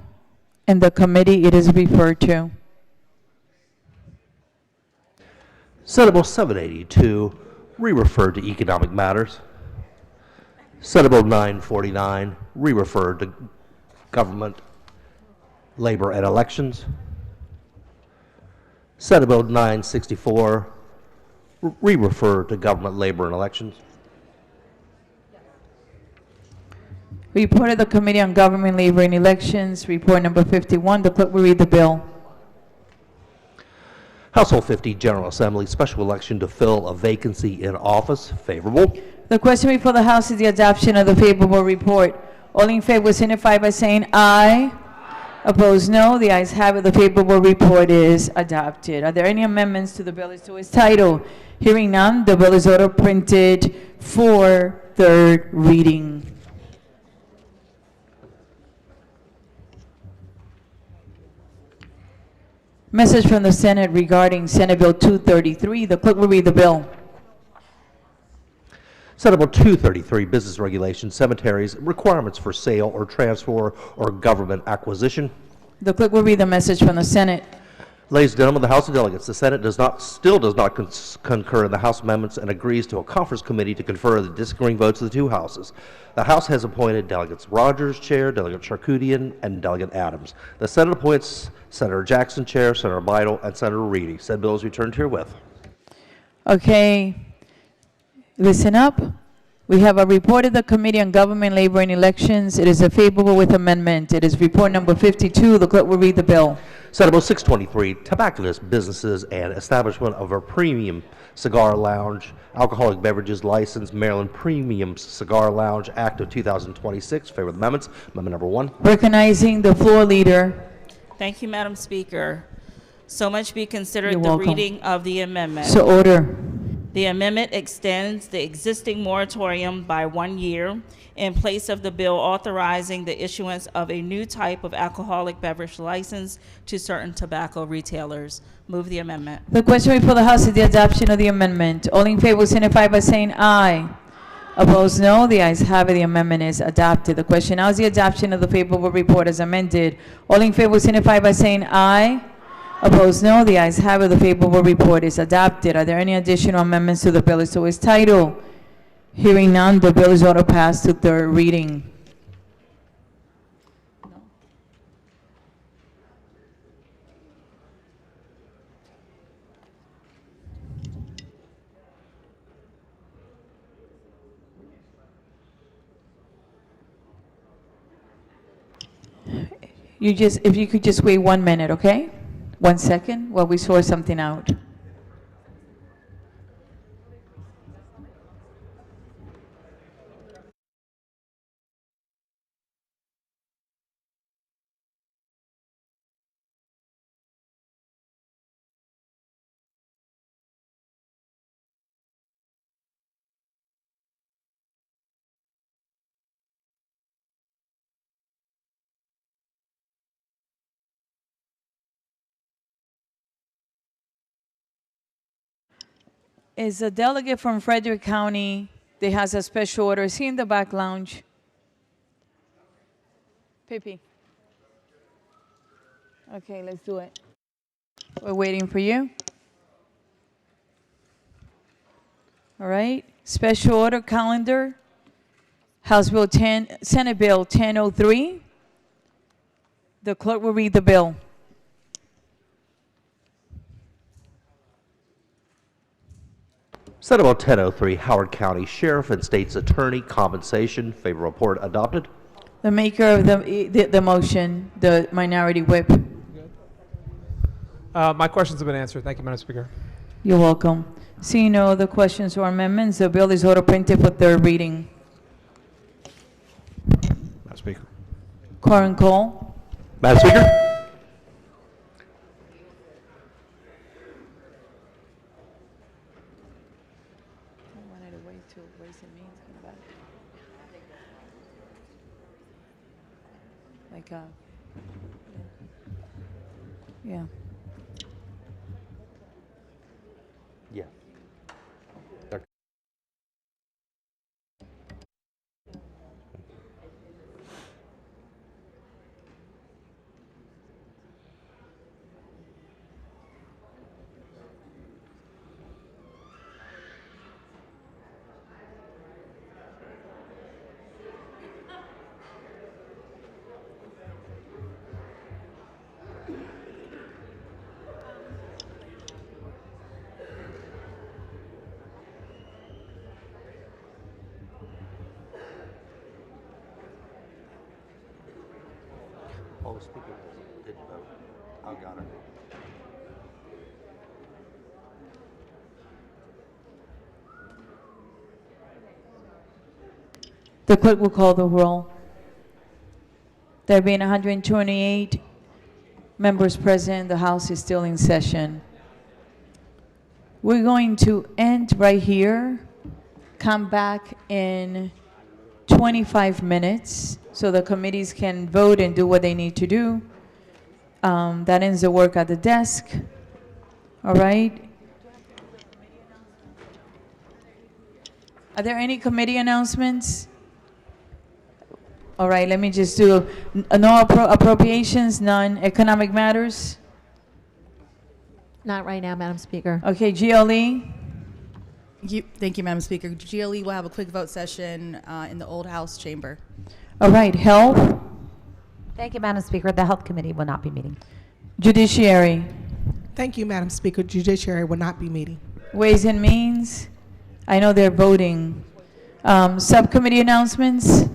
and the committee it is referred to. Senate Bill 782, re-referred to Economic Matters. Senate Bill 949, re-referred to Government, Labor, and Elections. Senate Bill 964, re-referred to Government, Labor, and Elections. Report of the Committee on Government, Labor, and Elections, report number 51. The clerk will read the bill. Household 50, General Assembly, special election to fill a vacancy in office, favorable. The question before the House is the adoption of the favorable report. All in favor signify by saying aye. Opposed, no. The ayes have it. The favorable report is adopted. Are there any amendments to the bill as to its title? Hearing none, the bill is order printed for third reading. Message from the Senate regarding Senate Bill 233. The clerk will read the bill. Senate Bill 233, Business Regulations, Cemeteries, Requirements for Sale or Transfer or Government Acquisition. The clerk will read the message from the Senate. Ladies and gentlemen, the House of Delegates, the Senate still does not concur in the House amendments and agrees to a conference committee to confer the disagreeing votes of the two houses. The House has appointed Delegates Rogers, Chair, Delegate Charkoudian, and Delegate Adams. The Senate appoints Senator Jackson, Chair, Senator Beidel, and Senator Reedy. Said bill is returned herewith. Okay, listen up. We have a report of the Committee on Government, Labor, and Elections. It is a favorable with amendment. It is report number 52. The clerk will read the bill. Senate Bill 623, tobacconist businesses and establishment of a premium cigar lounge, alcoholic beverages license, Maryland Premium Cigar Lounge Act of 2026. Favor of the amendments. Amendment number 1. Recognizing the floor leader. Thank you, Madam Speaker. So much be considered You're the welcome. reading of the amendment. So order. The amendment extends the existing moratorium by 1 year in place of the bill authorizing the issuance of a new type of alcoholic beverage license to certain tobacco retailers. Move the amendment. The question before the House is the adoption of the amendment. All in favor signify by saying aye. Opposed, no. The ayes have it. The amendment is adopted. The question now is the adoption of the favorable report as amended. All in favor signify by saying aye. Opposed, no. The ayes have it. The favorable report is adopted. Are there any additional amendments to the bill as to its title? Hearing none, the bill is auto passed to third reading. If you could just wait 1 minute, okay? 1 second while we sort something out. Is a delegate from Frederick County that has a special order. Is he in the back lounge? Pippi. Okay, let's do it. We're waiting for you. All right. Special order calendar. House Bill 10, Senate Bill 1003. The clerk will read the bill. Senate Bill 1003, Howard County Sheriff and State's Attorney Compensation. Favor report adopted. The maker of the motion, the minority whip. My questions have been answered. Thank you, Madam Speaker. You're welcome. Seeing no other questions or amendments, the bill is auto printed for third reading. Madam Speaker. Current call. Madam Speaker. Yeah. Yeah. Oh, speaker didn't vote. I got it. The clerk will call the roll. There being 128 members present, the House is still in session. We're going to end right here, come back in 25 minutes so the committees can vote and do what they need to do. That ends the work at the desk. All right. Are there any committee announcements? All right, let me just do no appropriations, none. Economic matters? Not right now, Madam Speaker. Okay, GLE. Thank you, Madam Speaker. GLE will have a quick vote session in the Old House chamber. All right, Health. Thank you, Madam Speaker. The Health Committee will not be meeting. Judiciary. Thank you, Madam Speaker. Judiciary will not be meeting. Ways and Means. I know they're voting. Subcommittee announcements.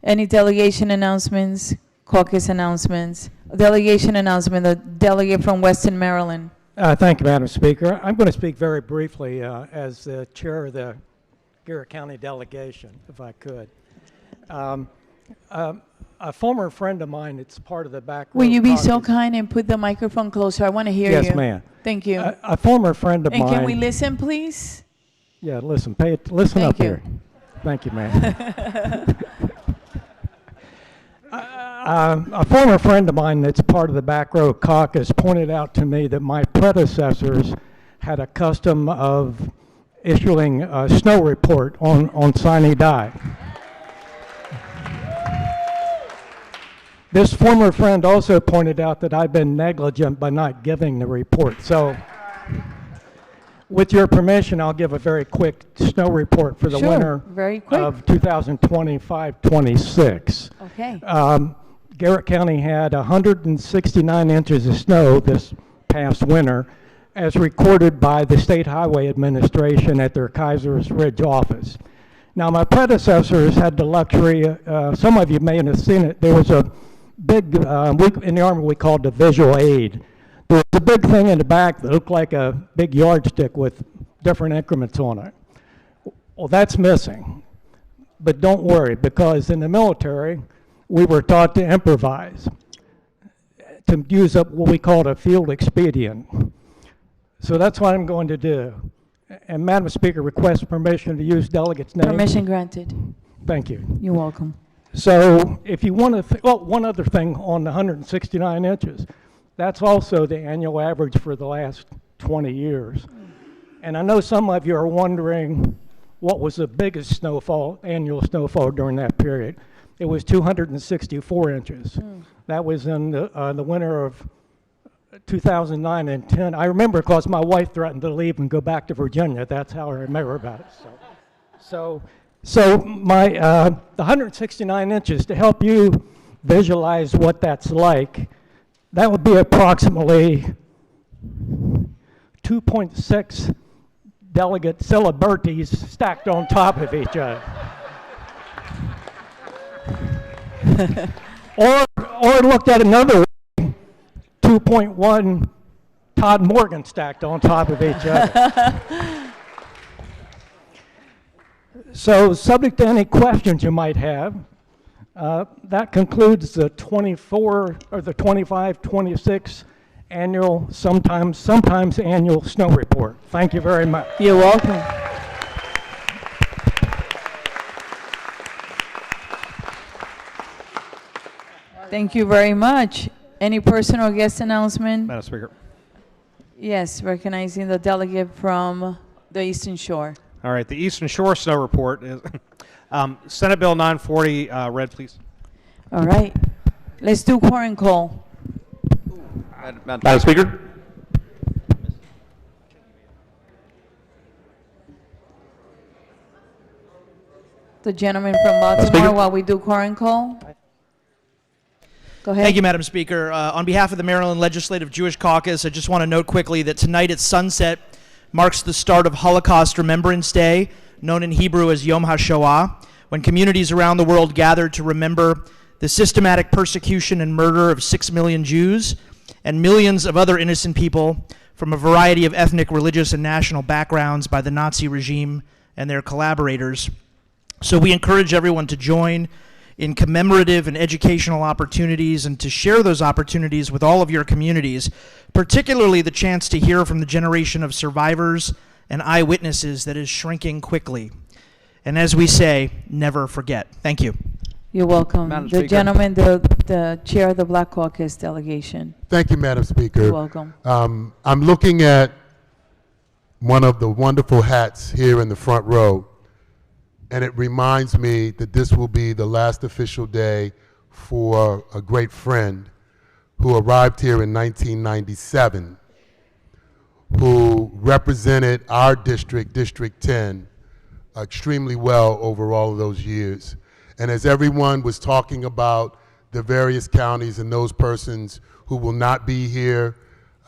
Any delegation announcements? Caucus announcements. Delegation announcement, the delegate from Western Maryland. Thank you, Madam Speaker. I'm going to speak very briefly as the chair of the Garrett County delegation, if I could. A former friend of mine, it's part of the back row Will you be so caucus. kind and put the microphone closer? I want to hear you. Yes, ma'am. Thank you. A former friend of And mine. can we listen, please? Yeah, listen. Listen Thank up you. here. Thank you, ma'am. A former friend of mine that's part of the back row caucus pointed out to me that my predecessors had a custom of issuing a snow report on sine die. This former friend also pointed out that I've been negligent by not giving the report. So, with your permission, I'll give a very quick snow report for the Sure, winter very quick. Oh. of 2025-26. Okay. Garrett County had 169 inches of snow this past winter, as recorded by the State Highway Administration at their Kaiser's Ridge office. Now, my predecessors had the luxury, some of you may have seen it, there was a big, in the Army we called the visual aid. There was a big thing in the back that looked like a big yardstick with different increments on it. Well, that's missing. But don't worry, because in the military, we were taught to improvise, to use up what we called a field expedient. So that's what I'm going to do. And Madam Speaker, request permission to use delegates' names. Permission granted. Thank you. You're welcome. So if you want to, one other thing on the 169 inches, that's also the annual average for the last 20 years. And I know some of you are wondering what was the biggest snowfall, annual snowfall during that period. It was 264 inches. That was in the winter of 2009 and 10. I remember because my wife threatened to leave and go back to Virginia. That's how I remember about it. So my the 169 inches, to help you visualize what that's like, that would be approximately 2.6 delegate celebrities stacked on top of each other. or looked at another way, 2.1 Todd Morgan stacked on top of each other. So, subject to any questions you might have, that concludes the 25-26 annual, sometimes annual snow report. Thank you very much. You're welcome. Thank you very much. Any personal guest announcement? Madam Speaker. Yes, recognizing the delegate from the Eastern Shore. All right, the Eastern Shore Snow Report is Senate Bill 940, read, please. All right. Let's do quorum call. Madam Speaker. The gentleman from Baltimore while we do quorum call. Go ahead. Thank you, Madam Speaker. On behalf of the Maryland Legislative Jewish Caucus, I just want to note quickly that tonight at sunset marks the start of Holocaust Remembrance Day, known in Hebrew as Yom HaShoah, when communities around the world gather to remember the systematic persecution and murder of 6 million Jews and millions of other innocent people from a variety of ethnic, religious, and national backgrounds by the Nazi regime and their collaborators. So we encourage everyone to join in commemorative and educational opportunities and to share those opportunities with all of your communities, particularly the chance to hear from the generation of survivors and eyewitnesses that is shrinking quickly. And as we say, never forget. Thank you. You're welcome. Madam The Speaker. gentleman, the chair of the Black Caucus delegation. Thank you, Madam Speaker. You're welcome. I'm looking at one of the wonderful hats here in the front row, and it reminds me that this will be the last official day for a great friend who arrived here in 1997, who represented our district, District 10, extremely well over all of those years. And as everyone was talking about the various counties and those persons who will not be here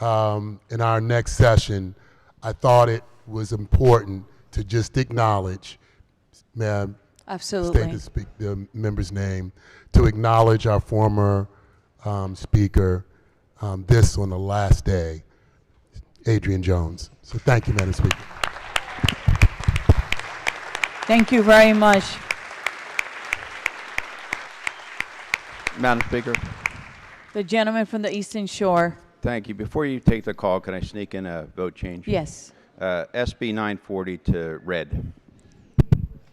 in our next session, I thought it was important to just acknowledge, ma'am, Absolutely. state to speak the member's name, to acknowledge our former speaker, this on the last day, Adrian Jones. So thank you, Madam Speaker. Thank you very much. Madam Speaker, The gentleman from the Eastern Shore. thank you. Before you take the call, can I sneak in a vote change? Yes. SB 940 to red.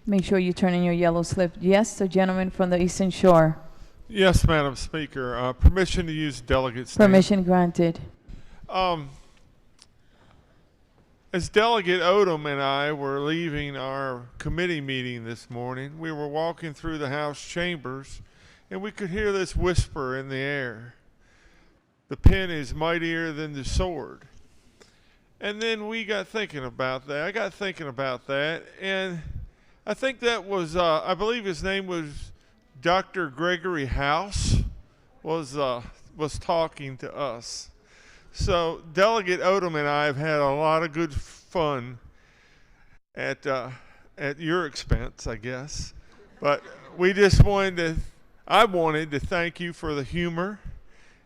Make sure you turn in your yellow slip. Yes, the gentleman from the Eastern Shore. Yes, Madam Speaker. Permission to use delegates. Permission granted. As Delegate Odom and I were leaving our committee meeting this morning, we were walking through the House chambers, and we could hear this whisper in the air. The pen is mightier than the sword. And then we got thinking about that. I got thinking about that, and I think that was, I believe his name was Dr. Gregory House was talking to us. So Delegate Odom and I have had a lot of good fun at your expense, I guess. But we just I wanted to thank you for the humor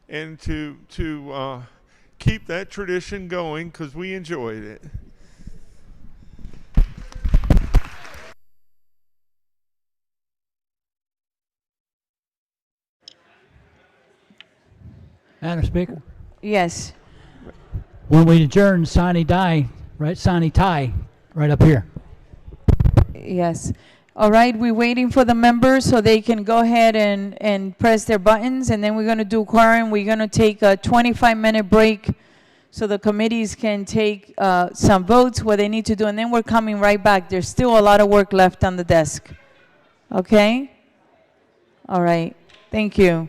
and to keep that tradition going because we enjoyed it. Madam Speaker, Yes. when we adjourn, sine die, right? Sine tie, right up here. Yes. All right, we're waiting for the members so they can go ahead and press their buttons, and then we're going to do quorum. We're going to take a 25-minute break so the committees can take some votes, what they need to do, and then we're coming right back. There's still a lot of work left on the desk. Okay? All right. Thank you.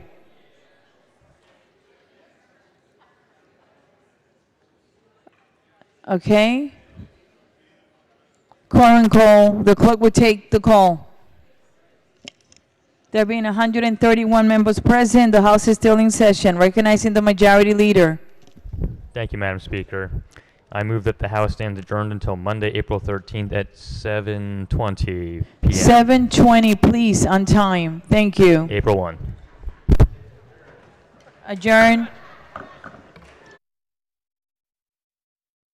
Okay. Quorum call. The clerk will take the call. There being 131 members present, the House is still in session. Recognizing the majority leader. Thank you, Madam Speaker. I move that the House stands adjourned until Monday, April 13th at 7:20 p.m. 7:20, please, on time. Thank you. April 1. Adjourn.